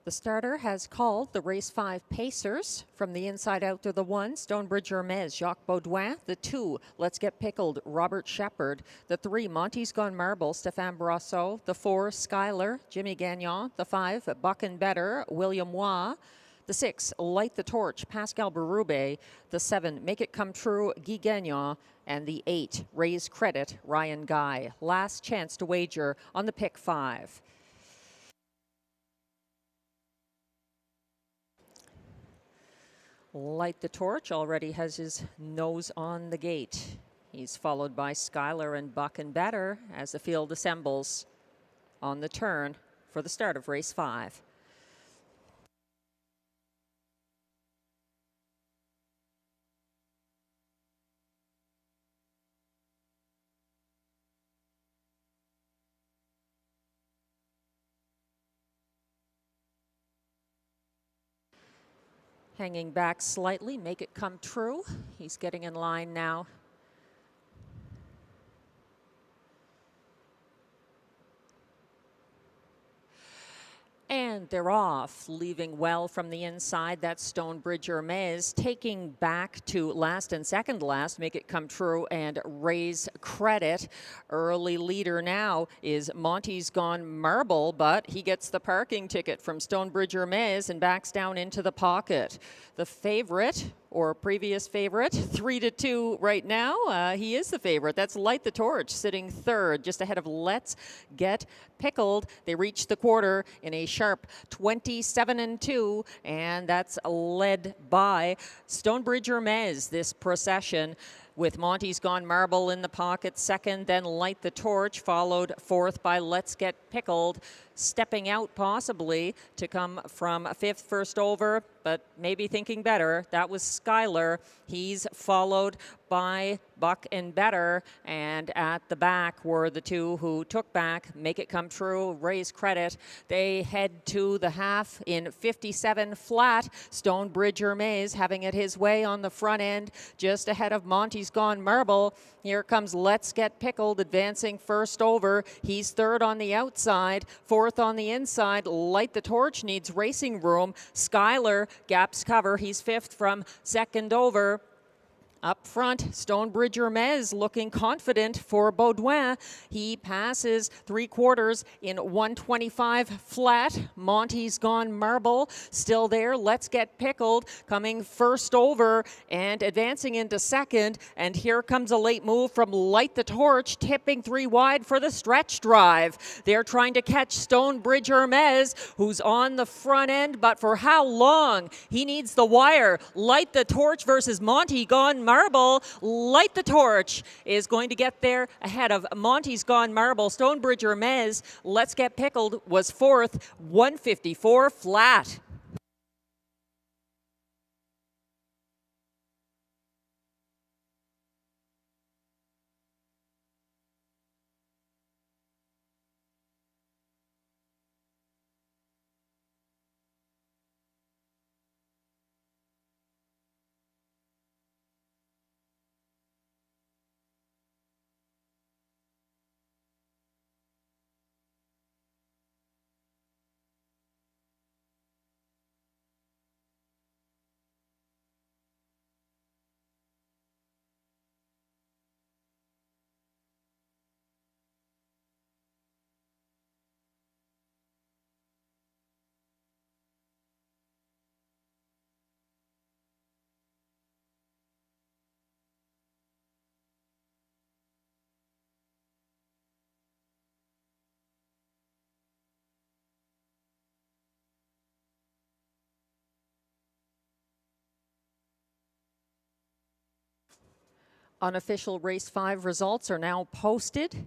The starter has called the race 5 Pacers. From the inside out to the 1, Stonebridge Hermes, Jacques Baudouin. The 2, Let's Get Pickled, Robert Shepard. The 3, Monty's Gone Marble, Stéphane Brasseau. The 4, Skylar, Jimmy Gagnon. The 5, Buck and Better, William Waugh. The 6, Light the Torch, Pascal Berube. The 7, Make It Come True, Guy Gagnon. And the 8, Raise Credit, Ryan Guy. Last chance to wager on the pick 5. Light the Torch already has his nose on the gate. He's followed by Skylar and Buck and Better as the field assembles on the turn for the start of race 5. Hanging back slightly, Make It Come True. He's getting in line now. And they're off, leaving well from the inside. That's Stonebridge Hermes, taking back to last and second last, Make It Come True and Raise Credit. Early leader now is Monty's Gone Marble, but he gets the parking ticket from Stonebridge Hermes and backs down into the pocket. The favorite, or previous favorite, 3-2 right now. He is the favorite. That's Light the Torch, sitting third, just ahead of Let's Get Pickled. They reach the quarter in a sharp 27-2, and that's led by Stonebridge Hermes, this procession, with Monty's Gone Marble in the pocket second, then Light the Torch, followed fourth by Let's Get Pickled, stepping out possibly to come from fifth first over, but maybe thinking better. That was Skylar. He's followed by Buck and Better, and at the back were the two who took back, Make It Come True, Raise Credit. They head to the half in 57 flat. Stonebridge Hermes having it his way on the front end, just ahead of Monty's Gone Marble. Here comes Let's Get Pickled, advancing first over. He's third on the outside, fourth on the inside. Light the Torch needs racing room. Skylar gaps cover. He's fifth from second over. Up front, Stonebridge Hermes looking confident for Baudouin. He passes three quarters in 125 flat. Monty's Gone Marble still there. Let's Get Pickled coming first over and advancing into second. And here comes a late move from Light the Torch, tipping three wide for the stretch drive. They're trying to catch Stonebridge Hermes, who's on the front end, but for how long? He needs the wire. Light the Torch versus Monty Gone Marble. Light the Torch is going to get there ahead of Monty's Gone Marble. Stonebridge Hermes, Let's Get Pickled, was fourth, 154 flat. Unofficial race 5 results are now posted.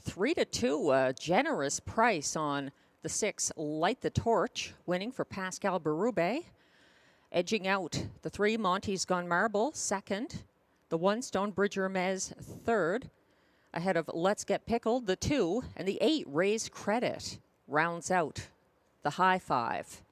3-2, a generous price on the 6, Light the Torch, winning for Pascal Berube. Edging out the 3, Monty's Gone Marble, second. The 1, Stonebridge Hermes, third. Ahead of Let's Get Pickled, the 2, and the 8, Raise Credit, rounds out the high 5.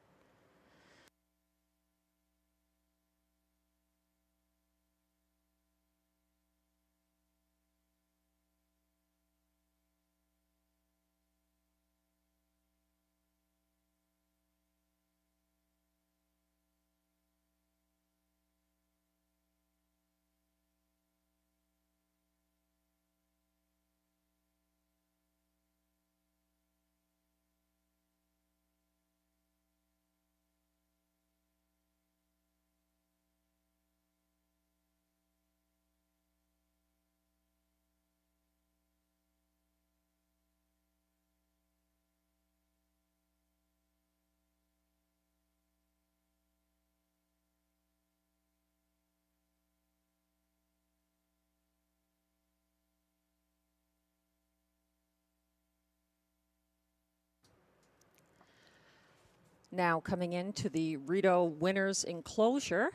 Now coming into the Rideau winners enclosure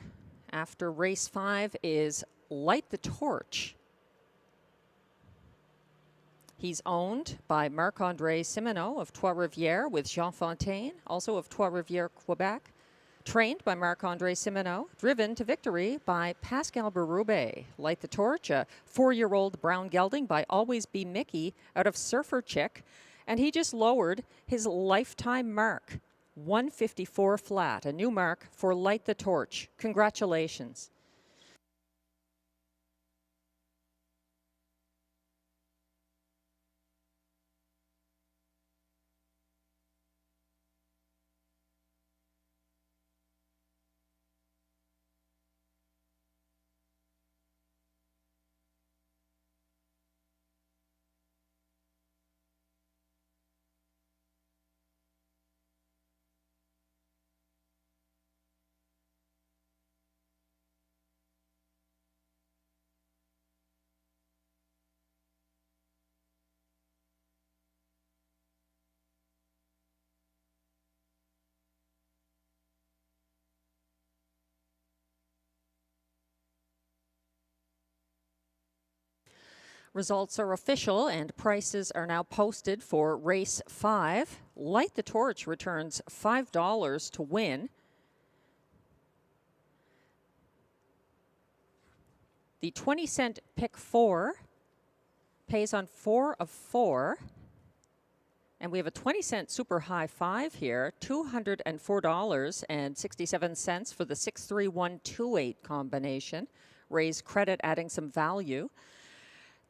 after race 5 is Light the Torch. He's owned by Marc-André Simoneau of Trois-Rivières with Jean Fontaine, also of Trois-Rivières, Quebec. Trained by Marc-André Simoneau, driven to victory by Pascal Berube. Light the Torch, a 4-year-old brown gelding by Always Be Mickey out of Surfer Chick. And he just lowered his lifetime mark, 154 flat, a new mark for Light the Torch. Congratulations. Results are official and prices are now posted for race 5. Light the Torch returns $5 to win. The 20-cent pick 4 pays on 4 of 4. And we have a 20-cent super high 5 here, $204.67 for the 63128 combination. Raise credit, adding some value.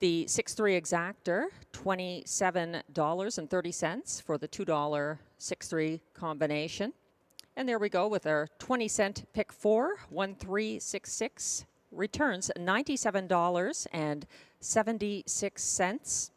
The 6-3 exactor, $27.30 for the $2 6-3 combination. And there we go with our 20-cent pick 4, 1366, returns $97.76.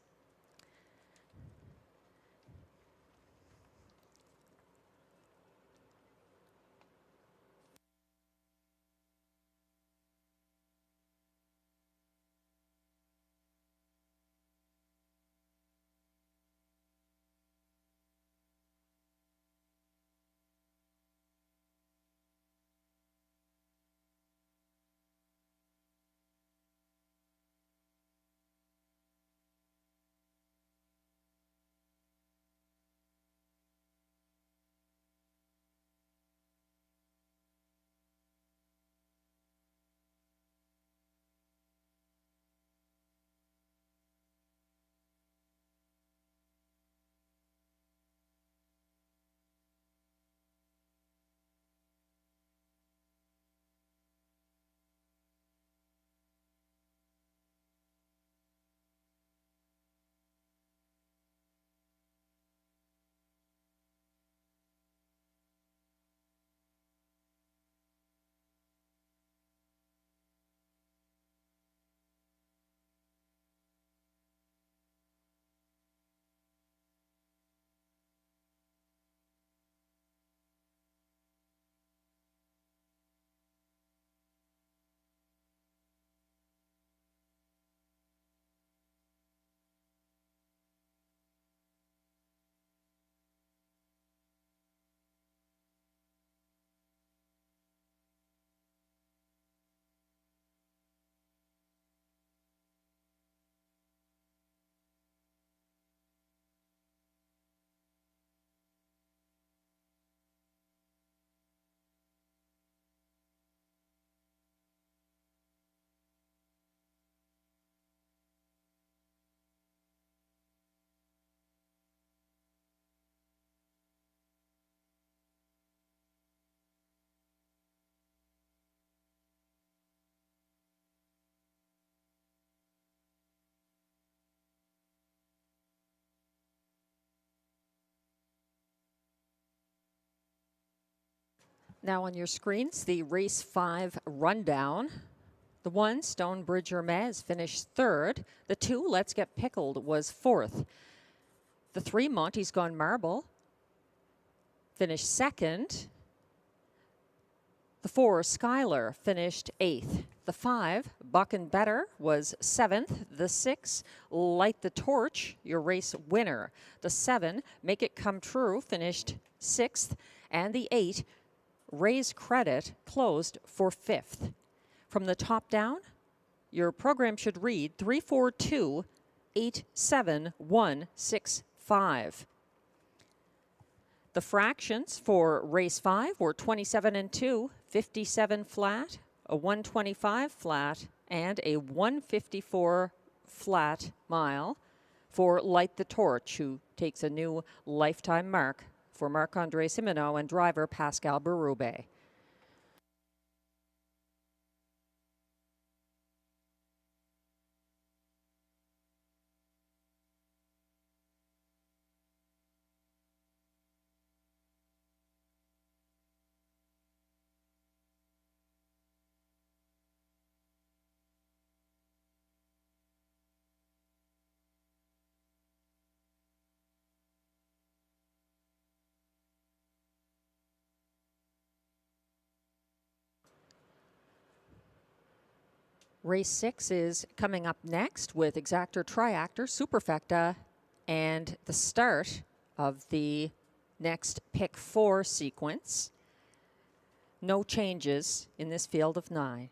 Now on your screens, the race 5 rundown. The 1, Stonebridge Hermes, finished 3rd. The 2, Let's Get Pickled, was 4th. The 3, Monty's Gone Marble, finished 2nd. The 4, Skylar, finished 8th. The 5, Buck and Better, was 7th. The 6, Light the Torch, your race winner. The 7, Make It Come True, finished 6th. and the 8, Raise Credit, closed for 5th. From the top down, your program should read 342-87165. The fractions for race 5 were 27 and 2, 57 flat, a 125 flat, and a 154 flat mile for Light the Torch, who takes a new lifetime mark for Marc-Andre Simoneau and driver Pascal Berube. Race 6 is coming up next with Exactor Triactor, Superfecta, and the start of the next pick 4 sequence. No changes in this field of 9.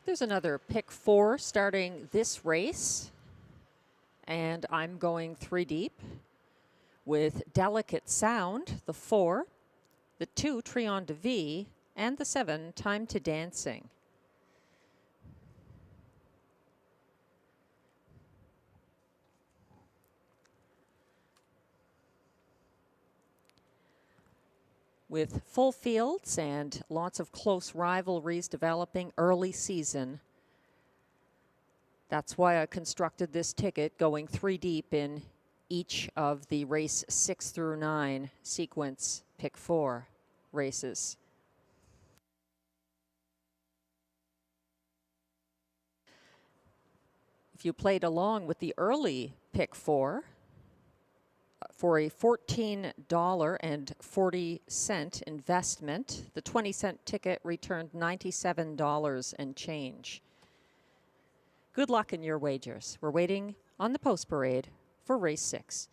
There's another pick 4 starting this race, and I'm going 3 deep with Delicate Sound, the 4, the 2, Trion de Vie, and the 7, Time to Dancing. With full fields and lots of close rivalries developing early season. That's why I constructed this ticket going 3 deep in each of the race 6 through 9 sequence pick 4 races. If you played along with the early pick 4, for a $14.40 investment, the 20-cent ticket returned $97 and change. Good luck in your wagers. We're waiting on the post parade for race 6.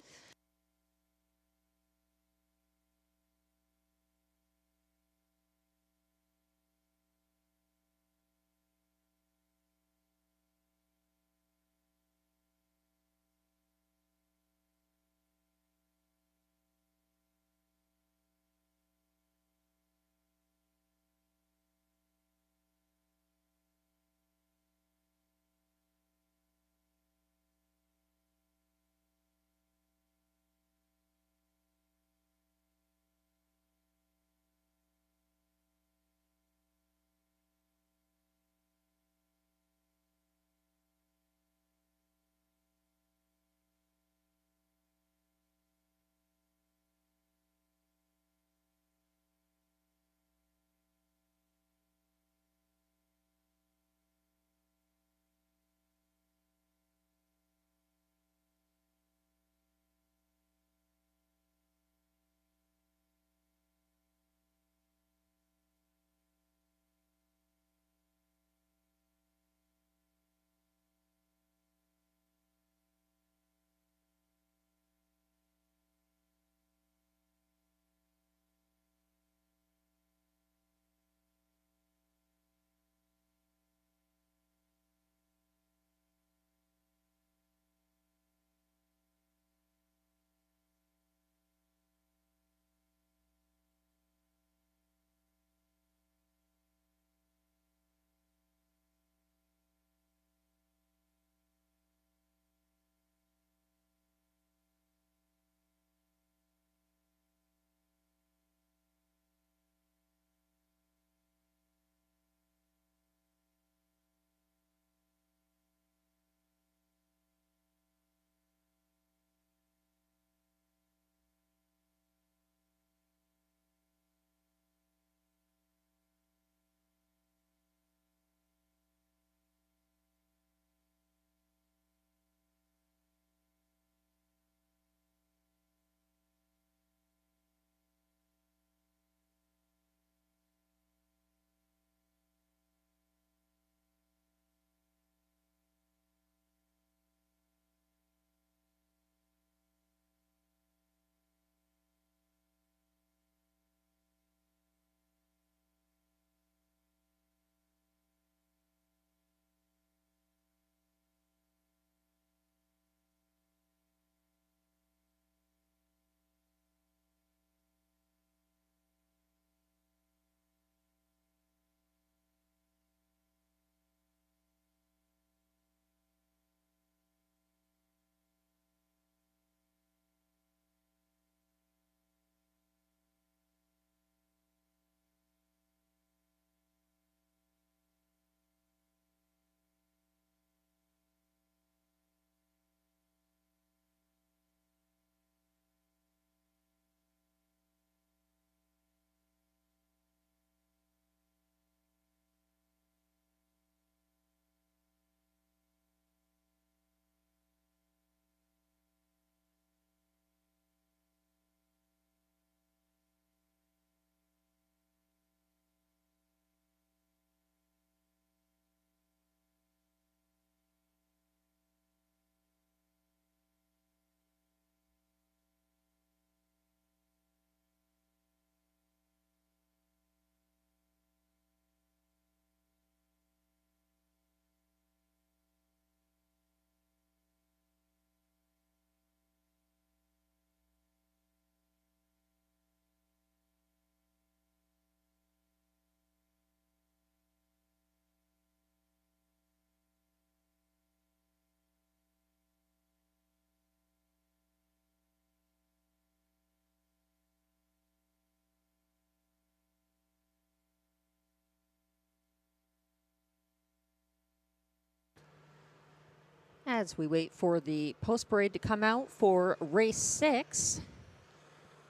as we wait for the post parade to come out for race 6.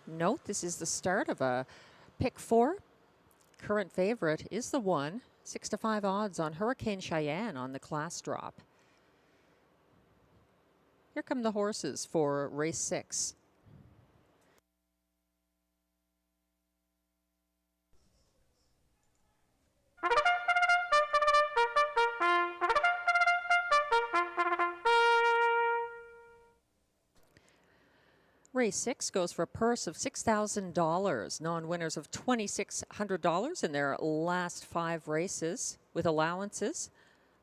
Note this is the start of a pick 4. Current favorite is the 1, 6-5 odds on Hurricane Cheyenne on the class drop. Here come the horses for race 6. Race 6 goes for a purse of $6,000. Non-winners of $2,600 in their last 5 races with allowances.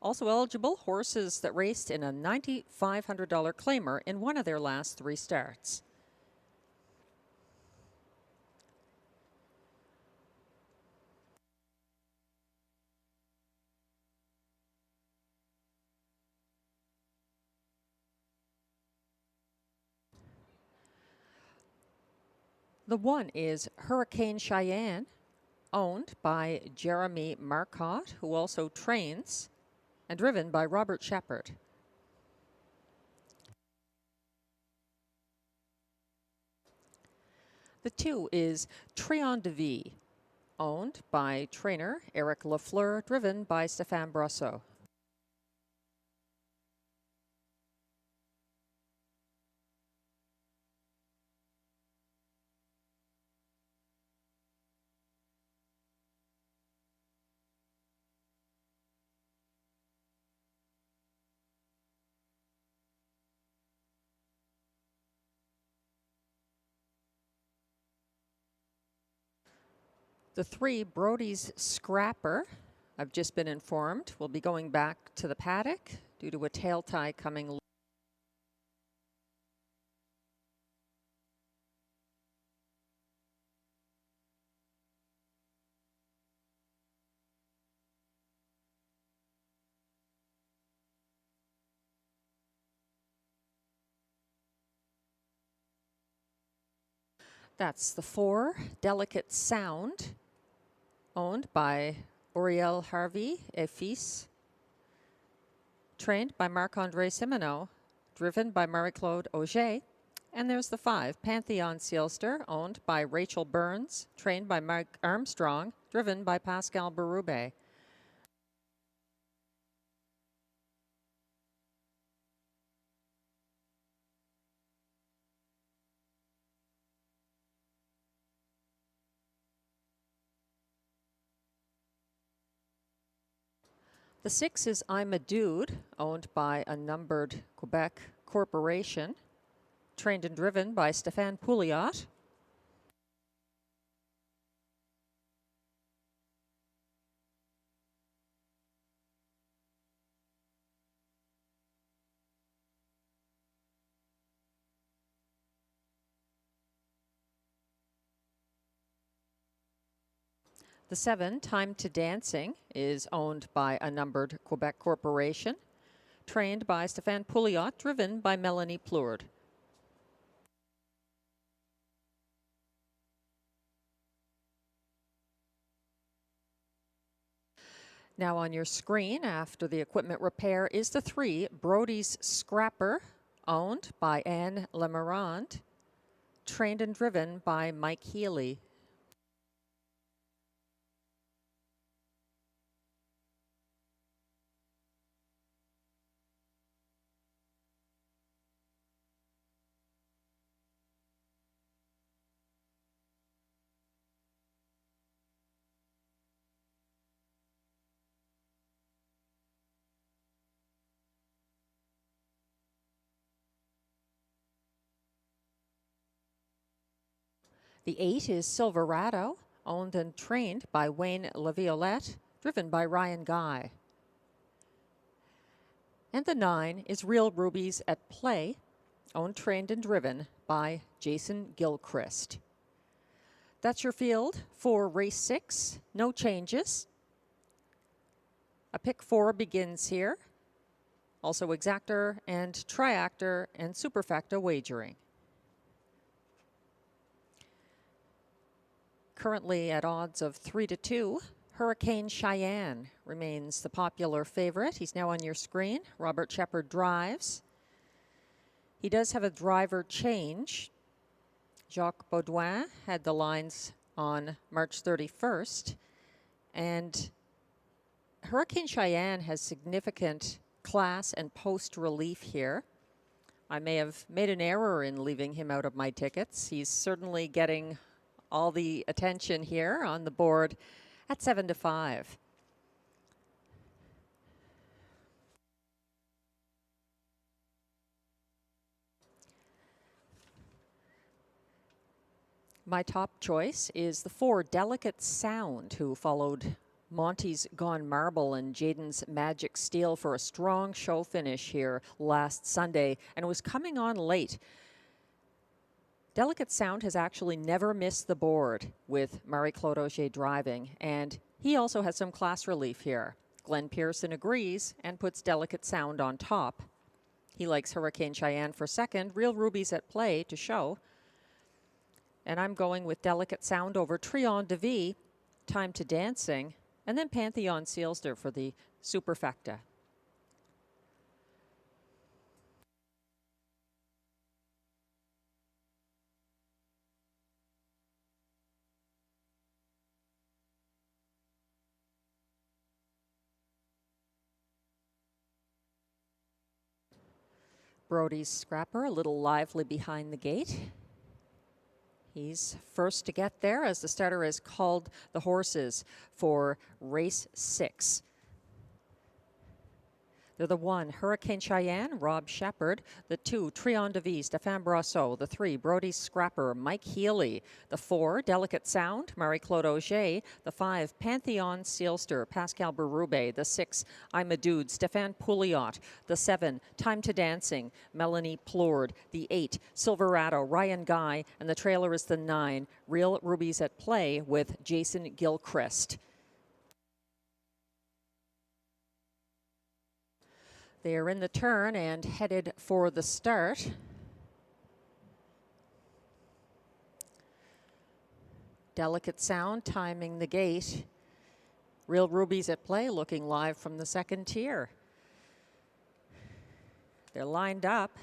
Also eligible, horses that raced in a $9,500 claimer in one of their last 3 starts. The 1 is Hurricane Cheyenne, owned by Jeremy Marcotte, who also trains, and driven by Robert Shepard. The 2 is Trion de Vie, owned by trainer Eric Lafleur, driven by Stéphane Brosseau. The 3, Brody's Scrapper, I've just been informed, will be going back to the paddock due to a tail tie coming. That's the 4, Delicate Sound, owned by Auriel Harvey et Fils, trained by Marc-André Simoneau, driven by Marie-Claude Auger. And there's the 5, Pantheon Sealster, owned by Rachel Burns, trained by Mike Armstrong, driven by Pascal Berube. The 6 is I'm a Dude, owned by a numbered Quebec corporation, trained and driven by Stéphane Pouliot. The 7, Time to Dancing, is owned by a numbered Quebec corporation, trained by Stéphane Pouliot, driven by Melanie Plourde. Now on your screen, after the equipment repair, is the 3, Brody's Scrapper, owned by Anne Lemerand, trained and driven by Mike Healy. The 8 is Silverado, owned and trained by Wayne Laviolette, driven by Ryan Guy. And the 9 is Real Rubies at Play, owned, trained, and driven by Jason Gilchrist. That's your field for race 6. No changes. A pick 4 begins here. Also exactor and triactor and superfecta wagering. Currently at odds of 3-2, Hurricane Cheyenne remains the popular favorite. He's now on your screen. Robert Shepard drives. He does have a driver change. Jacques Baudouin had the lines on March 31st. And Hurricane Cheyenne has significant class and post relief here. I may have made an error in leaving him out of my tickets. He's certainly getting all the attention here on the board at 7-5. My top choice is the 4 Delicate Sound, who followed Monty's Gone Marble and Jaden's Magic Steel for a strong show finish here last Sunday, and was coming on late. Delicate Sound has actually never missed the board with Marie-Claude Auger driving, and he also has some class relief here. Glenn Pearson agrees and puts Delicate Sound on top. He likes Hurricane Cheyenne for second. Real Ruby's at play to show. And I'm going with Delicate Sound over Trion de Vie, Time to Dancing, and then Pantheon Sealster for the Superfecta. Brody's Scrapper a little lively behind the gate. He's first to get there as the starter has called the horses for race 6. They're the 1, Hurricane Cheyenne, Rob Shepard. The 2, Trion de Vie, Stéphane Brosseau. The 3, Brody's Scrapper, Mike Healy. The 4, Delicate Sound, Marie-Claude Auger. The 5, Pantheon Sealster, Pascal Berube. The 6, I'm a Dude, Stéphane Pouliot. The 7, Time to Dancing, Melanie Plourde. The 8, Silverado, Ryan Guy. And the trailer is the 9, Real Ruby's at Play with Jason Gilchrist. They are in the turn and headed for the start. Delicate Sound timing the gate. Real Ruby's at Play looking live from the second tier. They're lined up.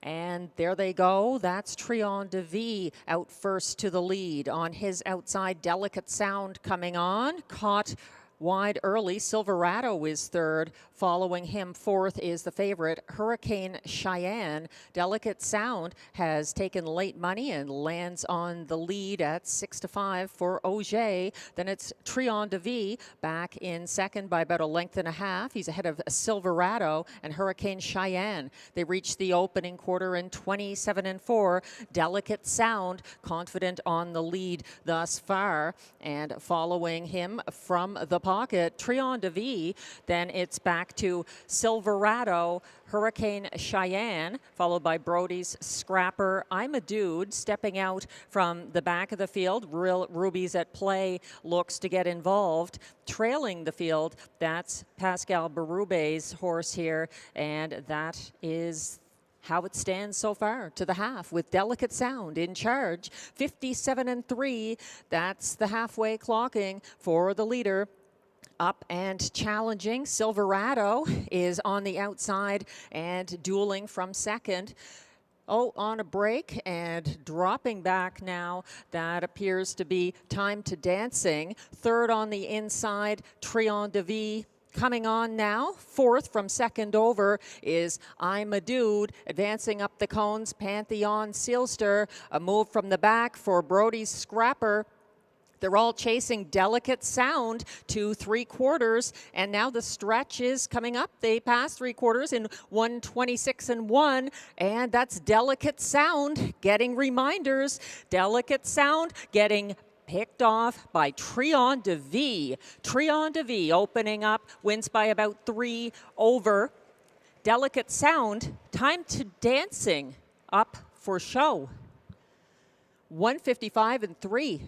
And there they go. That's Trion de Vie out first to the lead. On his outside, Delicate Sound coming on. Caught wide early. Silverado is third. Following him fourth is the favorite, Hurricane Cheyenne. Delicate Sound has taken late money and lands on the lead at 6-5 for Auger. Then it's Trion de Vie back in second by about a length and a half. He's ahead of Silverado and Hurricane Cheyenne. They reached the opening quarter in 27-4. Delicate Sound confident on the lead thus far, and following him from the pocket, Trion de Vie. Then it's back to Silverado, Hurricane Cheyenne, followed by Brody's Scrapper. I'm a Dude stepping out from the back of the field. Real Ruby's at Play looks to get involved. Trailing the field, that's Pascal Berube's horse here, and that is how it stands so far to the half, with Delicate Sound in charge. 57-3, that's the halfway clocking for the leader. Up and challenging. Silverado is on the outside and dueling from second. Oh, on a break and dropping back now. That appears to be Time to Dancing. Third on the inside, Trion de Vie. Coming on now, fourth from second over is I'm a Dude. Advancing up the cones, Pantheon Sealster. A move from the back for Brody's Scrapper. They're all chasing Delicate Sound to 3/4, and now the stretch is coming up. They passed 3/4 in 1:26-1, and that's Delicate Sound getting reminders. Delicate Sound getting picked off by Trion de Vie. Trion de Vie opening up, wins by about 3 over. Delicate Sound, Time to Dancing up for show. 155-3.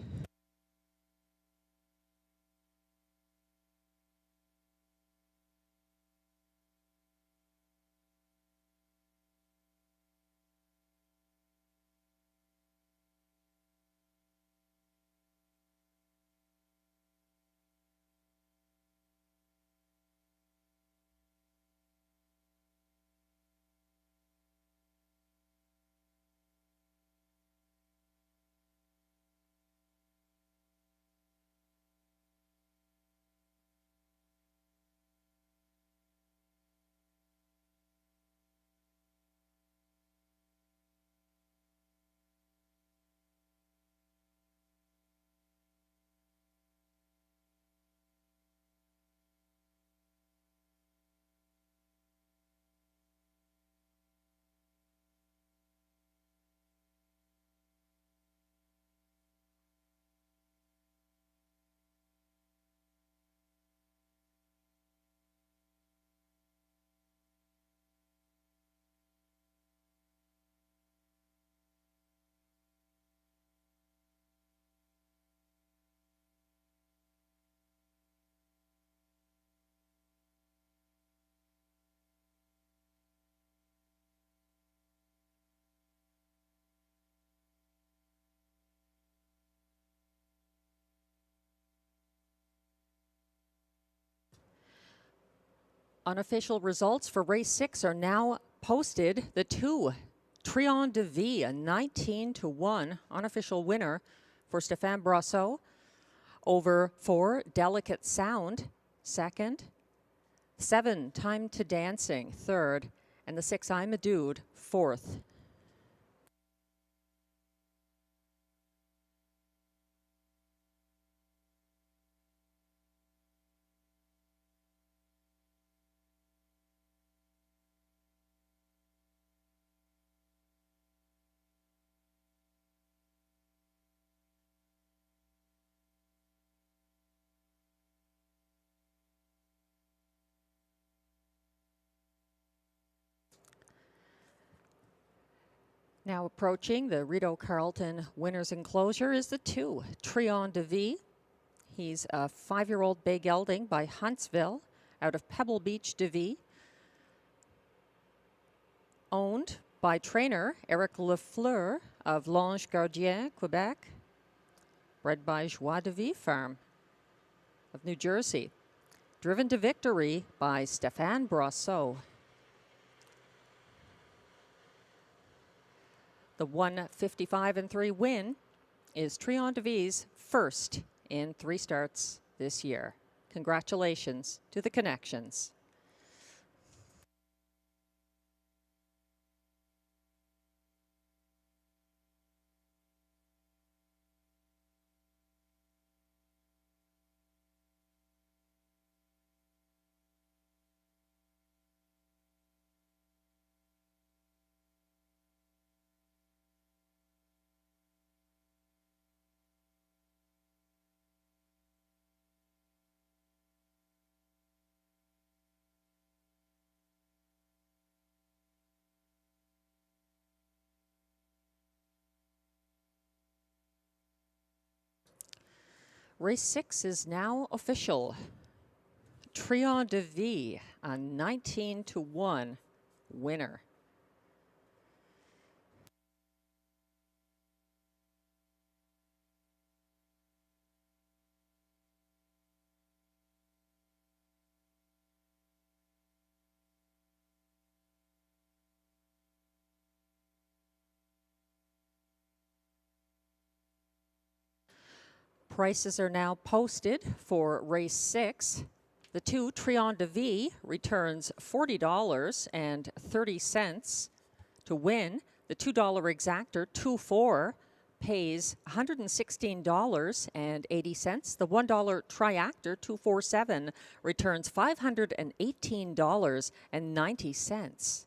Unofficial results for race 6 are now posted. The 2, Trion de Vie, a 19-1 unofficial winner for Stéphane Brosseau. Over 4, Delicate Sound, second. 7, Time to Dancing, third. And the 6, I'm a Dude, fourth. Now approaching the Rideau Carleton winners enclosure is the 2, Trion de Vie. He's a 5-year-old bay gelding by Huntsville out of Pebble Beach de Vie. Owned by trainer Eric Lafleur of Lange Gardien, Quebec. Bred by Joie de Vie Farm of New Jersey. Driven to victory by Stéphane Brosseau. The 155-3 win is Trion de Vie's first in 3 starts this year. Congratulations to the Connections. Race 6 is now official. Trion de Vie, a 19-1 winner. Prices are now posted for race 6. The 2, Trion de Vie, returns $40.30 to win. The $2 exactor, 2-4, pays $116.80. The $1 triactor, 247, returns $518.90.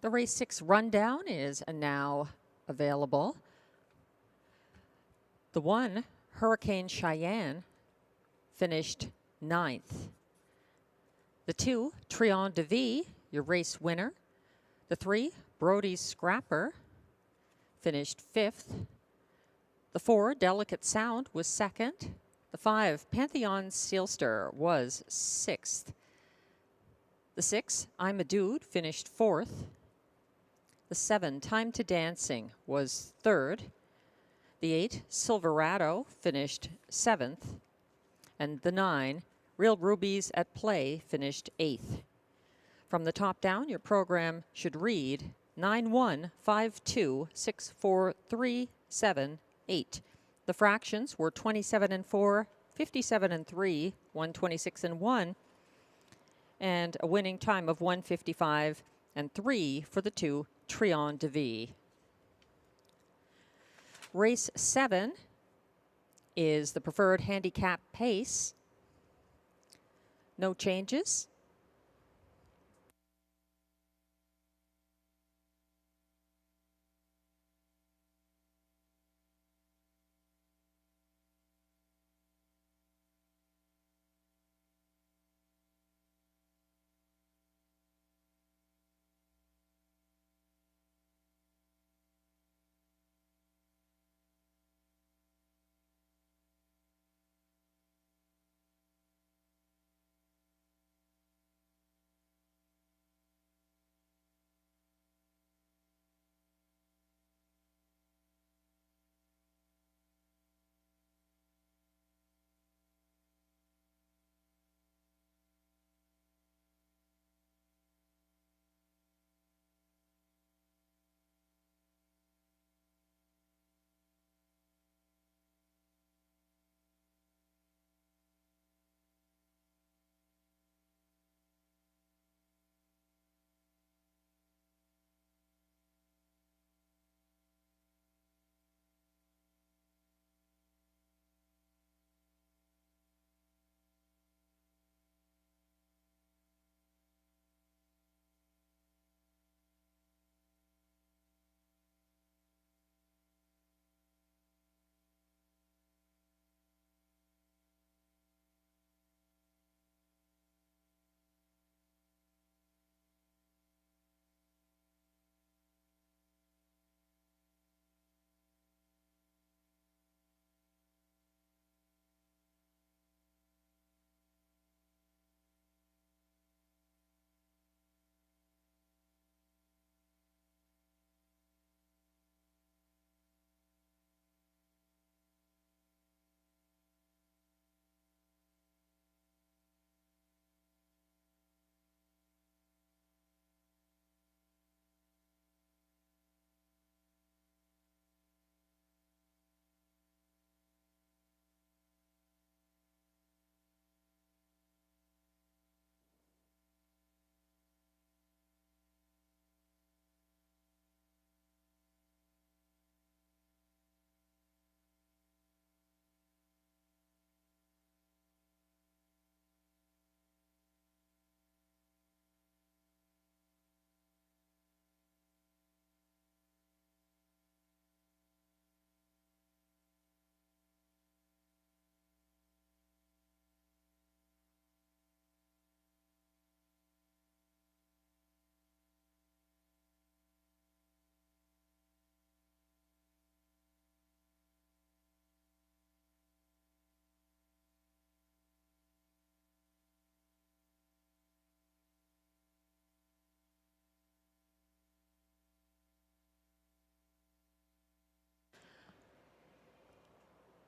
The race 6 rundown is now available. The 1, Hurricane Cheyenne, finished 9th. The 2, Trion de Vie, your race winner. The 3, Brody's Scrapper, finished 5th. The 4, Delicate Sound, was 2nd. The 5, Pantheon Sealster, was 6th. The 6, I'm a Dude, finished 4th. The 7, Time to Dancing, was 3rd. The 8, Silverado, finished 7th. And the 9, Real Rubies at Play, finished 8th. From the top down, your program should read 9-1-5-2-6-4-3-7-8. The fractions were 27-4, 57-3, 126-1, and a winning time of 1:55.3 for the 2, Trion de Vie. Race 7 is the preferred handicap pace. No changes.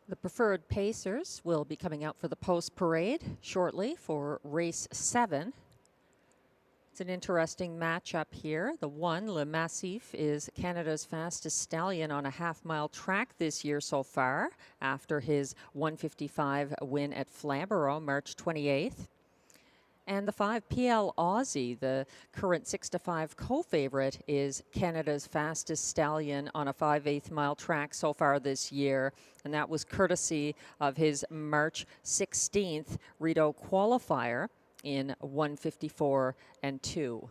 The preferred pacers will be coming out for the post parade shortly for race 7. It's an interesting matchup here. The 1, Le Massif, is Canada's fastest stallion on a half-mile track this year so far, after his 1:55 win at Flamborough, March 28th. And the 5, PL Aussie, the current 6-5 co-favorite, is Canada's fastest stallion on a 5/8 mile track so far this year. And that was courtesy of his March 16th Rideau qualifier in 1:54.2.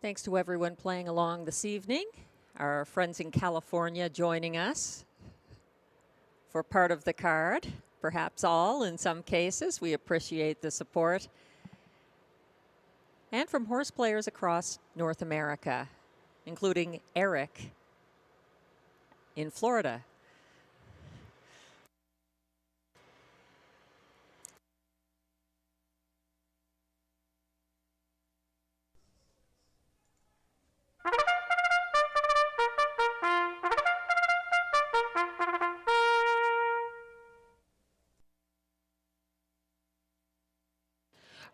Thanks to everyone playing along this evening. Our friends in California joining us for part of the card, perhaps all in some cases. We appreciate the support. And from horse players across North America, including Eric in Florida.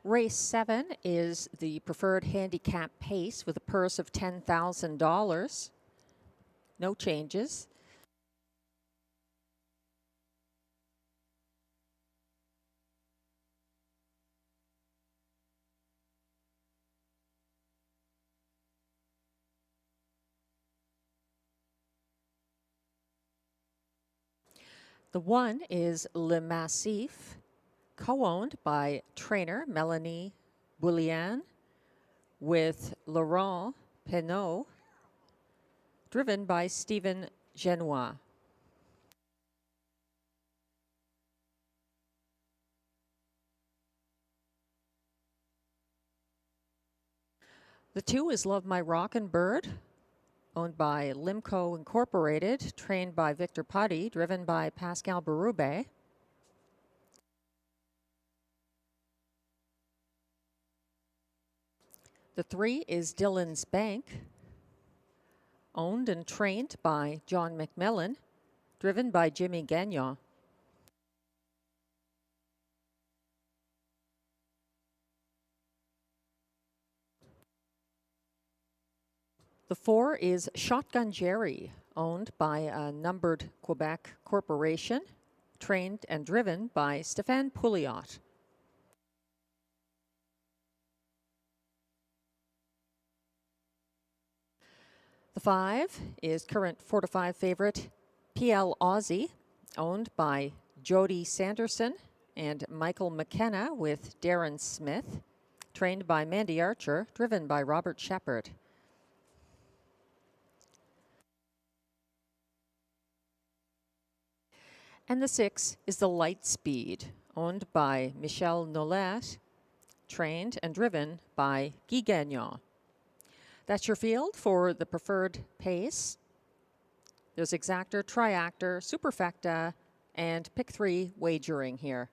Race 7 is the preferred handicap pace with a purse of $10,000. No changes. The 1 is Le Massif, co-owned by trainer Melanie Boulian with Laurent Penot, driven by Stephen Genois. The 2 is Love My Rockin' Bird, owned by Limco Incorporated, trained by Victor Putty, driven by Pascal Berube. The 3 is Dylan's Bank, owned and trained by John McMillan, driven by Jimmy Gagnon. The 4 is Shotgun Jerry, owned by a numbered Quebec corporation, trained and driven by Stéphane Pouliot. The 5 is current 4-5 favorite PL Aussie, owned by Jody Sanderson and Michael McKenna with Darren Smith, trained by Mandy Archer, driven by Robert Shepard. And the 6 is the Light Speed, owned by Michel Nollet, trained and driven by Guy Gagnon. That's your field for the preferred pace. There's exactor, triactor, superfecta, and pick 3 wagering here.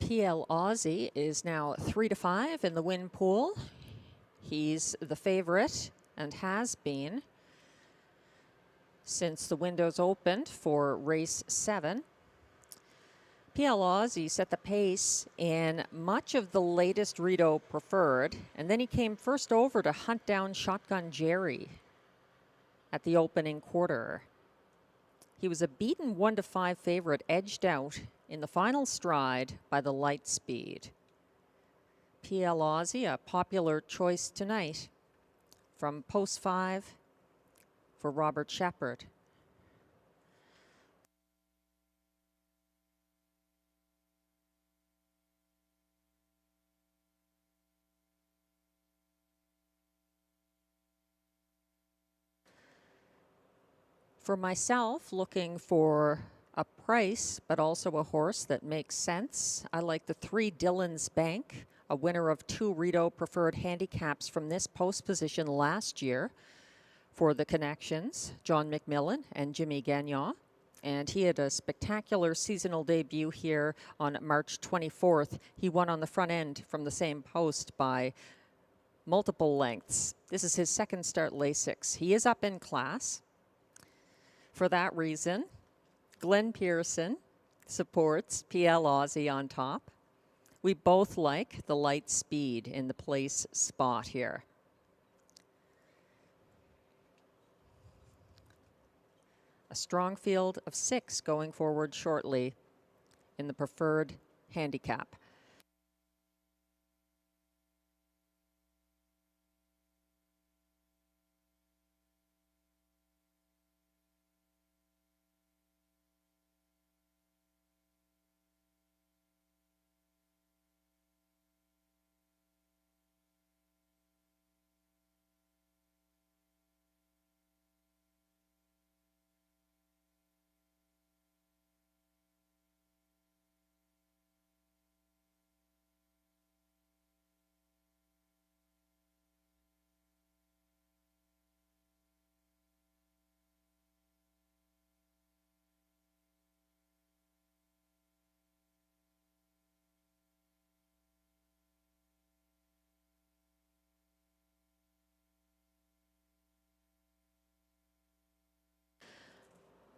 PL Aussie is now 3-5 in the win pool. He's the favorite and has been since the windows opened for race 7. PL Aussie set the pace in much of the latest Rideau Preferred, and then he came first over to hunt down Shotgun Jerry at the opening quarter. He was a beaten 1-5 favorite, edged out in the final stride by the Light Speed. PL Aussie, a popular choice tonight from post 5 for Robert Shepard. For myself, looking for a price, but also a horse that makes sense, I like the 3 Dylan's Bank, a winner of 2 Rideau Preferred handicaps from this post position last year for the Connections, John McMillan and Jimmy Gagnon. And he had a spectacular seasonal debut here on March 24th. He won on the front end from the same post by multiple lengths. This is his second start Lasix. He is up in class. For that reason, Glenn Pearson supports PL Aussie on top. We both like the Light Speed in the place spot here. A strong field of 6 going forward shortly in the preferred handicap.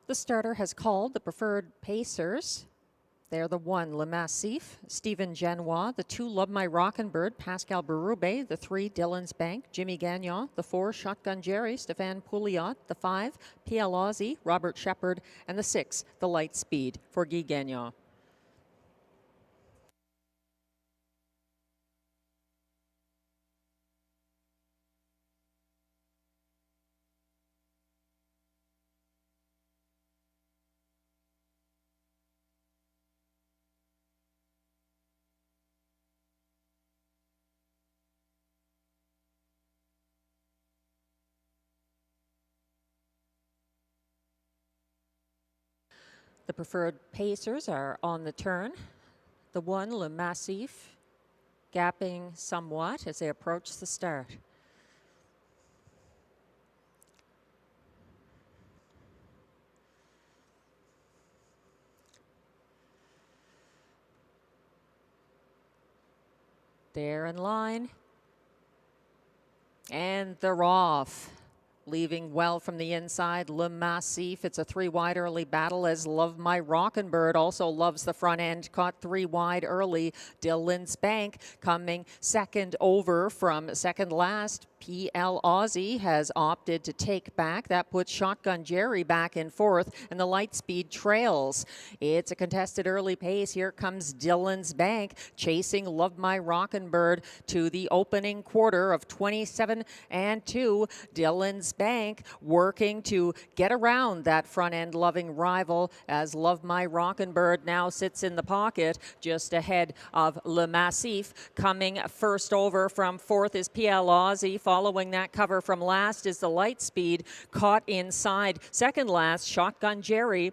The starter has called the preferred pacers. They're the 1, Le Massif, Stephen Genois, the 2, Love My Rockin' Bird, Pascal Berube, the 3, Dylan's Bank, Jimmy Gagnon, the 4, Shotgun Jerry, Stéphane Pouliot, the 5, PL Aussie, Robert Shepard, and the 6, the Light Speed for Guy Gagnon. The preferred pacers are on the turn. The 1, Le Massif, gapping somewhat as they approach the start. They're in line. And they're off. Leaving well from the inside, Le Massif. It's a 3 wide early battle as Love My Rockin' Bird also loves the front end. Caught 3 wide early. Dylan's Bank coming second over from second last. PL Aussie has opted to take back. That puts Shotgun Jerry back in fourth, and the Light Speed trails. It's a contested early pace. Here comes Dylan's Bank chasing Love My Rockin' Bird to the opening quarter of 27 and 2. Dylan's Bank working to get around that front end loving rival as Love My Rockin' Bird now sits in the pocket just ahead of Le Massif. Coming first over from fourth is PL Aussie. Following that cover from last is the Light Speed, caught inside. Second last, Shotgun Jerry.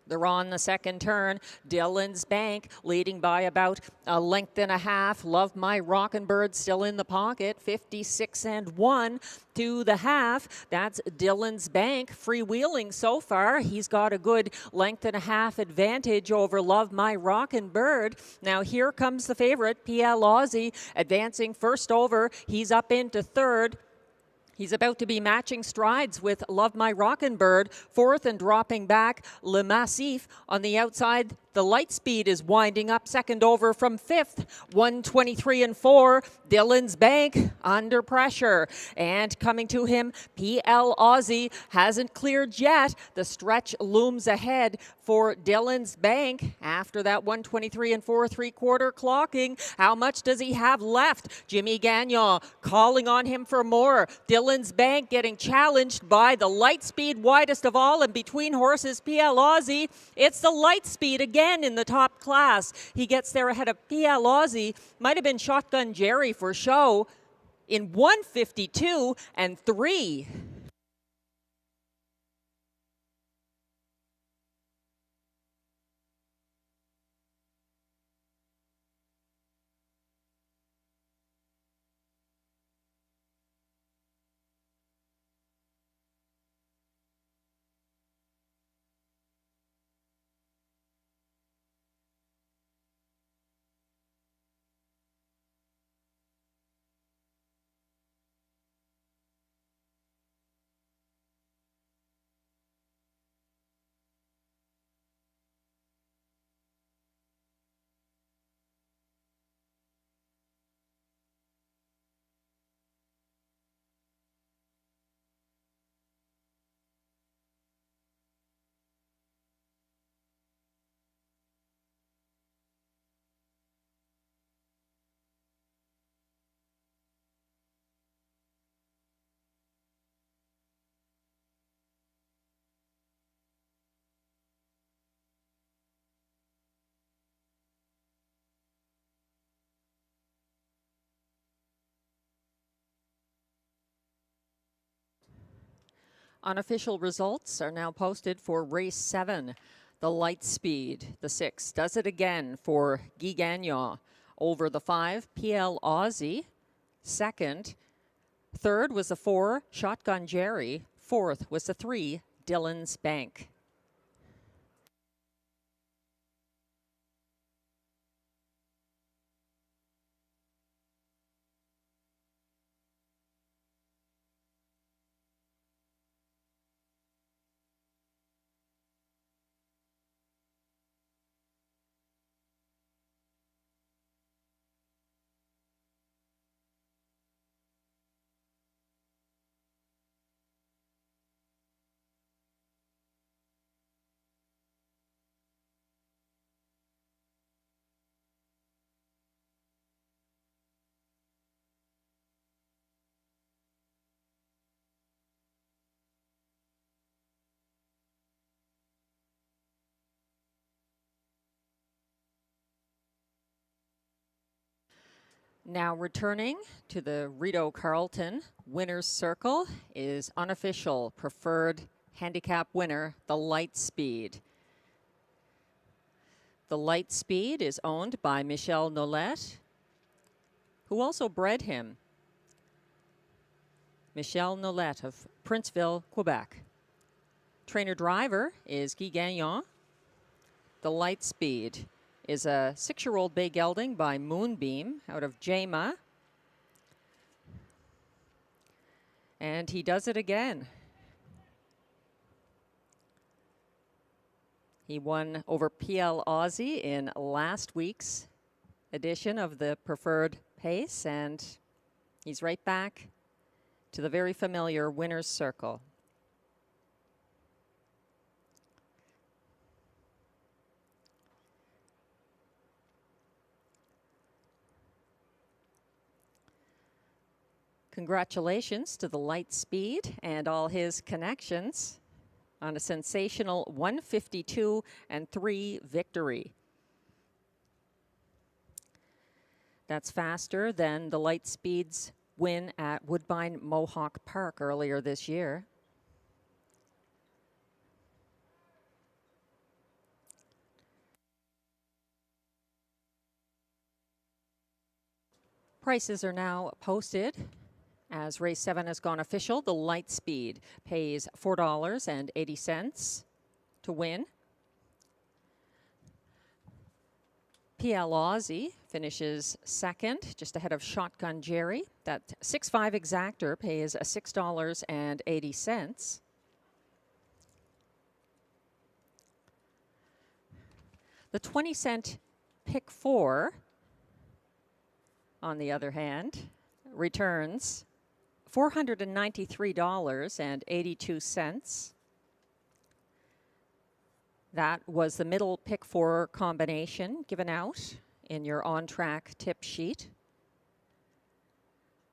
They're on the second turn. Dylan's Bank leading by about a length and a half. Love My Rockin' Bird still in the pocket. 56 and 1 to the half. That's Dylan's Bank freewheeling so far. He's got a good length and a half advantage over Love My Rockin' Bird. Now here comes the favorite, PL Aussie, advancing first over. He's up into third. He's about to be matching strides with Love My Rockin' Bird. Fourth and dropping back, Le Massif on the outside. The Light Speed is winding up second over from fifth. 123 and 4. Dylan's Bank under pressure. And coming to him, PL Aussie hasn't cleared yet. The stretch looms ahead for Dylan's Bank after that 123 and 4 3/4 clocking. How much does he have left? Jimmy Gagnon calling on him for more. Dylan's Bank getting challenged by the Light Speed, widest of all, and between horses PL Aussie. It's the Light Speed again in the top class. He gets there ahead of PL Aussie. Might have been Shotgun Jerry for show in 152 and 3. Unofficial results are now posted for race 7. The Light Speed, the 6, does it again for Guy Gagnon. Over the 5, PL Aussie. Second. Third was the 4, Shotgun Jerry. Fourth was the 3, Dylan's Bank. Now returning to the Rideau Carleton winner's circle is unofficial preferred handicap winner, the Light Speed. The Light Speed is owned by Michel Nolette, who also bred him. Michel Nolette of Princeville, Quebec. Trainer-driver is Guy Gagnon. The Light Speed is a 6-year-old bay gelding by Moonbeam out of Jama. And he does it again. He won over PL Aussie in last week's edition of the Preferred Pace, and he's right back to the very familiar winner's circle. Congratulations to the Light Speed and all his connections on a sensational 152-3 victory. That's faster than the Light Speed's win at Woodbine Mohawk Park earlier this year. Prices are now posted. As race 7 has gone official, the Light Speed pays $4.80 to win. PL Aussie finishes second, just ahead of Shotgun Jerry. That 6'5" exactor pays $6.80. The 20-cent pick 4, on the other hand, returns $493.82. That was the middle pick 4 combination given out in your on-track tip sheet.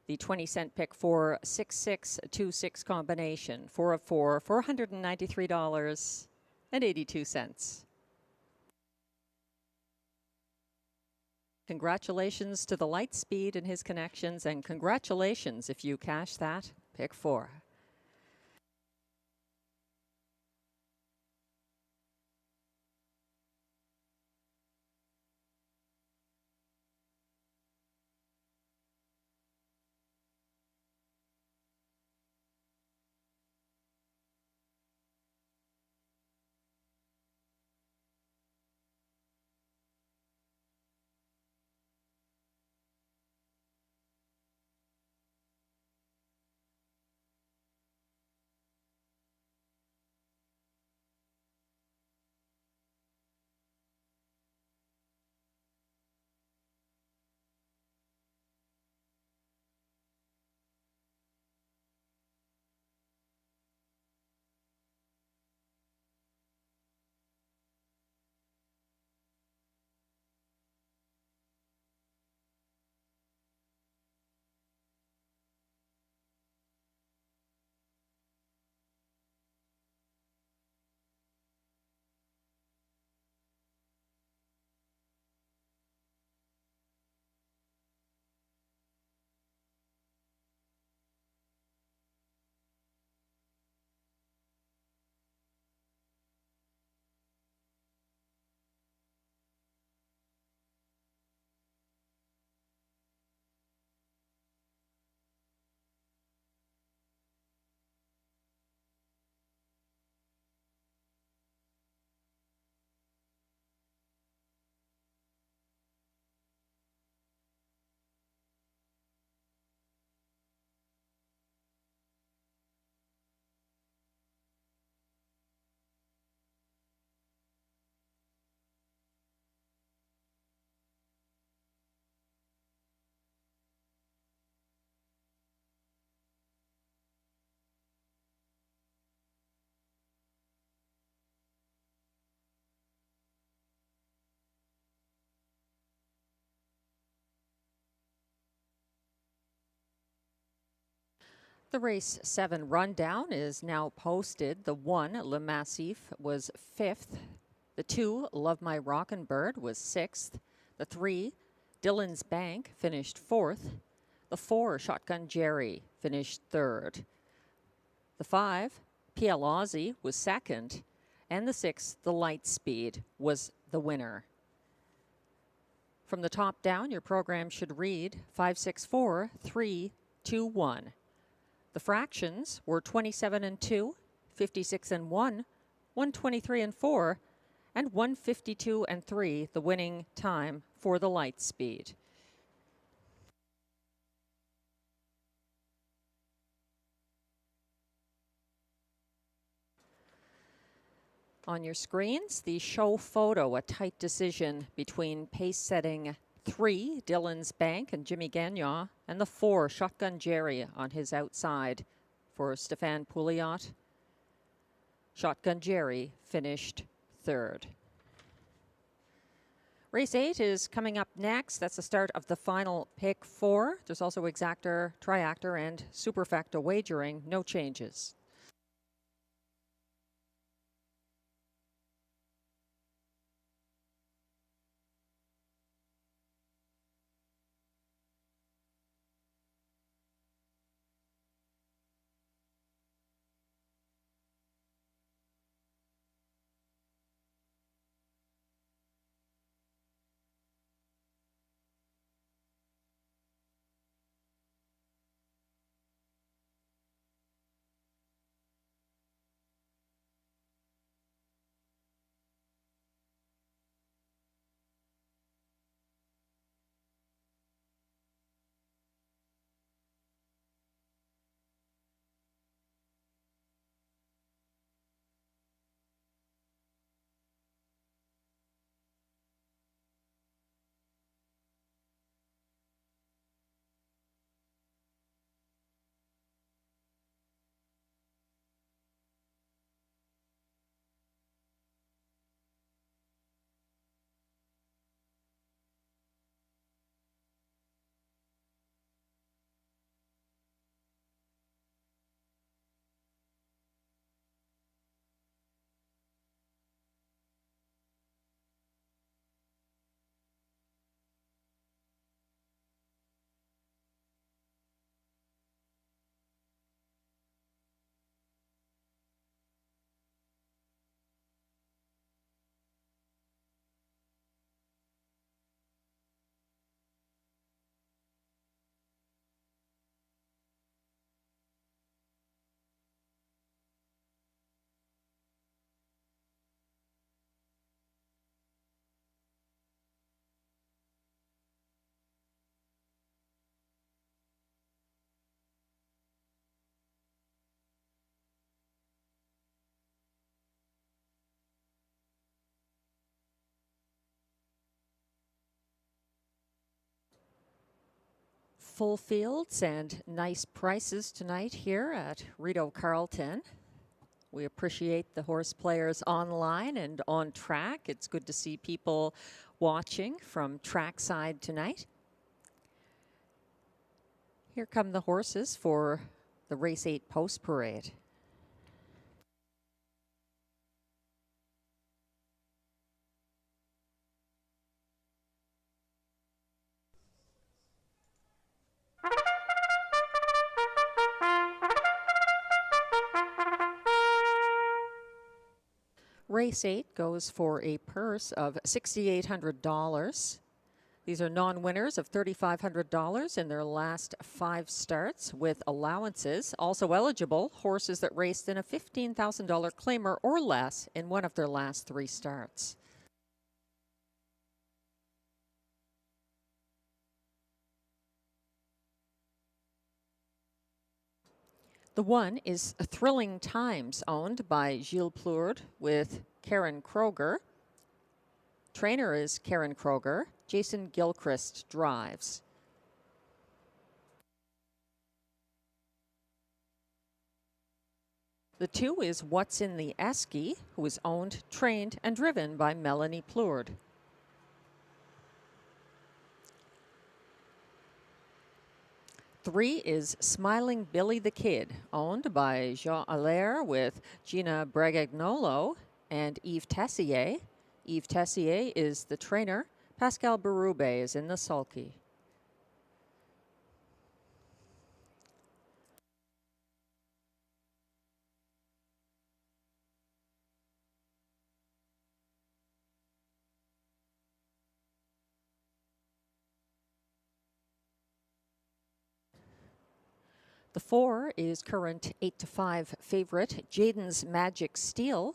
The 20-cent pick 4 6-6-2-6 combination, 4 of 4, $493.82. Congratulations to the Light Speed and his connections, and congratulations if you cash that pick 4. The race 7 rundown is now posted. The 1, Le Massif, was 5th. The 2, Love My Rockin' Bird, was 6th. The 3, Dylan's Bank, finished 4th. The 4, Shotgun Jerry, finished 3rd. The 5, PL Aussie, was 2nd. And the 6, The Light Speed, was the winner. From the top down, your program should read 5, 6, 4, 3, 2, 1. The fractions were 27 and 2, 56 and 1, 123 and 4, and 152 and 3, the winning time for the Light Speed. On your screens, the show photo, a tight decision between pace setting 3, Dylan's Bank and Jimmy Gagnon, and the 4, Shotgun Jerry on his outside for Stefan Pouliot. Shotgun Jerry finished 3rd. Race 8 is coming up next. That's the start of the final pick 4. There's also exactor, triactor, and superfecta wagering. No changes. Full fields and nice prices tonight here at Rideau Carleton. We appreciate the horse players online and on track. It's good to see people watching from trackside tonight. Here come the horses for the Race 8 Post Parade. Race 8 goes for a purse of $6,800. These are non-winners of $3,500 in their last 5 starts with allowances. Also eligible, horses that raced in a $15,000 claimer or less in one of their last 3 starts. The 1 is Thrilling Times, owned by Gilles Plourde with Karen Kroger. Trainer is Karen Kroger. Jason Gilchrist drives. The 2 is What's in the Esky, who is owned, trained, and driven by Melanie Plourde. 3 is Smiling Billy the Kid, owned by Jean Allaire with Gina Bragagnolo and Yves Tessier. Yves Tessier is the trainer. Pascal Berube is in the sulky. The 4 is current 8-5 favorite, Jaden's Magic Steel,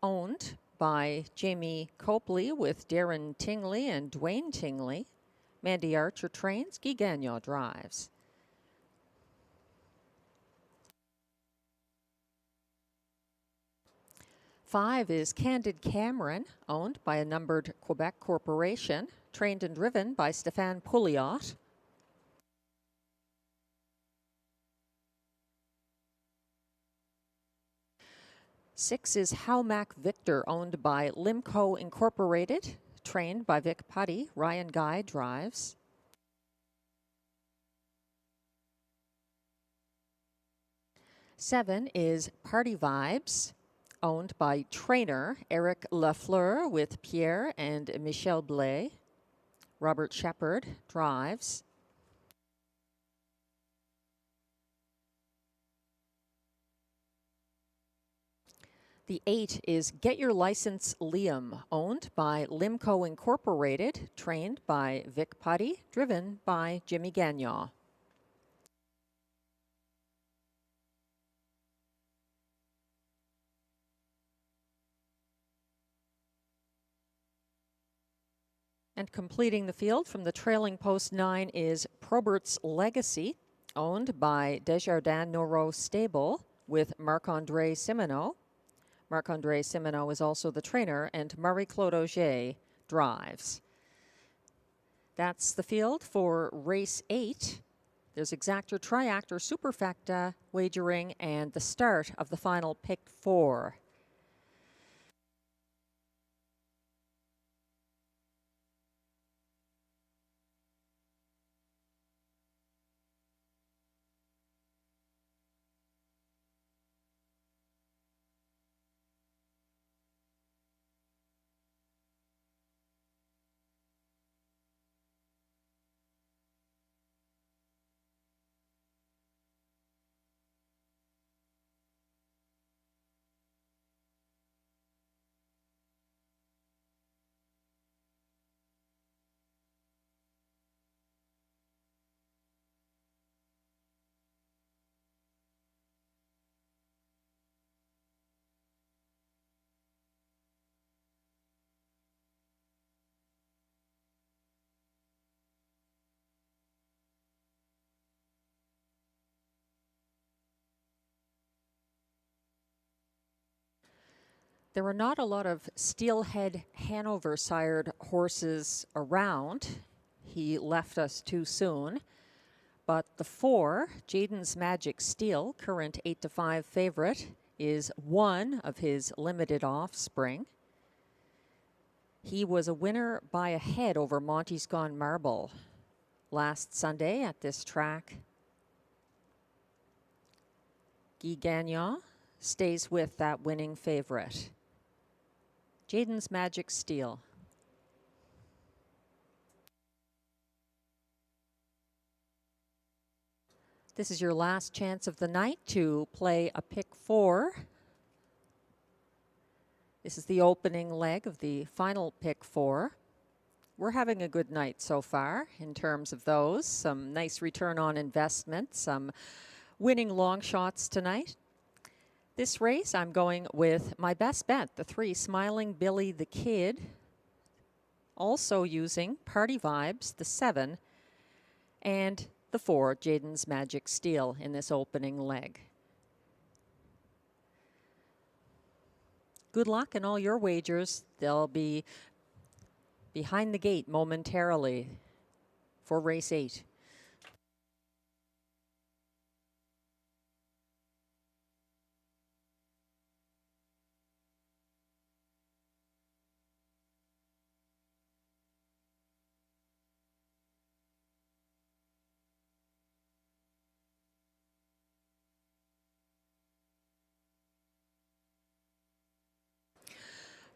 owned by Jamie Copley with Darren Tingley and Dwayne Tingley. Mandy Archer trains, Guy Gagnon drives. Five is Candid Cameron, owned by a numbered Quebec corporation, trained and driven by Stéphane Pouliot. 6 is How Mac Victor, owned by Limco Incorporated, trained by Vic Putty. Ryan Guy drives. 7 is Party Vibes, owned by trainer Eric Lafleur with Pierre and Michel Blais. Robert Shepard drives. The 8 is Get Your License Liam, owned by Limco Incorporated, trained by Vic Putty, driven by Jimmy Gagnon. And completing the field from the trailing post 9 is Probert's Legacy, owned by Desjardins Noro Stable with Marc-André Simoneau. Marc-André Simoneau is also the trainer, and Marie-Claude Auger drives. That's the field for race 8. There's exactor, triactor, superfecta wagering, and the start of the final pick 4. There are not a lot of Steelhead Hanover sired horses around. He left us too soon. But the 4, Jaden's Magic Steel, current 8-5 favorite, is one of his limited offspring. He was a winner by a head over Monty's Gone Marble last Sunday at this track. Guy Gagnon stays with that winning favorite. Jaden's Magic Steel. This is your last chance of the night to play a pick 4. This is the opening leg of the final pick 4. We're having a good night so far in terms of those. Some nice return on investment, some winning long shots tonight. This race, I'm going with my best bet, the 3, Smiling Billy the Kid. Also using Party Vibes, the 7, and the 4, Jaden's Magic Steel, in this opening leg. Good luck in all your wagers. They'll be behind the gate momentarily for race 8.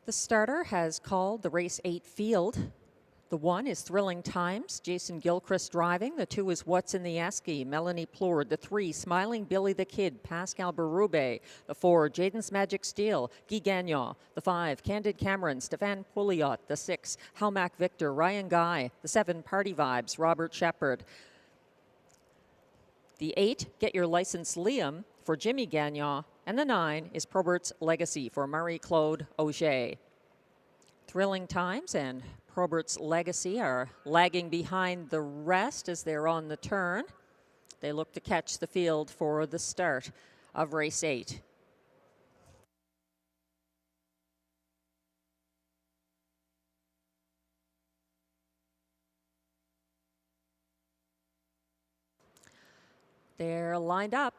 The starter has called the race 8 field. The 1 is Thrilling Times, Jason Gilchrist driving. The 2 is What's in the Esky, Melanie Plourde. The 3, Smiling Billy the Kid, Pascal Berube. The 4, Jaden's Magic Steel, Guy Gagnon. The 5, Candid Cameron, Stéphane Pouliot. The 6, Haumac Victor, Ryan Guy. The 7, Party Vibes, Robert Shepard. The 8, Get Your License Liam for Jimmy Gagnon. And the 9 is Probert's Legacy for Marie-Claude Auger. Thrilling Times and Probert's Legacy are lagging behind the rest as they're on the turn. They look to catch the field for the start of race 8. They're lined up.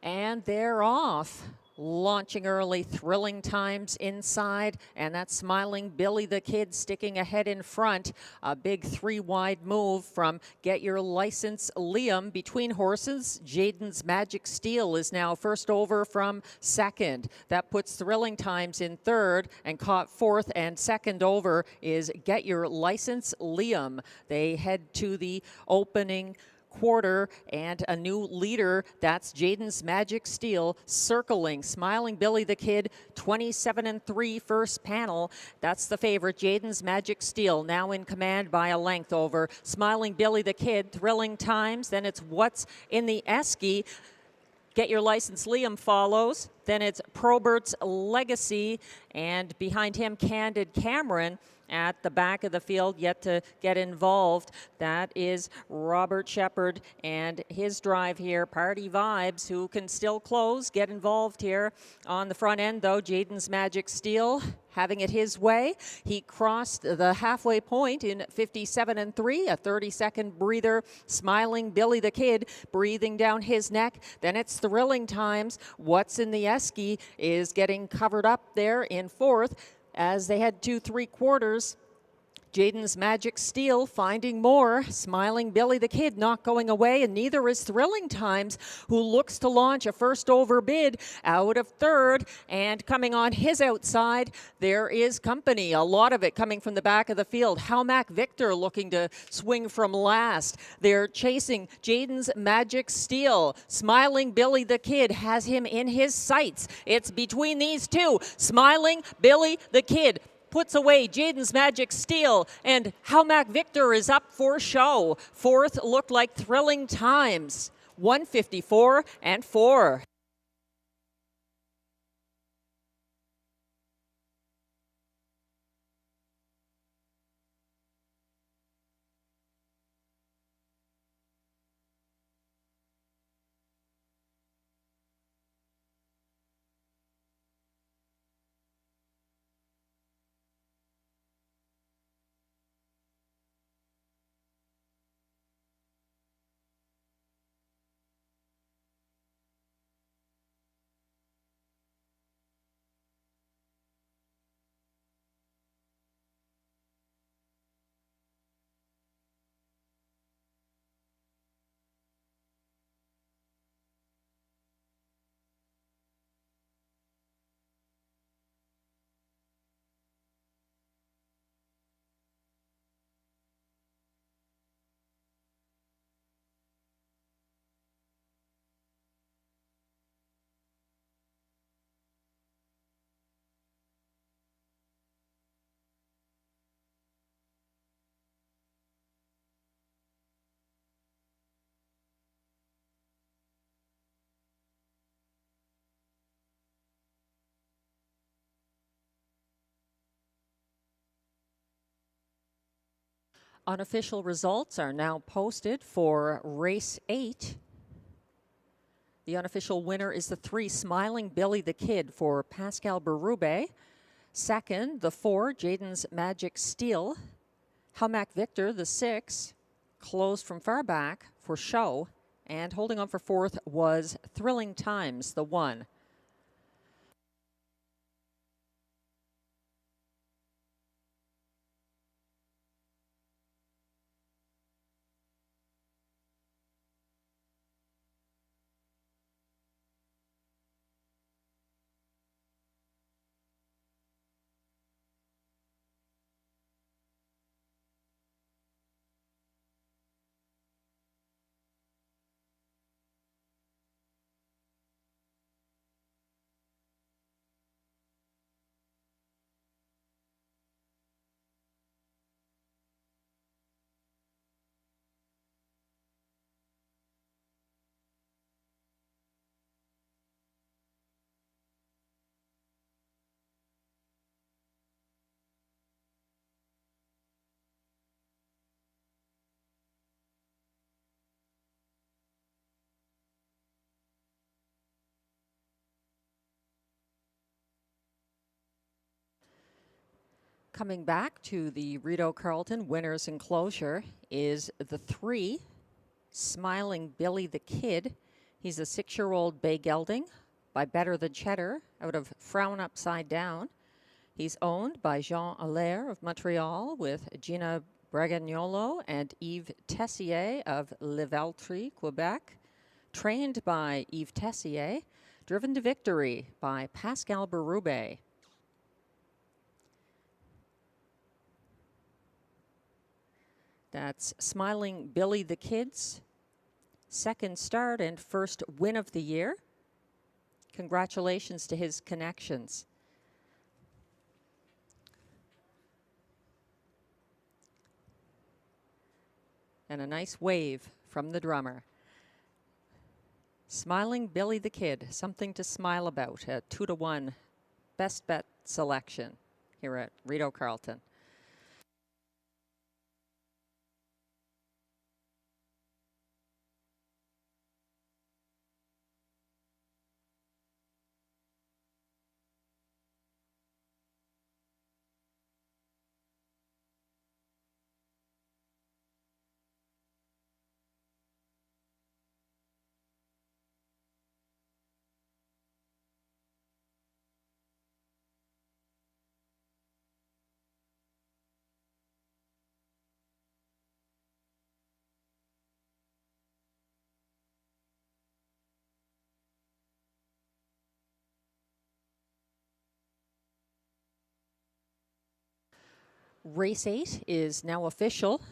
And they're off. Launching early, Thrilling Times inside, and that Smiling Billy the Kid sticking ahead in front. A big 3-wide move from Get Your License Liam between horses. Jaden's Magic Steel is now first over from second. That puts Thrilling Times in third, and caught fourth and second over is Get Your License Liam. They head to the opening quarter, and a new leader. That's Jaden's Magic Steel circling Smiling Billy the Kid, 27-3 first panel. That's the favorite, Jaden's Magic Steel, now in command by a length over Smiling Billy the Kid. Thrilling Times, then it's What's in the Esky. Get Your License Liam follows. Then it's Probert's Legacy, and behind him Candid Cameron. At the back of the field, yet to get involved. That is Robert Shepard and his drive here. Party Vibes, who can still close, get involved here. On the front end, though, Jaden's Magic Steel having it his way. He crossed the halfway point in 57-3, a 30-second breather. Smiling Billy the Kid breathing down his neck. Then it's Thrilling Times. What's in the Esky is getting covered up there in fourth. As they head to 3/4, Jaden's Magic Steel finding more. Smiling Billy the Kid not going away, and neither is Thrilling Times, who looks to launch a first over bid out of third. And coming on his outside, there is company. A lot of it coming from the back of the field. Haumac Victor looking to swing from last. They're chasing Jaden's Magic Steel. Smiling Billy the Kid has him in his sights. It's between these two. Smiling Billy the Kid puts away Jaden's Magic Steel, and Haumac Victor is up for show. Fourth looked like Thrilling Times, 154-4. Unofficial results are now posted for race 8. The unofficial winner is the 3, Smiling Billy the Kid for Pascal Berube. Second, the 4, Jaden's Magic Steel. Haumac Victor, the 6, closed from far back for show. And holding on for fourth was Thrilling Times, the 1. Coming back to the Rideau Carleton winners enclosure is the 3, Smiling Billy the Kid. He's a 6-year-old bay gelding by Better Than Cheddar out of Frown Upside Down. He's owned by Jean Allaire of Montreal with Gina Bragagnolo and Yves Tessier of Levaltrie, Quebec. Trained by Yves Tessier. Driven to victory by Pascal Berube. That's Smiling Billy the Kid's second start and first win of the year. Congratulations to his connections. And a nice wave from the drummer. Smiling Billy the Kid, something to smile about. A 2-to-1 best bet selection here at Rideau Carleton. Race 8 is now official.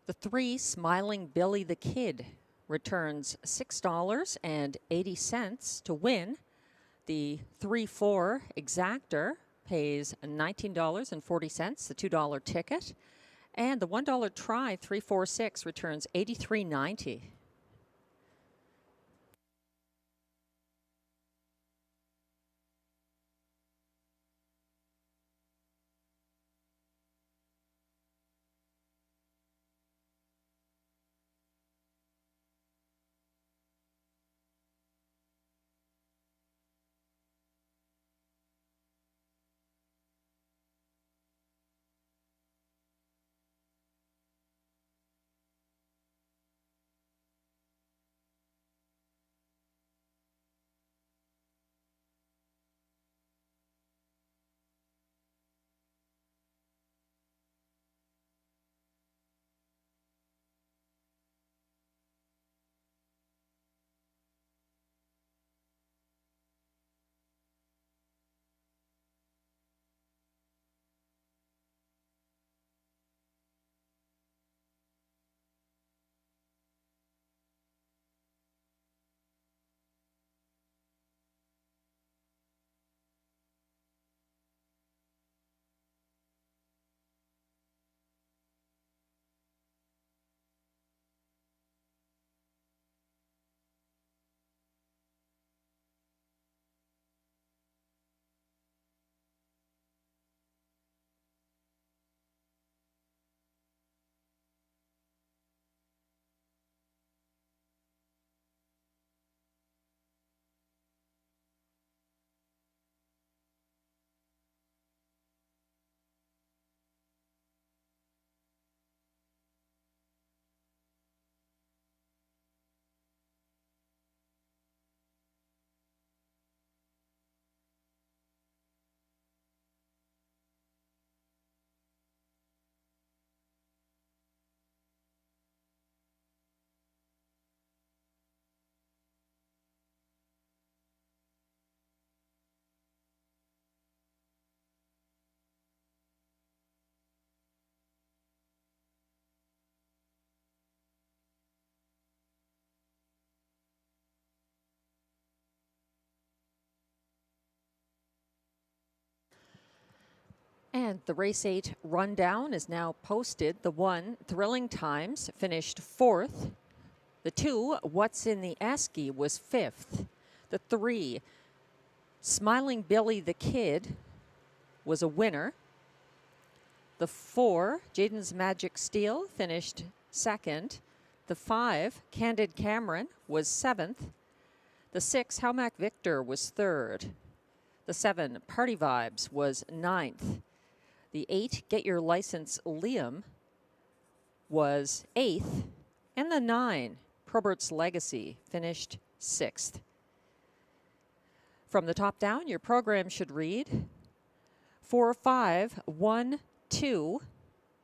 The 3, Smiling Billy the Kid, returns $6.80 to win. The 3-4 Exactor pays $19.40, the $2 ticket. And the $1 try 346 returns $83.90. And the Race 8 rundown is now posted. The 1, Thrilling Times, finished 4th. The 2, What's in the Esky, was 5th. The 3, Smiling Billy the Kid, was a winner. The 4, Jaden's Magic Steel, finished second. The 5, Candid Cameron, was 7th. The 6, Howmac Victor, was 3rd. The 7, Party Vibes, was 9th. The 8, Get Your License Liam, was 8th. And the 9, Probert's Legacy, finished 6th. From the top down, your program should read 4, 5, 1, 2,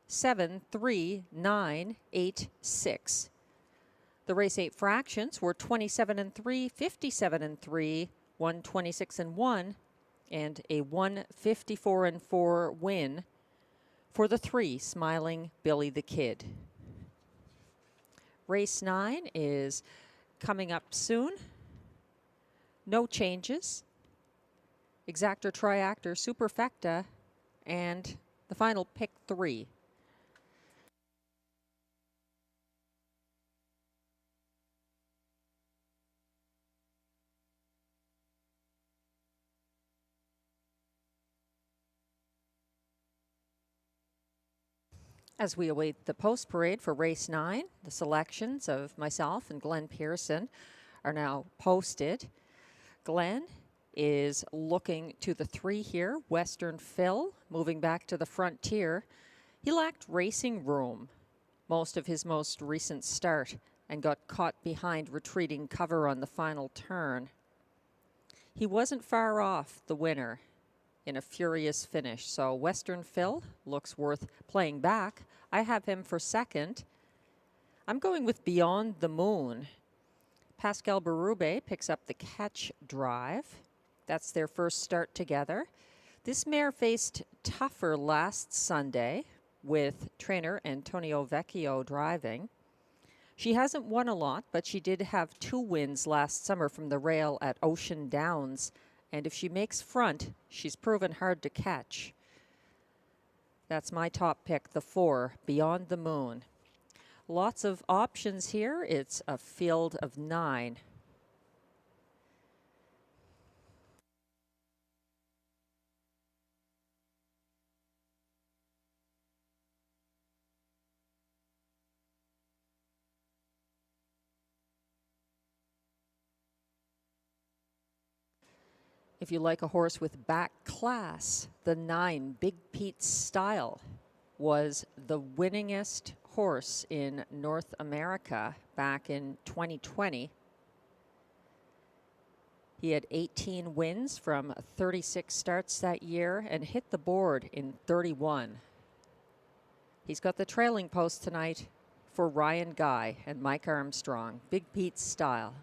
7, 3, 9, 8, 6. The race 8 fractions were 27 and 3, 57 and 3, 126 and 1, and a 154 and 4 win for the 3, Smiling Billy the Kid. Race 9 is coming up soon. No changes. Exactor, Triactor, Superfecta, and the final pick 3. As we await the post parade for race 9, the selections of myself and Glenn Pearson are now posted. Glenn is looking to the 3 here, Western Phil, moving back to the frontier. He lacked racing room most of his most recent start and got caught behind retreating cover on the final turn. He wasn't far off the winner in a furious finish, so Western Phil looks worth playing back. I have him for second. I'm going with Beyond the Moon. Pascal Berube picks up the catch drive. That's their first start together. This mare faced tougher last Sunday with trainer Antonio Vecchio driving. She hasn't won a lot, but she did have 2 wins last summer from the rail at Ocean Downs. And if she makes front, she's proven hard to catch. That's my top pick, the 4, Beyond the Moon. Lots of options here. It's a field of 9. If you like a horse with back class, the 9, Big Pete Style, was the winningest horse in North America back in 2020. He had 18 wins from 36 starts that year and hit the board in 31. He's got the trailing post tonight for Ryan Guy and Mike Armstrong. Big Pete Style.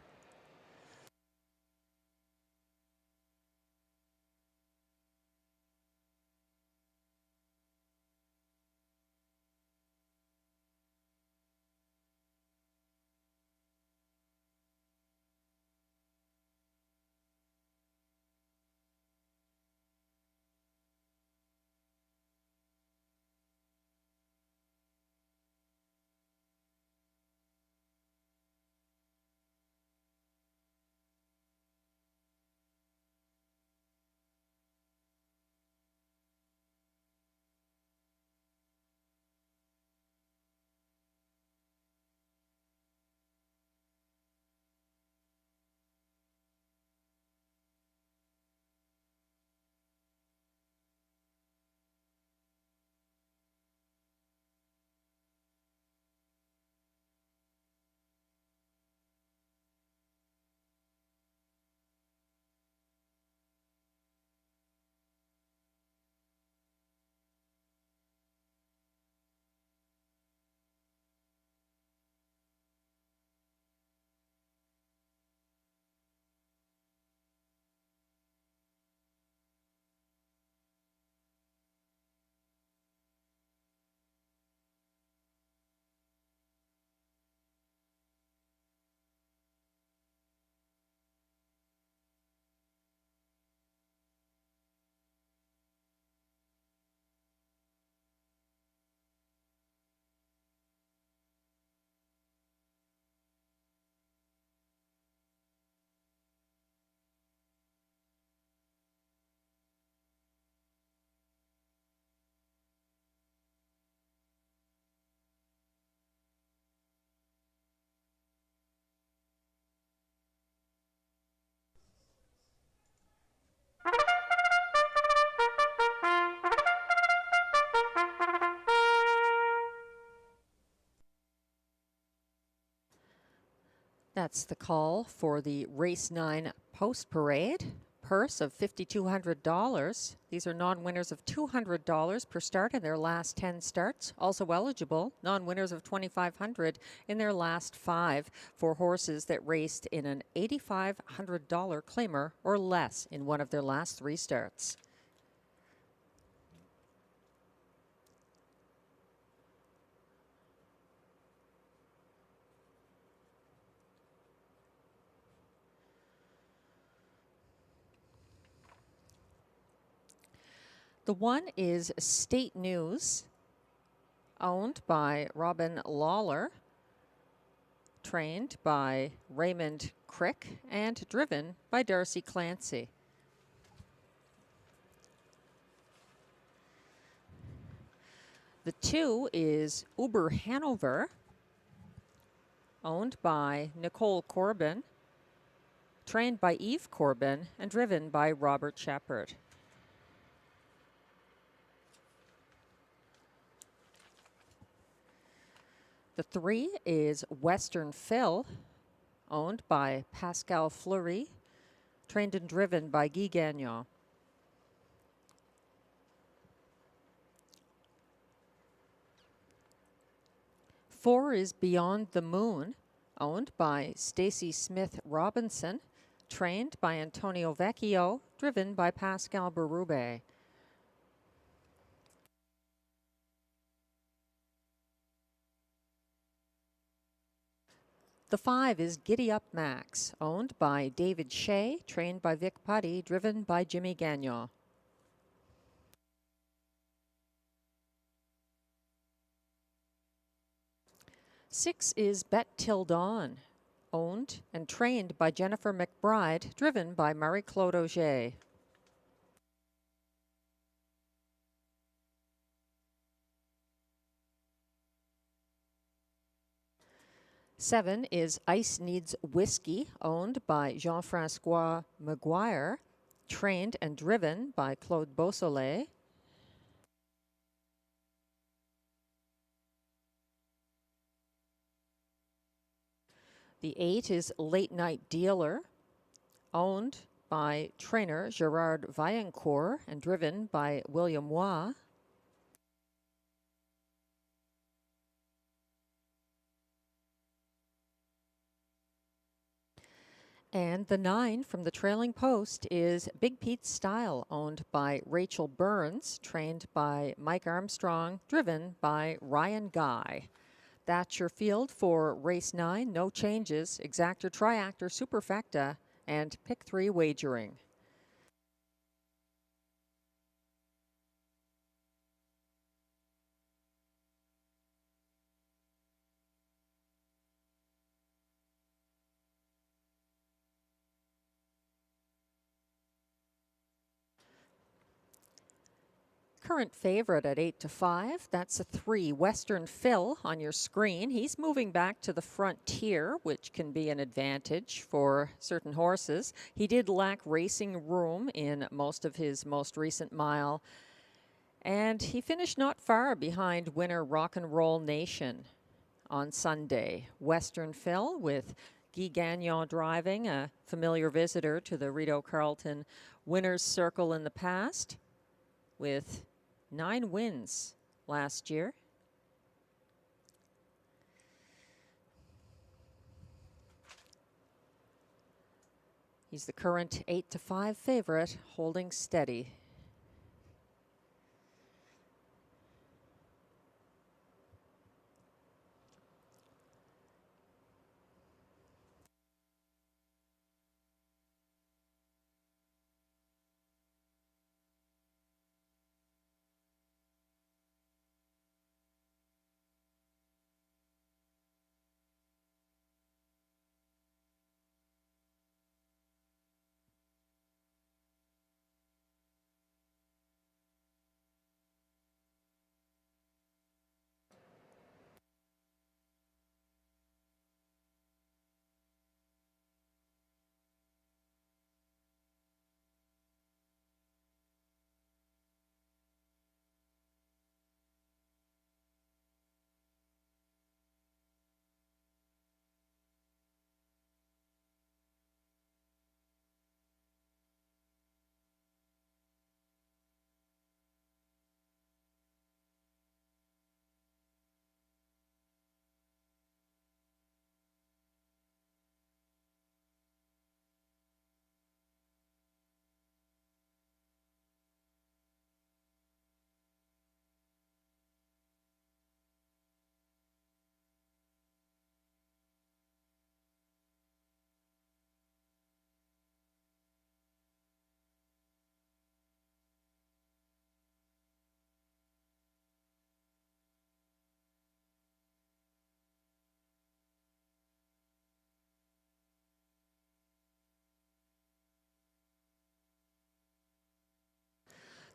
That's the call for the Race 9 Post Parade. Purse of $5,200. These are non-winners of $200 per start in their last 10 starts. Also eligible, non-winners of $2,500 in their last 5 for horses that raced in an $8,500 claimer or less in one of their last 3 starts. The one is State News, owned by Robin Lawler, trained by Raymond Crick, and driven by Darcy Clancy. The 2 is Uber Hanover, owned by Nicole Corbin, trained by Eve Corbin, and driven by Robert Shepard. The 3 is Western Phil, owned by Pascal Fleury, trained and driven by Guy Gagnon. Four is Beyond the Moon, owned by Stacy Smith Robinson, trained by Antonio Vecchio, driven by Pascal Berube. The 5 is Giddy Up Max, owned by David Shea, trained by Vic Putty, driven by Jimmy Gagnon. Six is Bet Till Dawn, owned and trained by Jennifer McBride, driven by Marie-Claude Auger. Seven is Ice Needs Whiskey, owned by Jean-Francois Maguire, trained and driven by Claude Beausoleil. The 8 is Late Night Dealer, owned by trainer Gerard Vaillancourt and driven by William Waugh. And the 9 from the trailing post is Big Pete's Style, owned by Rachel Burns, trained by Mike Armstrong, driven by Ryan Guy. That's your field for race 9. No changes. Exactor, Triactor, Superfecta, and Pick 3 wagering. Current favorite at 8-5. That's a 3, Western Phil on your screen. He's moving back to the frontier, which can be an advantage for certain horses. He did lack racing room in most of his most recent mile, and he finished not far behind winner Rock and Roll Nation on Sunday. Western Phil with Guy Gagnon driving, a familiar visitor to the Rideau Carleton Winners Circle in the past, with 9 wins last year. He's the current 8-5 favorite, holding steady.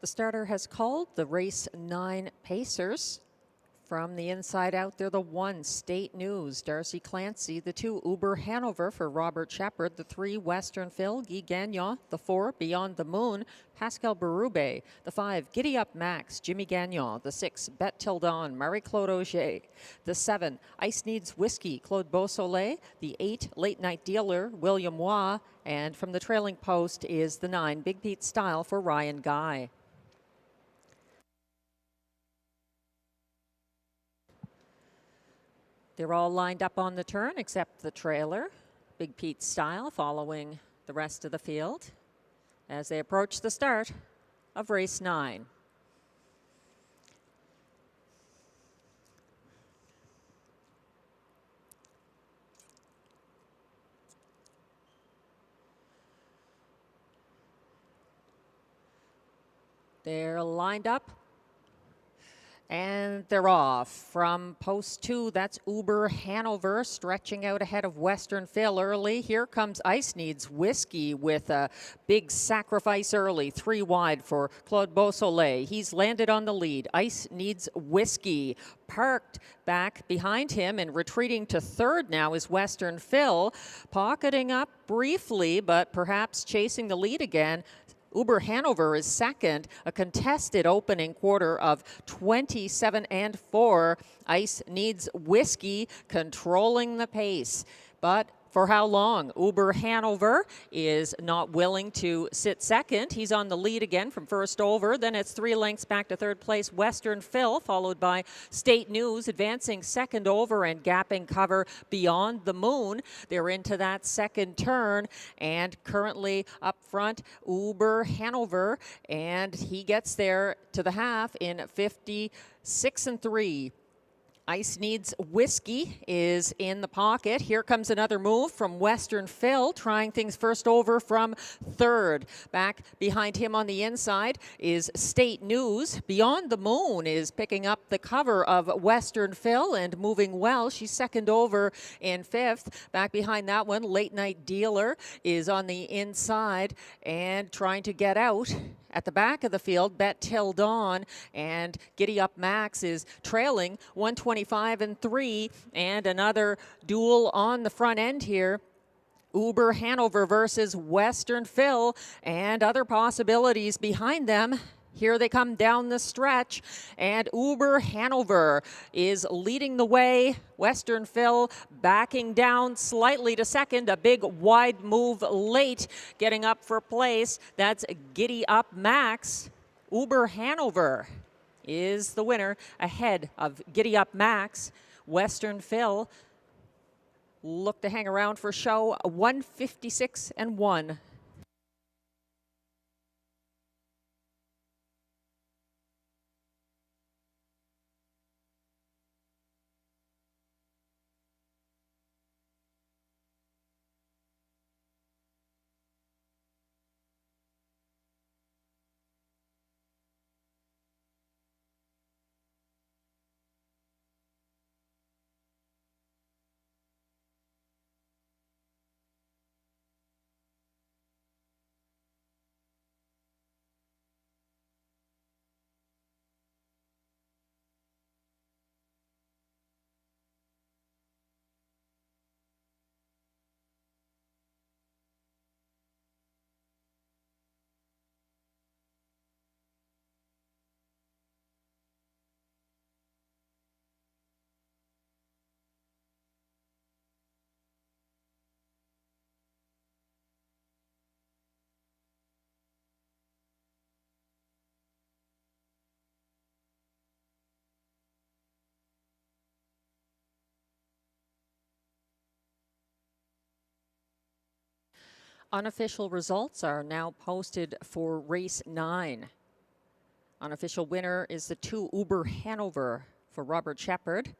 The starter has called the race 9 Pacers. From the inside out, they're the 1, State News, Darcy Clancy, the 2, Uber Hanover for Robert Shepard, the 3, Western Phil, Guy Gagnon, the 4, Beyond the Moon, Pascal Berube, the 5, Giddy Up Max, Jimmy Gagnon, the 6, Bet Till Dawn, Marie-Claude Auger, the 7, Ice Needs Whiskey, Claude Beausoleil, the 8, Late Night Dealer, William Waugh, and from the trailing post is the 9, Big Pete Style for Ryan Guy. They're all lined up on the turn except the trailer. Big Pete Style following the rest of the field as they approach the start of race 9. They're lined up. And they're off. From post 2, that's Uber Hanover stretching out ahead of Western Phil early. Here comes Ice Needs Whiskey with a big sacrifice early. 3 wide for Claude Beausoleil. He's landed on the lead. Ice Needs Whiskey parked back behind him and retreating to 3rd now is Western Phil. Pocketing up briefly, but perhaps chasing the lead again. Uber Hanover is 2nd, a contested opening quarter of 27-4. Ice Needs Whiskey controlling the pace, but for how long? Uber Hanover is not willing to sit 2nd. He's on the lead again from 1st over. Then it's 3 lengths back to 3rd place. Western Phil, followed by State News, advancing 2nd over and gapping cover Beyond the Moon. They're into that 2nd turn, and currently up front, Uber Hanover, and he gets there to the half in 56-3. Ice Needs Whiskey is in the pocket. Here comes another move from Western Phil, trying things first over from 3rd. Back behind him on the inside is State News. Beyond the Moon is picking up the cover of Western Phil and moving well. She's 2nd over in 5th. Back behind that one, Late Night Dealer is on the inside and trying to get out. At the back of the field, Bet Till Dawn and Giddy Up Max is trailing 125-3, and another duel on the front end here. Uber Hanover versus Western Phil, and other possibilities behind them. Here they come down the stretch, and Uber Hanover is leading the way. Western Phil backing down slightly to 2nd. A big wide move late, getting up for place. That's Giddy Up Max. Uber Hanover is the winner ahead of Giddy Up Max. Western Phil look to hang around for show. 156-1. Unofficial results are now posted for race 9. Unofficial winner is the 2 Uber Hanover for Robert Shepard.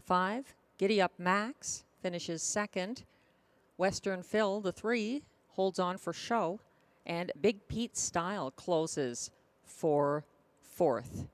5, Giddy Up Max finishes 2nd. Western Phil, the 3, holds on for show. And Big Pete Style closes for 4th.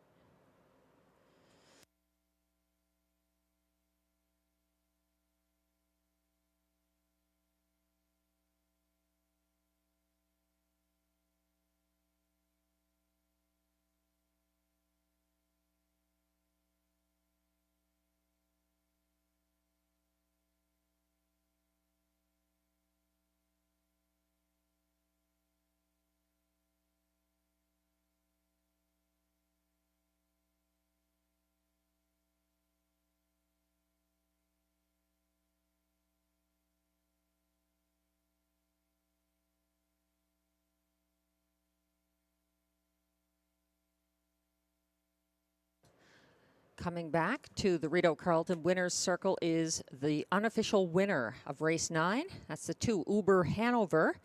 Coming back to the Rideau Carleton Winners Circle is the unofficial winner of race 9. That's the 2 Uber Hanover.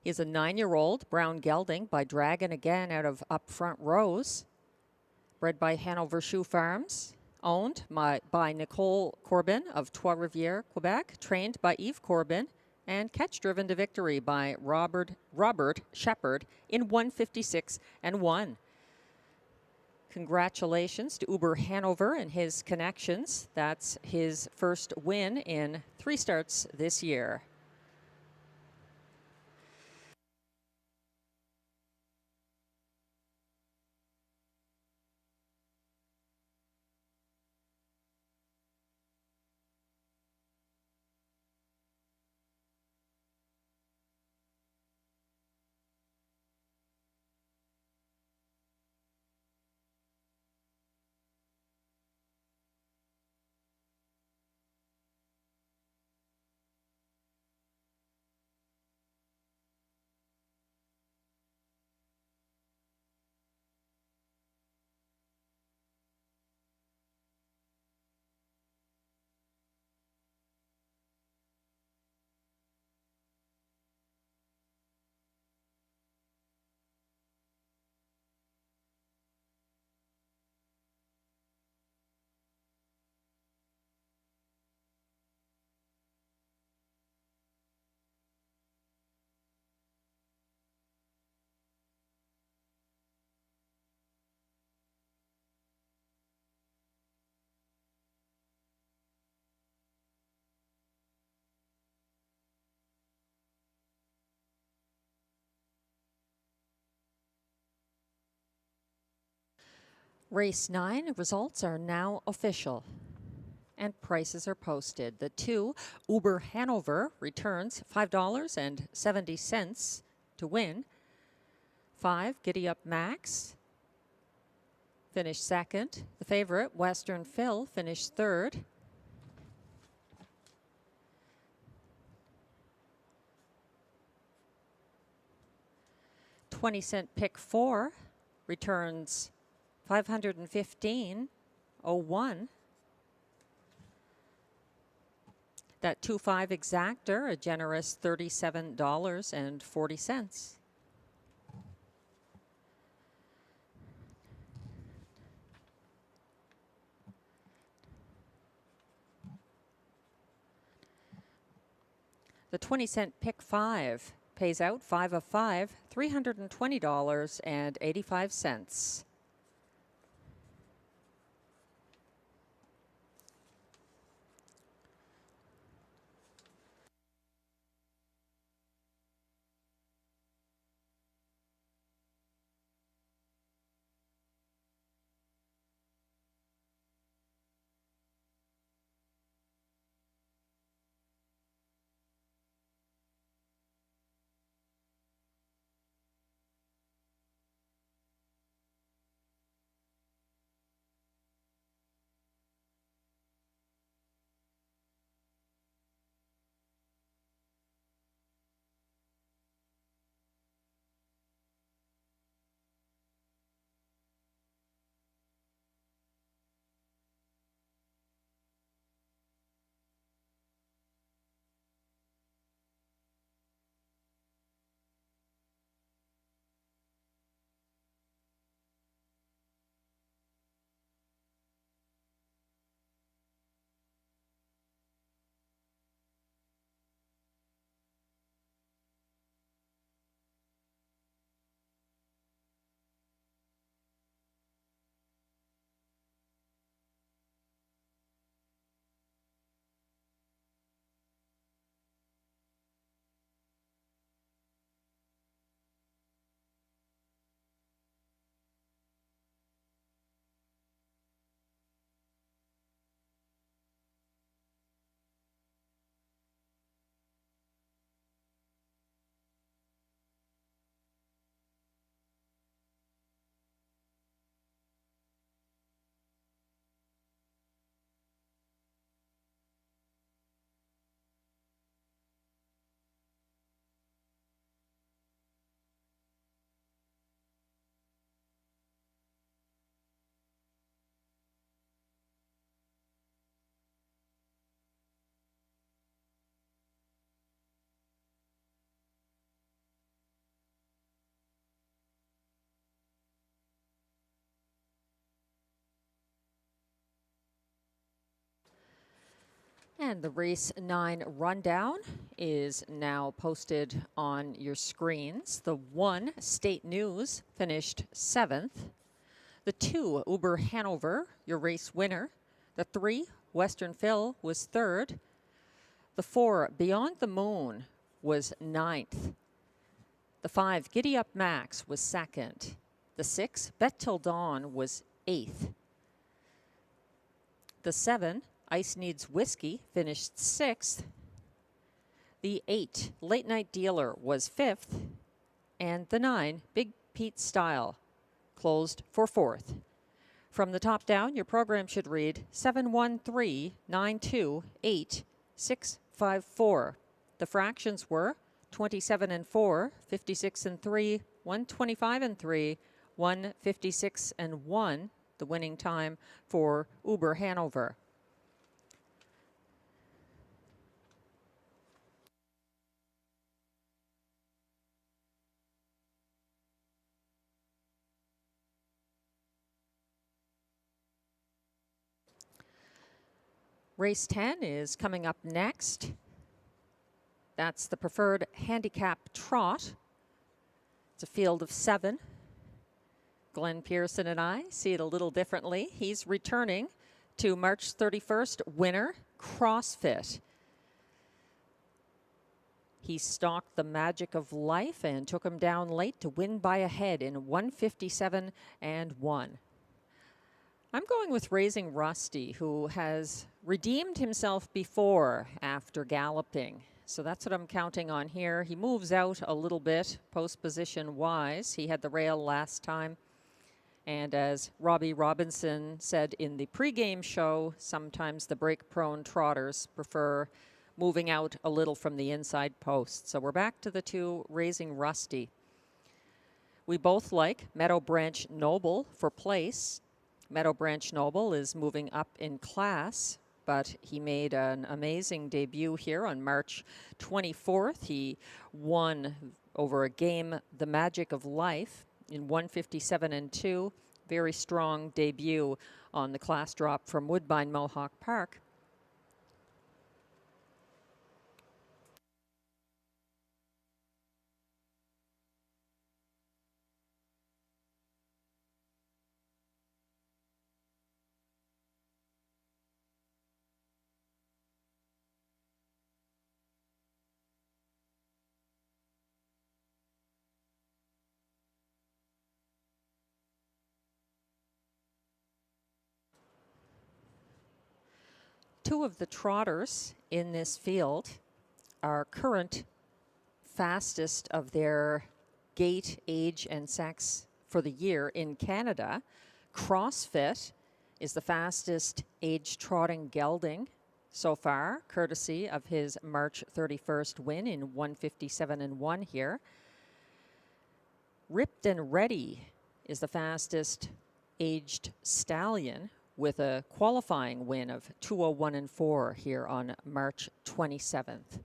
He's a 9-year-old brown gelding by Dragon again out of Up Front Rose. Bred by Hanover Shoe Farms. Owned by Nicole Corbin of Trois-Rivières, Quebec. Trained by Yves Corbin. And catch driven to victory by Robert Shepard in 1:56 and 1. Congratulations to Uber Hanover and his connections. That's his first win in 3 starts this year. Race 9 results are now official and prices are posted. The 2 Uber Hanover returns $5.70 to win. 5 Giddy Up Max finished second. The favorite Western Phil finished third. $0.20 Pick 4 returns $515.01. That 2-5 Exactor, a generous $37.40. The 20-cent Pick 5 pays out 5 of 5, $320.85. And the race 9 rundown is now posted on your screens. The 1, State News, finished 7th. The 2, Uber Hanover, your race winner. The 3, Western Phil, was 3rd. The 4, Beyond the Moon, was 9th. The 5, Giddy Up Max, was 2nd. The 6, Bet Till Dawn, was 8th. The 7, Ice Needs Whiskey, finished 6th. The 8, Late Night Dealer, was 5th. And the 9, Big Pete Style, closed for 4th. From the top down, your program should read 713-928-654. The fractions were 27 and 4, 56 and 3, 125 and 3, 156 and 1, the winning time for Uber Hanover. Race 10 is coming up next. That's the preferred handicap trot. It's a field of 7. Glenn Pearson and I see it a little differently. He's returning to March 31st winner, CrossFit. He stalked the Magic of Life and took him down late to win by a head in 157 and 1. I'm going with Raising Rusty, who has redeemed himself before after galloping. So that's what I'm counting on here. He moves out a little bit, post position wise. He had the rail last time. And as Robbie Robinson said in the pregame show, sometimes the break-prone trotters prefer moving out a little from the inside post. So we're back to the 2, Raising Rusty. We both like Meadow Branch Noble for place. Meadow Branch Noble is moving up in class, but he made an amazing debut here on March 24th. He won over a game, The Magic of Life, in 157 and 2. Very strong debut on the class drop from Woodbine Mohawk Park. Two of the trotters in this field are current fastest of their gait, age, and sex for the year in Canada. CrossFit is the fastest age trotting gelding so far, courtesy of his March 31st win in 157 and 1 here. Ripped and Ready is the fastest aged stallion with a qualifying win of 201 and 4 here on March 27th.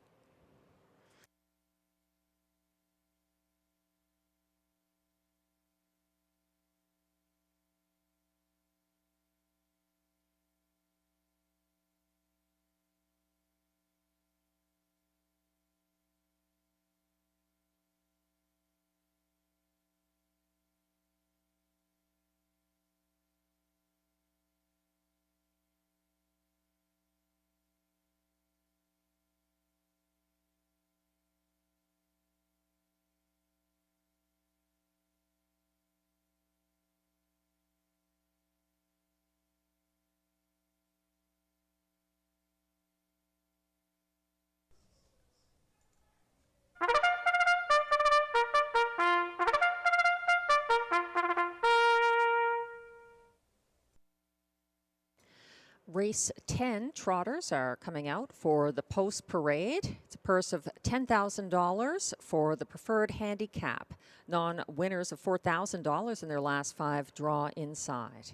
Race 10 trotters are coming out for the post parade. It's a purse of $10,000 for the preferred handicap. Non-winners of $4,000 in their last 5 draw inside.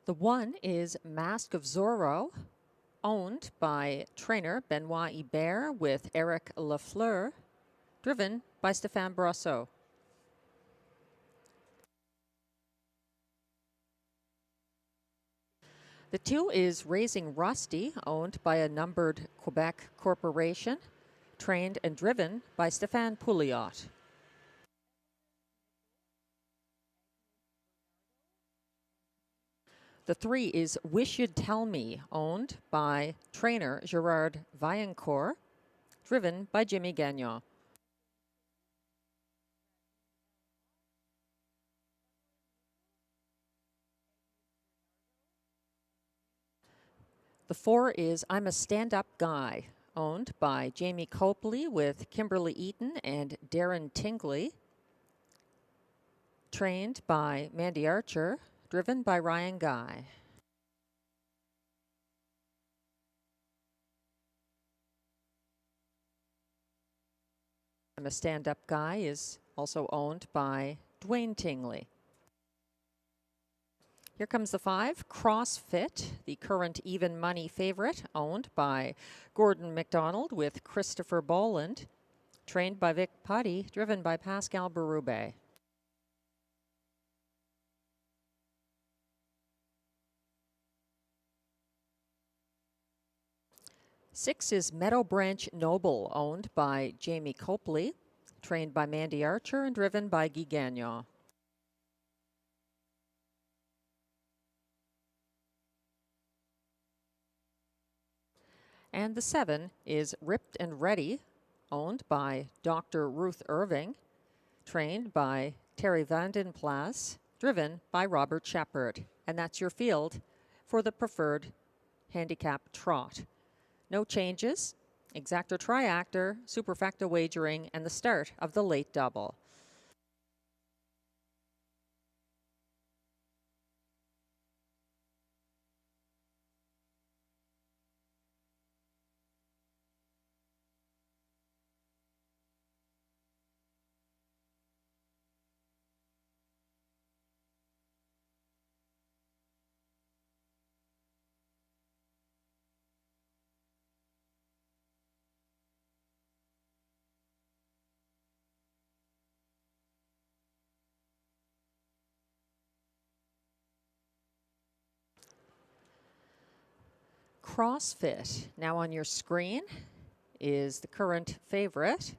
The 1 is Mask of Zorro, owned by trainer Benoit Hébert with Eric Lafleur, driven by Stéphane Brosseau. The 2 is Raising Rusty, owned by a numbered Quebec corporation, trained and driven by Stéphane Pouliot. The 3 is Wish You'd Tell Me, owned by trainer Gerard Vaillancourt, driven by Jimmy Gagnon. The 4 is I'm a Stand-Up Guy, owned by Jamie Copley with Kimberly Eaton and Darren Tingley, trained by Mandy Archer, driven by Ryan Guy. I'm a Stand-Up Guy is also owned by Dwayne Tingley. Here comes the 5, CrossFit, the current even money favorite, owned by Gordon McDonald with Christopher Boland, trained by Vic Putty, driven by Pascal Berube. Six is Meadow Branch Noble, owned by Jamie Copley, trained by Mandy Archer and driven by Guy Gagnon. And the 7 is Ripped and Ready, owned by Dr. Ruth Irving, trained by Terry Vanden Plas, driven by Robert Shepard. And that's your field for the preferred handicap trot. No changes, exactor triactor, superfecta wagering, and the start of the late double. CrossFit, now on your screen, is the current favorite.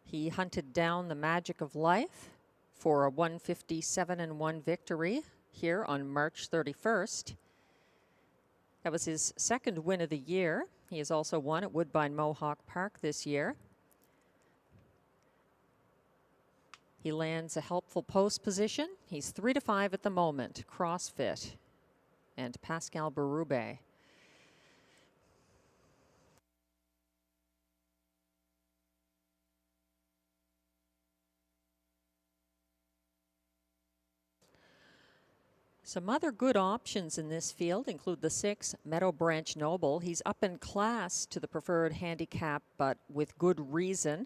He hunted down the Magic of Life for a 157-1 victory here on March 31st. That was his second win of the year. He has also won at Woodbine Mohawk Park this year. He lands a helpful post position. He's 3-5 at the moment, CrossFit and Pascal Berube. Some other good options in this field include the 6, Meadow Branch Noble. He's up in class to the preferred handicap, but with good reason.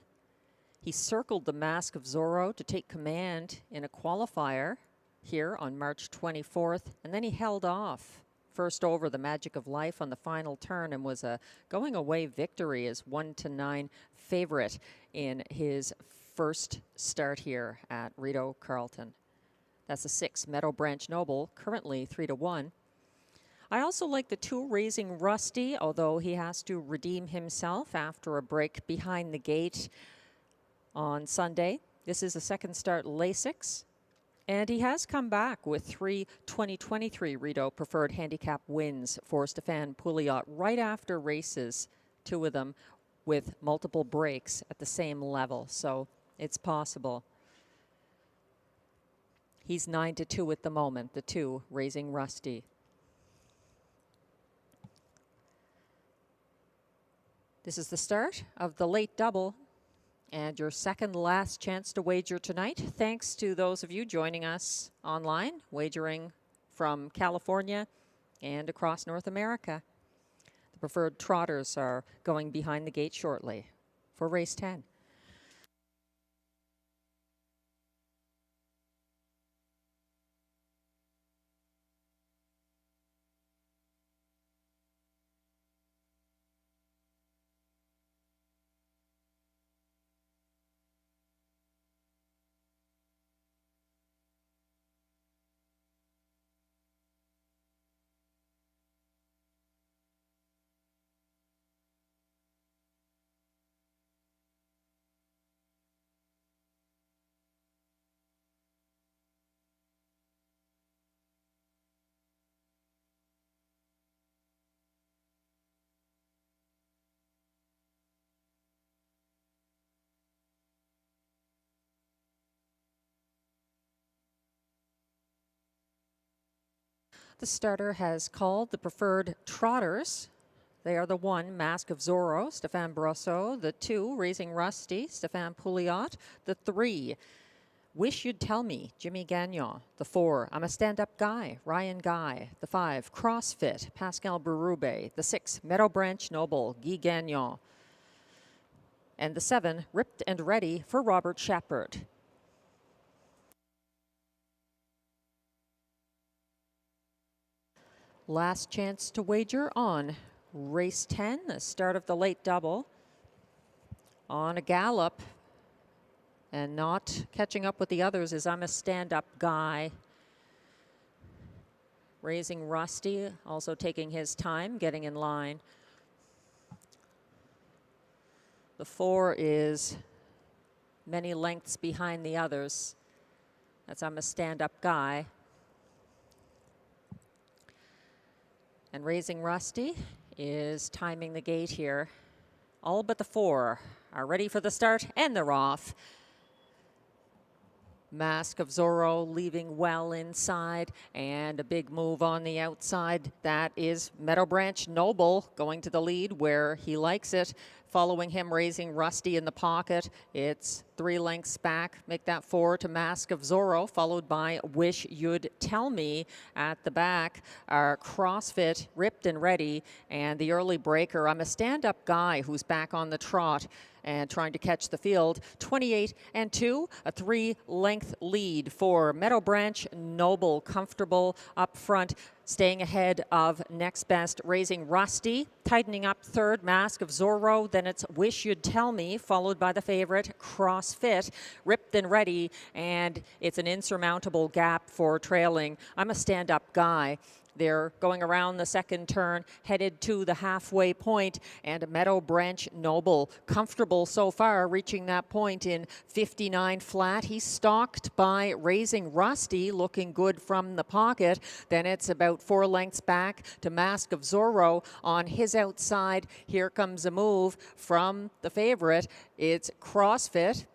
He circled the Mask of Zorro to take command in a qualifier here on March 24th, and then he held off first over the Magic of Life on the final turn and was a going away victory as 1-9 favorite in his first start here at Rideau Carleton. That's a 6, Meadow Branch Noble, currently 3-1. I also like the 2, Raising Rusty, although he has to redeem himself after a break behind the gate on Sunday. This is a second start Lasix, and he has come back with 3 2023 Rideau Preferred Handicap wins for Stéphane Pouliot right after races, 2 of them with multiple breaks at the same level, so it's possible. He's 9-2 at the moment, the 2, Raising Rusty. This is the start of the late double and your second last chance to wager tonight. Thanks to those of you joining us online, wagering from California and across North America. The preferred trotters are going behind the gate shortly for race 10. The starter has called the preferred trotters. They are the 1, Mask of Zorro, Stéphane Brosseau. The 2, Raising Rusty, Stéphane Pouliot. The 3, Wish You'd Tell Me, Jimmy Gagnon. The 4, I'm a Stand-Up Guy, Ryan Guy. The 5, CrossFit, Pascal Berube. The 6, Meadow Branch Noble, Guy Gagnon. And the 7, Ripped and Ready for Robert Shepard. Last chance to wager on race 10, the start of the late double. On a gallop and not catching up with the others is I'm a Stand-Up Guy. Raising Rusty, also taking his time, getting in line. The 4 is many lengths behind the others. That's I'm a Stand-Up Guy. And Raising Rusty is timing the gate here. All but the 4 are ready for the start, and they're off. Mask of Zorro leaving well inside, and a big move on the outside. That is Meadow Branch Noble going to the lead where he likes it. Following him, Raising Rusty in the pocket. It's 3 lengths back. Make that 4 to Mask of Zorro, followed by Wish You'd Tell Me at the back. Our CrossFit, Ripped and Ready, and the early breaker. I'm a Stand-Up Guy who's back on the trot and trying to catch the field. 28 and 2, a 3-length lead for Meadow Branch Noble, comfortable up front, staying ahead of next best Raising Rusty. Tightening up third, Mask of Zorro. Then it's Wish You'd Tell Me, followed by the favorite CrossFit, Ripped and Ready, and it's an insurmountable gap for trailing I'm a Stand-Up Guy. They're going around the second turn, headed to the halfway point, and Meadow Branch Noble, comfortable so far, reaching that point in 59 flat. He's stalked by Raising Rusty, looking good from the pocket. Then it's about 4 lengths back to Mask of Zorro on his outside. Here comes a move from the favorite. It's CrossFit,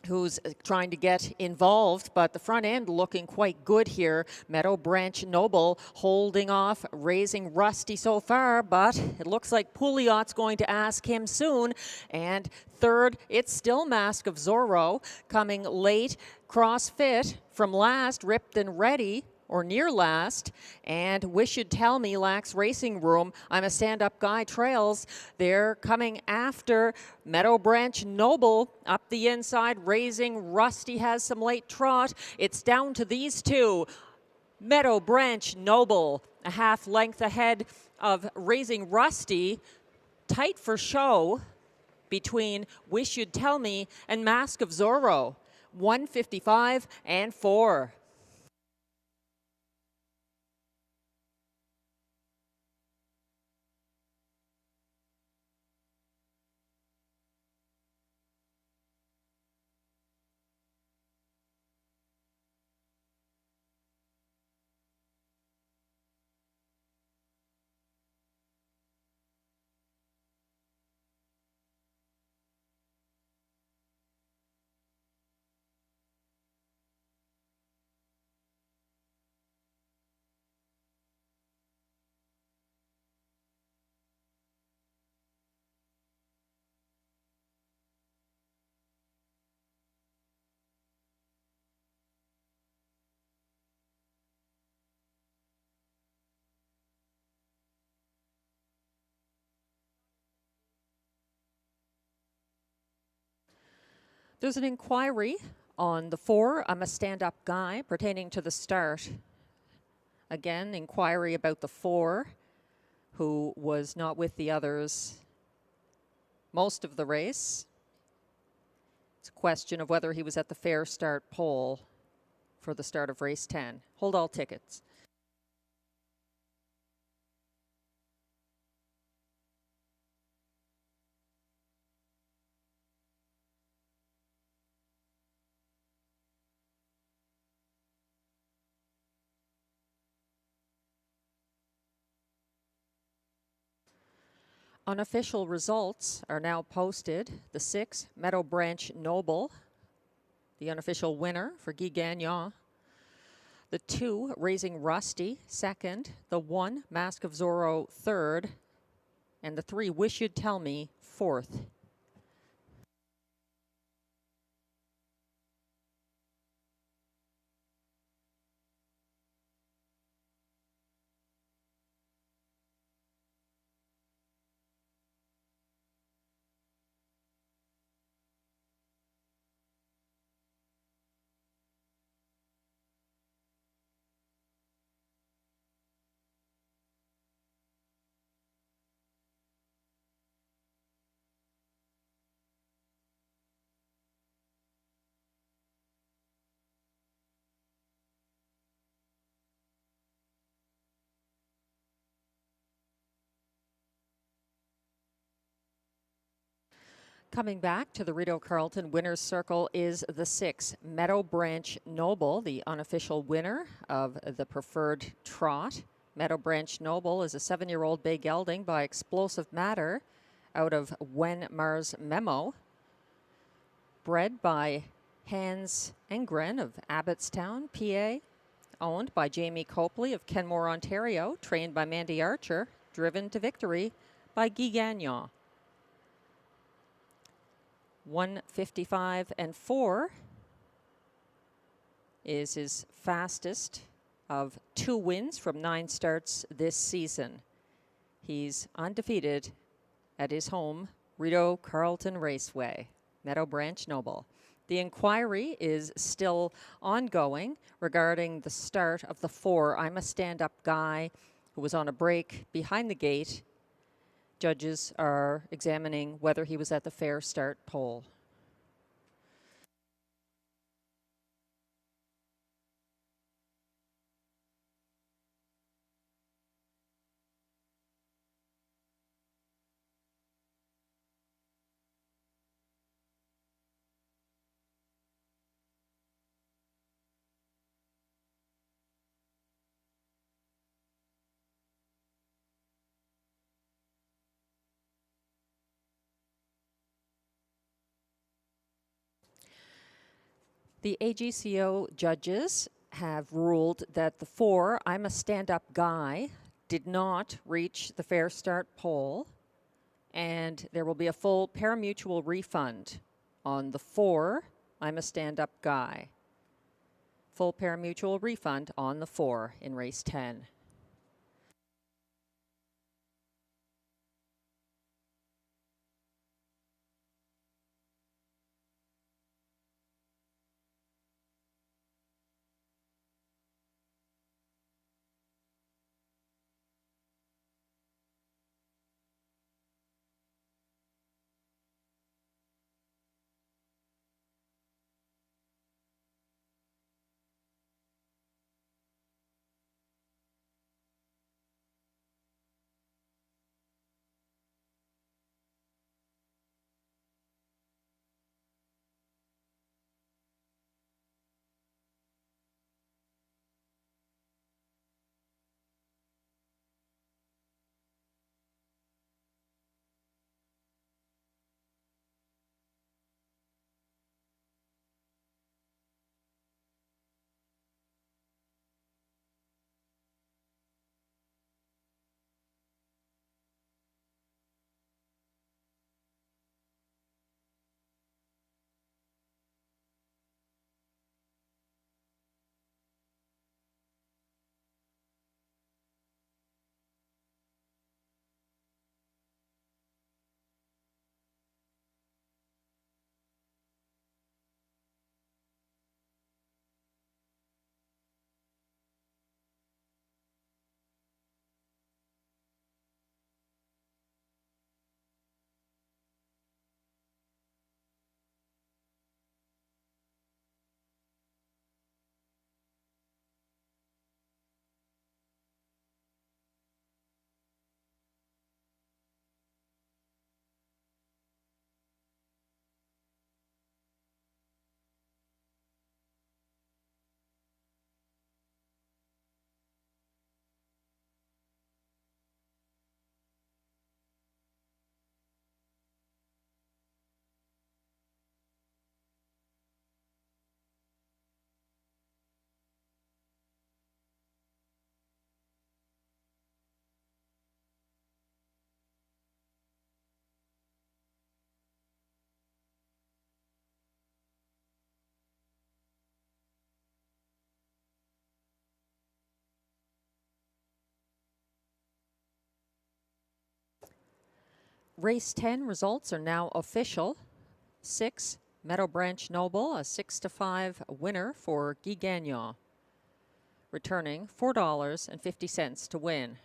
who's trying to get involved, but the front end looking quite good here. Meadow Branch Noble holding off Raising Rusty so far, but it looks like Pouliot's going to ask him soon. And third, it's still Mask of Zorro coming late. CrossFit from last, Ripped and Ready, or near last, and Wish You'd Tell Me lacks racing room. I'm a Stand-Up Guy trails. They're coming after Meadow Branch Noble up the inside. Raising Rusty has some late trot. It's down to these 2. Meadow Branch Noble, a half length ahead of Raising Rusty. Tight for show between Wish You'd Tell Me and Mask of Zorro. 155 and 4. There's an inquiry on the 4, I'm a Stand-Up Guy, pertaining to the start. Again, inquiry about the 4, who was not with the others most of the race. It's a question of whether he was at the fair start pole for the start of race 10. Hold all tickets. Unofficial results are now posted. The 6, Meadow Branch Noble, the unofficial winner for Guy Gagnon. The 2, Raising Rusty, second. The 1, Mask of Zorro, third. And the 3, Wish You'd Tell Me, fourth. Coming back to the Rideau Carleton winner's circle is the 6, Meadow Branch Noble, the unofficial winner of the preferred trot. Meadow Branch Noble is a 7-year-old bay gelding by Explosive Matter out of When Mars Memo. Bred by Hans Engren of Abbottstown, PA. Owned by Jamie Copley of Kenmore, Ontario. Trained by Mandy Archer. Driven to victory by Guy Gagnon. 1:55 and 4 is his fastest of 2 wins from 9 starts this season. He's undefeated at his home, Rideau Carleton Raceway, Meadow Branch Noble. The inquiry is still ongoing regarding the start of the 4, I'm a Stand-Up Guy, who was on a break behind the gate. Judges are examining whether he was at the fair start pole. The AGCO judges have ruled that the 4, I'm a Stand-Up Guy, did not reach the fair start pole, and there will be a full parimutuel refund on the 4, I'm a Stand-Up Guy. Full parimutuel refund on the 4 in race 10. Race 10 results are now official. 6, Meadow Branch Noble, a 6-5 winner for Guy Gagnon, returning $4.50 to win.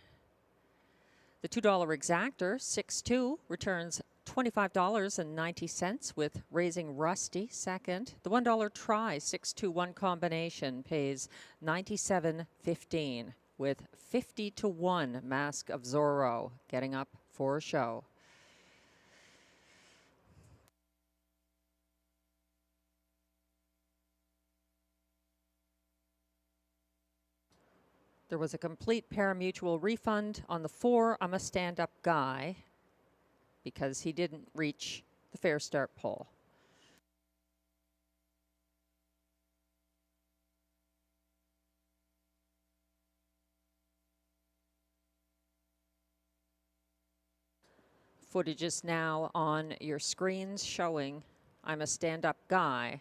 The $2 exactor, 6-2, returns $25.90 with Raising Rusty second. The $1 try, 6-2-1 combination, pays $97.15 with 50-1 Mask of Zorro getting up for a show. There was a complete parimutuel refund on the 4, I'm a Stand-Up Guy, because he didn't reach the fair start pole. Footage is now on your screens showing I'm a Stand-Up Guy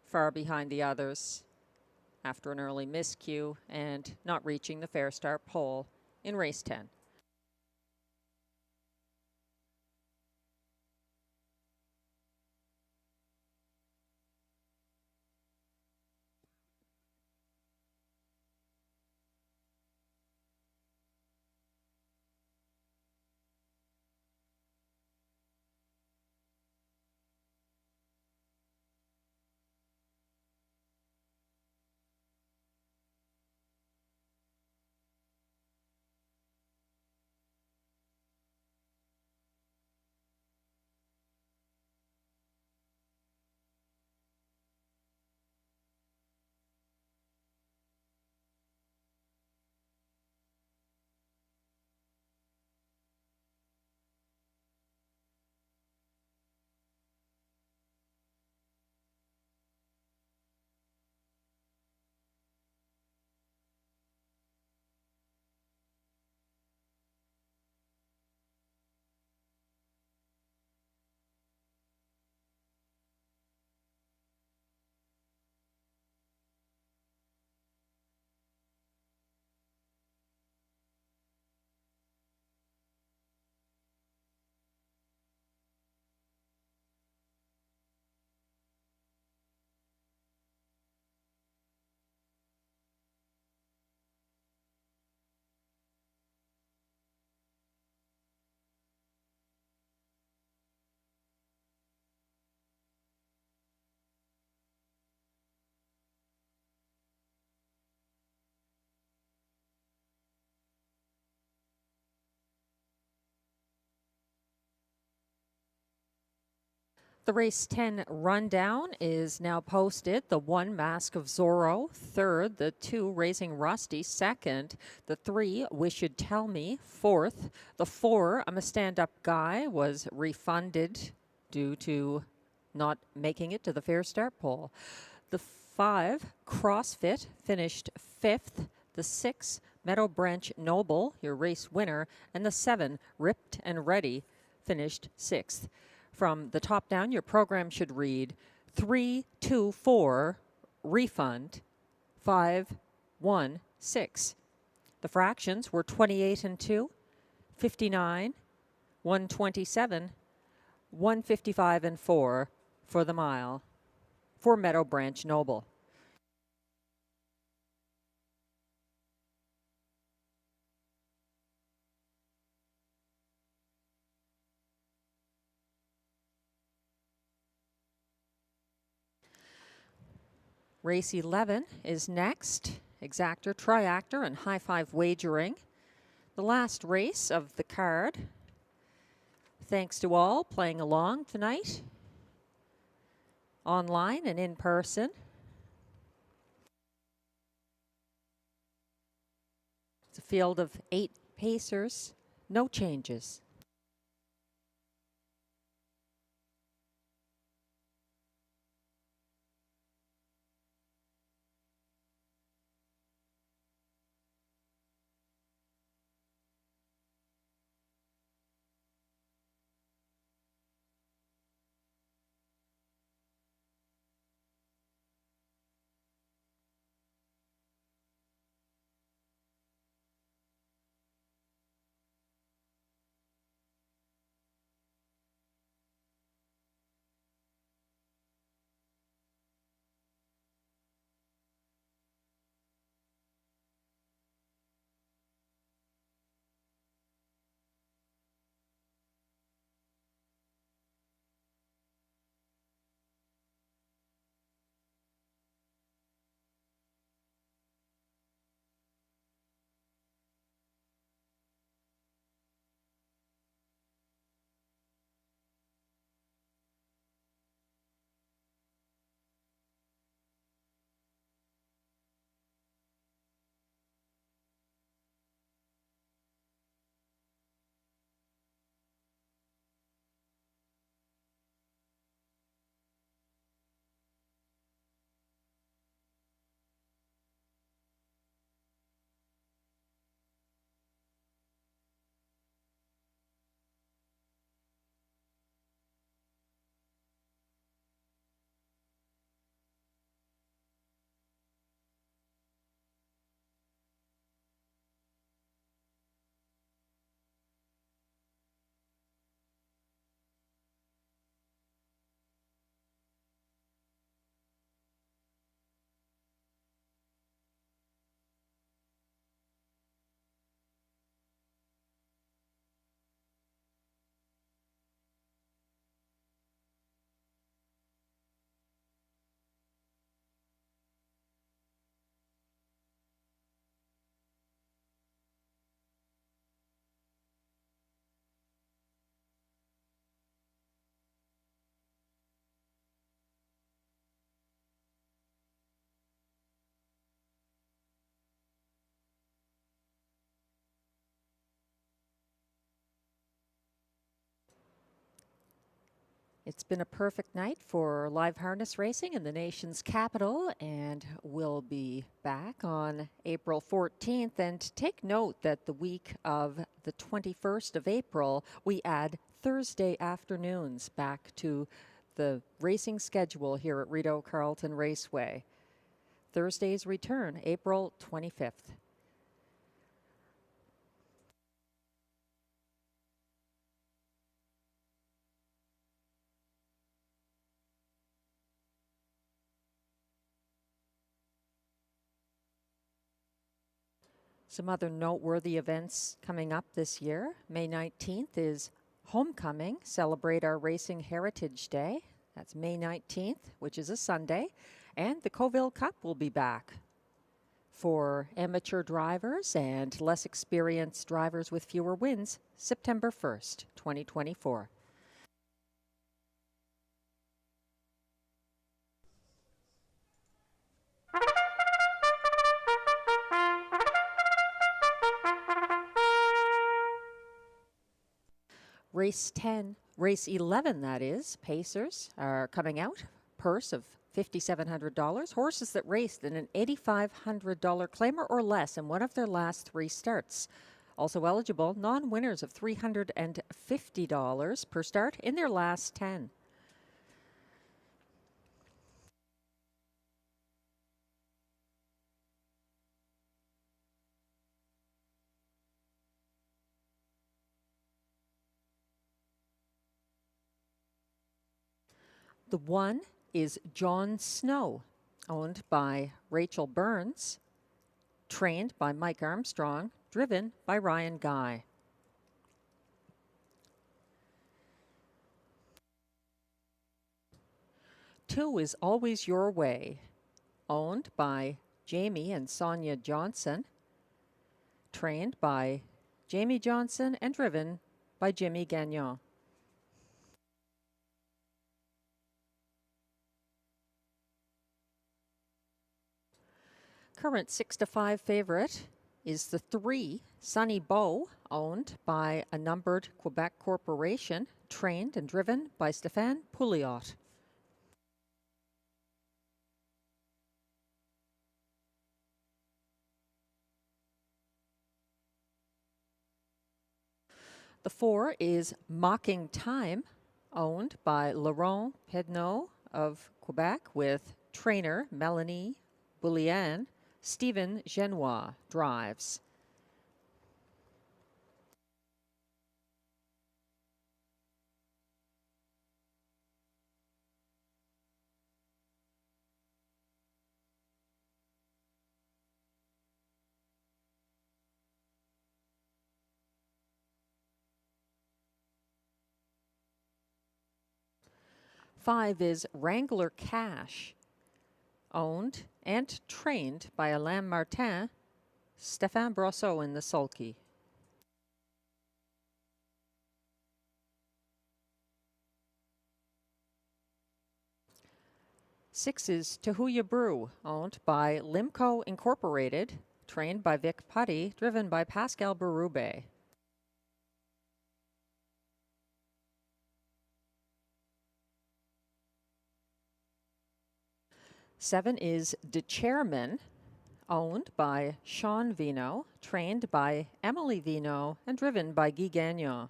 far behind the others after an early miscue and not reaching the fair start pole in race 10. The race 10 rundown is now posted. The 1, Mask of Zorro, third. The 2, Raising Rusty, second. The 3, Wish You'd Tell Me, fourth. The 4, I'm a Stand-Up Guy, was refunded due to not making it to the fair start pole. The 5, CrossFit, finished fifth. The 6, Meadow Branch Noble, your race winner. And the 7, Ripped and Ready, finished sixth. From the top down, your program should read 3, 2, 4, refund, 5, 1, 6. The fractions were 28 and 2, 59, 127, 155 and 4 for the mile for Meadow Branch Noble. Race 11 is next. Exactor, Triactor, and High Five Wagering. The last race of the card. Thanks to all playing along tonight, online and in person. It's a field of 8 pacers, no changes. It's been a perfect night for live harness racing in the nation's capital, and we'll be back on April 14th. And take note that the week of the 21st of April, we add Thursday afternoons back to the racing schedule here at Rideau Carleton Raceway. Thursday's return, April 25th. Some other noteworthy events coming up this year. May 19th is Homecoming, Celebrate Our Racing Heritage Day. That's May 19th, which is a Sunday. And the Coville Cup will be back for amateur drivers and less experienced drivers with fewer wins, September 1st, 2024. Race 11, that is, Pacers are coming out. Purse of $5,700. Horses that raced in an $8,500 claimer or less in one of their last 3 starts. Also eligible, non-winners of $350 per start in their last 10. The 1 is John Snow, owned by Rachel Burns, trained by Mike Armstrong, driven by Ryan Guy. Two is Always Your Way, owned by Jamie and Sonia Johnson, trained by Jamie Johnson and driven by Jimmy Gagnon. Current 6-5 favorite is the 3, Sunny Bow, owned by a numbered Quebec corporation, trained and driven by Stéphane Pouliot. The 4 is Mocking Time, owned by Laurent Pedneau of Quebec with trainer Melanie Boulian. Stephen Genois drives. Five is Wrangler Cash, owned and trained by Alain Martin, Stéphane Brosseau in the sulky. Six is Tahuya Brew, owned by Limco Incorporated, trained by Vic Putty, driven by Pascal Berube. Seven is De Chairman, owned by Sean Vino, trained by Emily Vino, and driven by Guy Gagnon.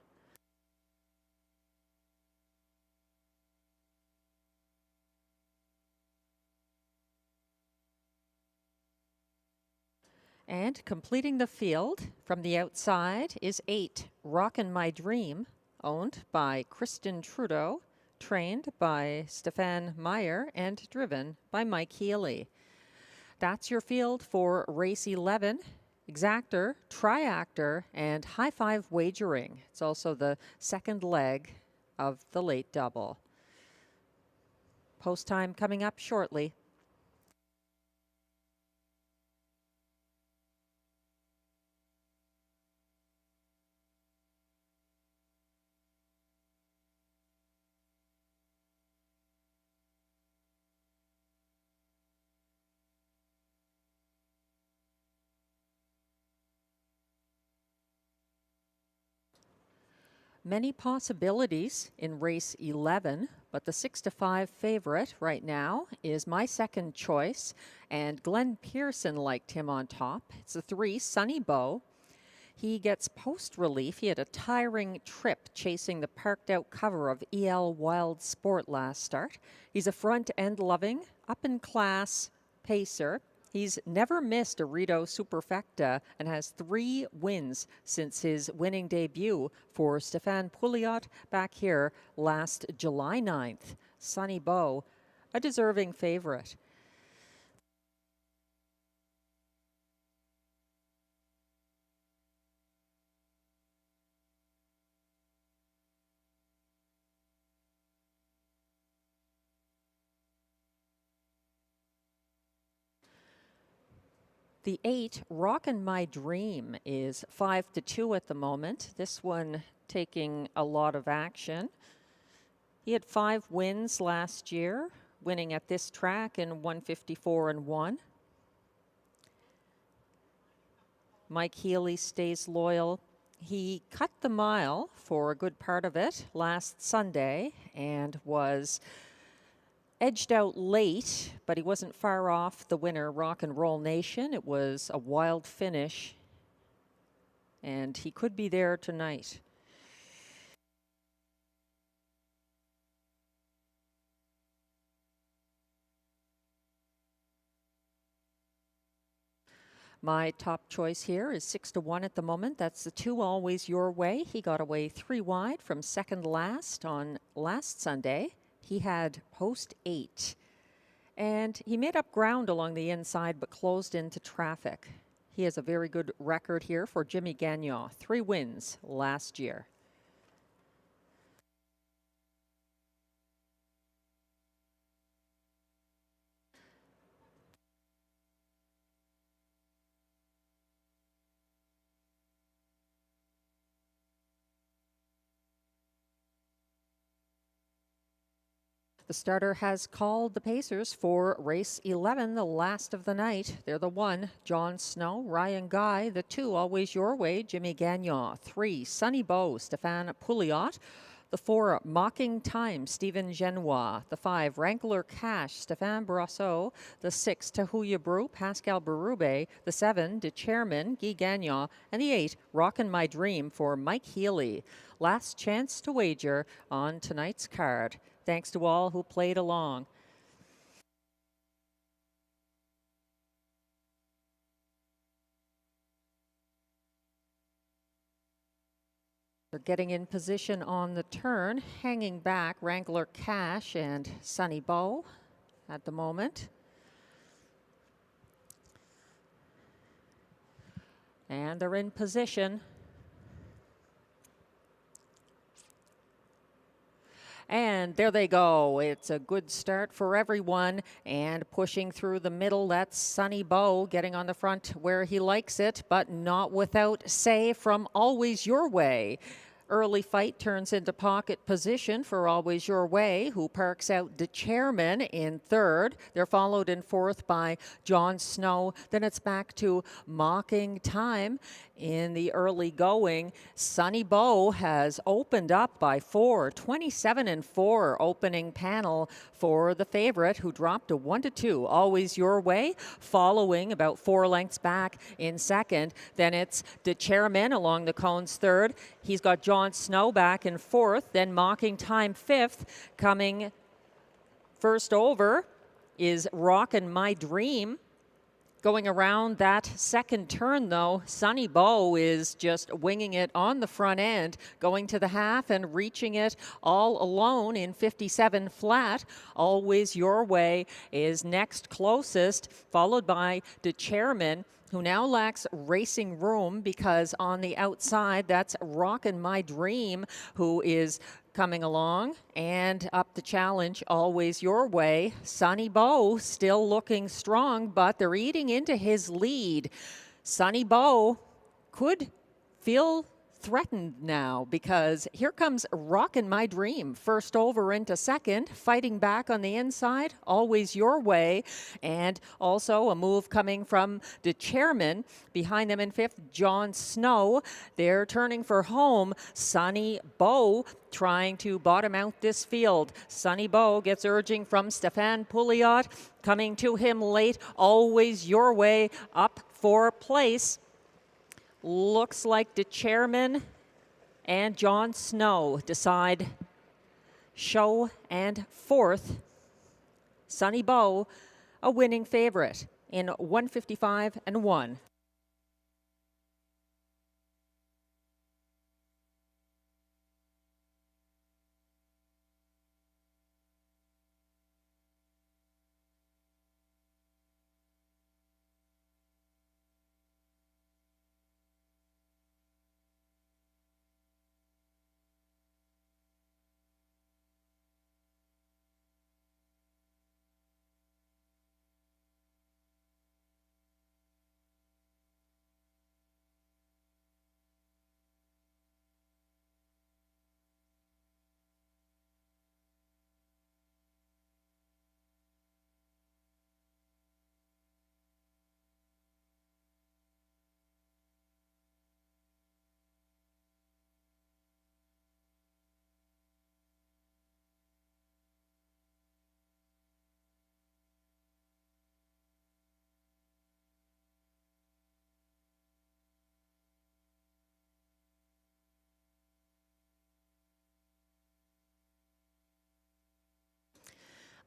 And completing the field from the outside is 8, Rockin' My Dream, owned by Kristen Trudeau, trained by Stefan Meyer, and driven by Mike Healy. That's your field for race 11, exactor, triactor, and high five wagering. It's also the second leg of the late double. Post time coming up shortly. Many possibilities in race 11, but the 6-5 favorite right now is my second choice, and Glenn Pearson liked him on top. It's the 3, Sunny Bow. He gets post relief. He had a tiring trip chasing the parked out cover of EL Wild Sport last start. He's a front end loving, up in class pacer. He's never missed a Rideau Superfecta and has 3 wins since his winning debut for Stéphane Pouliot back here last July 9th. Sunny Bow, a deserving favorite. The 8, Rockin' My Dream, is 5-2 at the moment. This one taking a lot of action. He had 5 wins last year, winning at this track in 154-1. Mike Healy stays loyal. He cut the mile for a good part of it last Sunday and was edged out late, but he wasn't far off the winner, Rock and Roll Nation. It was a wild finish, and he could be there tonight. My top choice here is 6-1 at the moment. That's the 2, Always Your Way. He got away 3 wide from second last on last Sunday. He had post 8, and he made up ground along the inside but closed into traffic. He has a very good record here for Jimmy Gagnon, 3 wins last year. The starter has called the Pacers for race 11, the last of the night. They're the 1, John Snow, Ryan Guy. The 2, Always Your Way, Jimmy Gagnon. 3, Sunny Bow, Stéphane Pouliot. The 4, Mocking Time, Stephen Genois. The 5, Wrangler Cash, Stéphane Brosseau. The 6, Tahuya Brew, Pascal Berube. The 7, De Chairman, Guy Gagnon. And the 8, Rockin' My Dream for Mike Healy. Last chance to wager on tonight's card. Thanks to all who played along. They're getting in position on the turn, hanging back Wrangler Cash and Sunny Bow at the moment. And they're in position. And there they go. It's a good start for everyone. And pushing through the middle, that's Sunny Bow getting on the front where he likes it, but not without say from Always Your Way. Early fight turns into pocket position for Always Your Way, who parks out De Chairman in third. They're followed in fourth by John Snow. Then it's back to Mocking Time in the early going. Sunny Bow has opened up by 4, 27-4 opening panel for the favorite, who dropped to 1-2. Always Your Way, following about 4 lengths back in second. Then it's De Chairman along the cones third. He's got John Snow back in fourth, then Mocking Time fifth. Coming first over is Rockin' My Dream. Going around that second turn, though, Sunny Bow is just winging it on the front end, going to the half and reaching it all alone in 57 flat. Always Your Way is next closest, followed by De Chairman, who now lacks racing room because on the outside, that's Rockin' My Dream, who is coming along, and up the challenge, Always Your Way. Sunny Bow still looking strong, but they're eating into his lead. Sunny Bow could feel threatened now, because here comes Rockin' My Dream. First over into second, fighting back on the inside, Always Your Way. And also a move coming from the chairman. Behind them in fifth, John Snow. They're turning for home. Sonny Bow trying to bottom out this field. Sonny Bow gets urging from Stéphane Pouliot. Coming to him late, Always Your Way up for place. Looks like the chairman and John Snow decide show and fourth. Sonny Bow, a winning favorite in 155-1.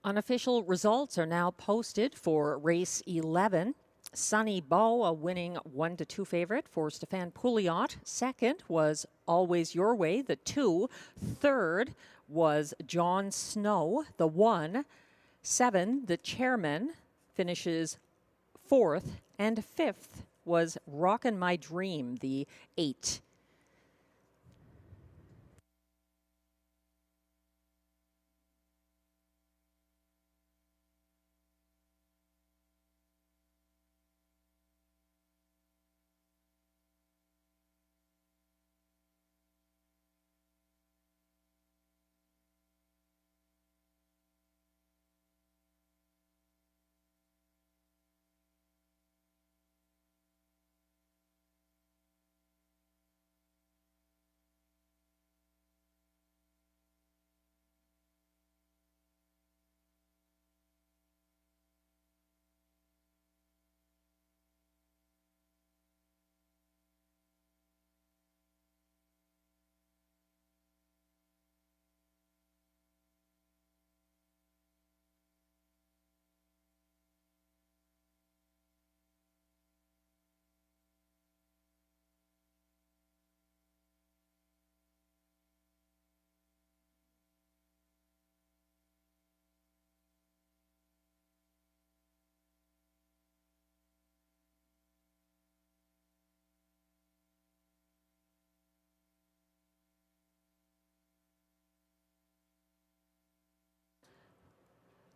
Unofficial results are now posted for race 11. Sonny Bow, a winning 1-2 favorite for Stéphane Pouliot. Second was Always Your Way, the 2. Third was John Snow, the 1. 7, the chairman, finishes fourth. And fifth was Rockin' My Dream, the 8.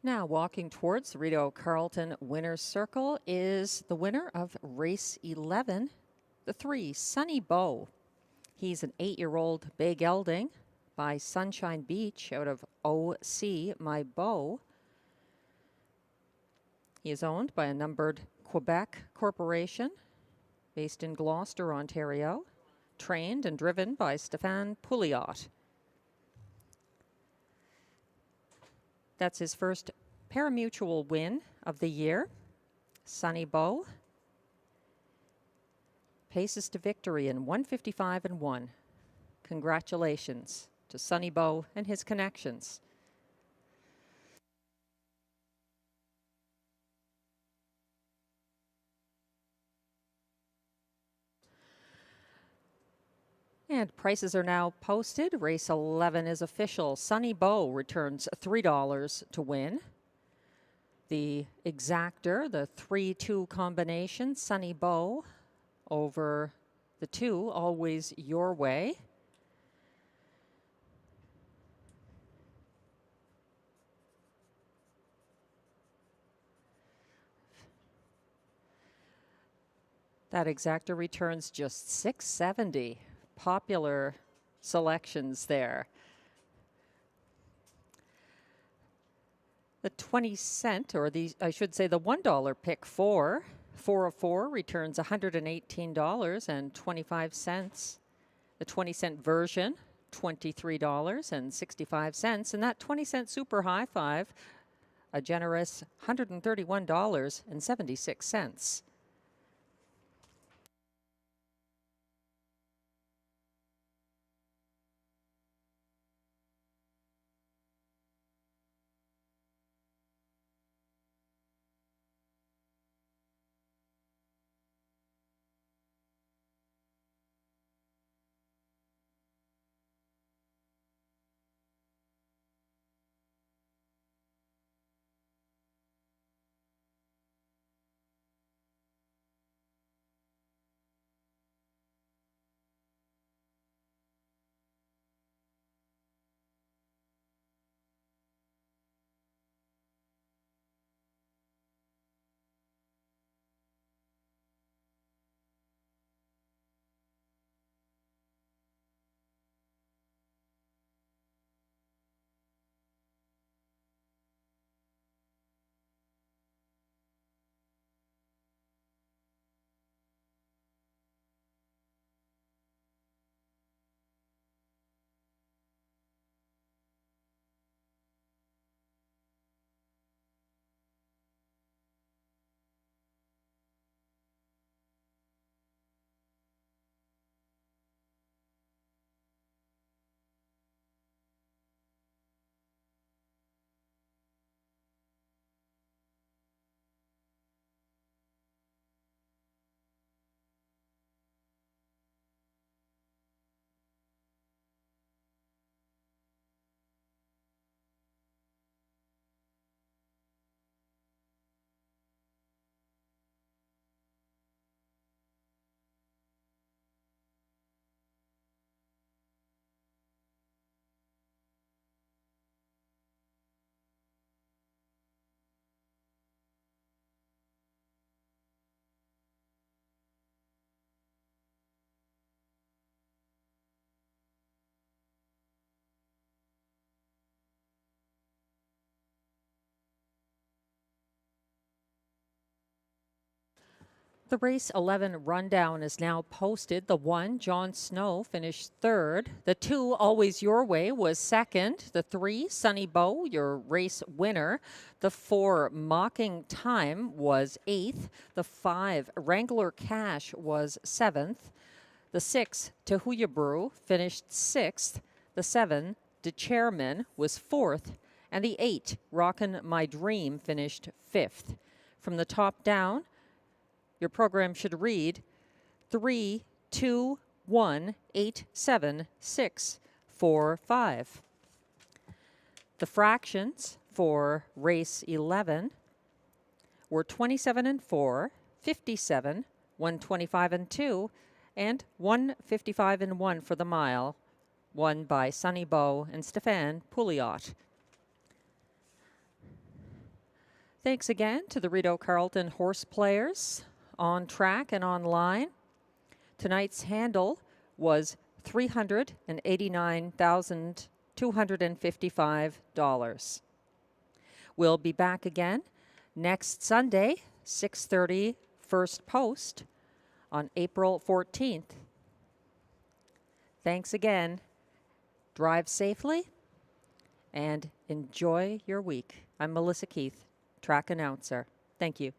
Now walking towards the Rideau Carleton winner's circle is the winner of race 11, the 3, Sonny Bow. He's an 8-year-old bay gelding by Sunshine Beach out of OC, My Bow. He is owned by a numbered Quebec corporation based in Gloucester, Ontario, trained and driven by Stéphane Pouliot. That's his first parimutuel win of the year. Sonny Bow paces to victory in 155-1. Congratulations to Sonny Bow and his connections. And prices are now posted. Race 11 is official. Sonny Bow returns $3 to win. The exactor, the 3-2 combination, Sonny Bow over the 2, Always Your Way. That exactor returns just $6.70. popular selections there. The 20-cent, or I should say the $1 pick 4 of 4 returns $118.25. The 20-cent version, $23.65. And that 20-cent super high 5, a generous $131.76. The race 11 rundown is now posted. The 1, John Snow, finished 3rd. The 2, Always Your Way, was 2nd. The 3, Sunny Bow, your race winner. The 4, Mocking Time, was 8th. The 5, Wrangler Cash, was 7th. The 6, Tahuya Brew, finished 6th. The 7, De Chairman, was 4th. And the 8, Rockin' My Dream, finished 5th. From the top down, your program should read 3, 2, 1, 8, 7, 6, 4, 5. The fractions for race 11 were 27 and 4, 57, 125 and 2, and 155 and 1 for the mile, won by Sunny Bow and Stefan Pouliot. Thanks again to the Rideau Carleton horse players on track and online. Tonight's handle was $389,255. We'll be back again next Sunday, 6:30, first post on April 14th. Thanks again. Drive safely and enjoy your week. I'm Melissa Keith, track announcer. Thank you.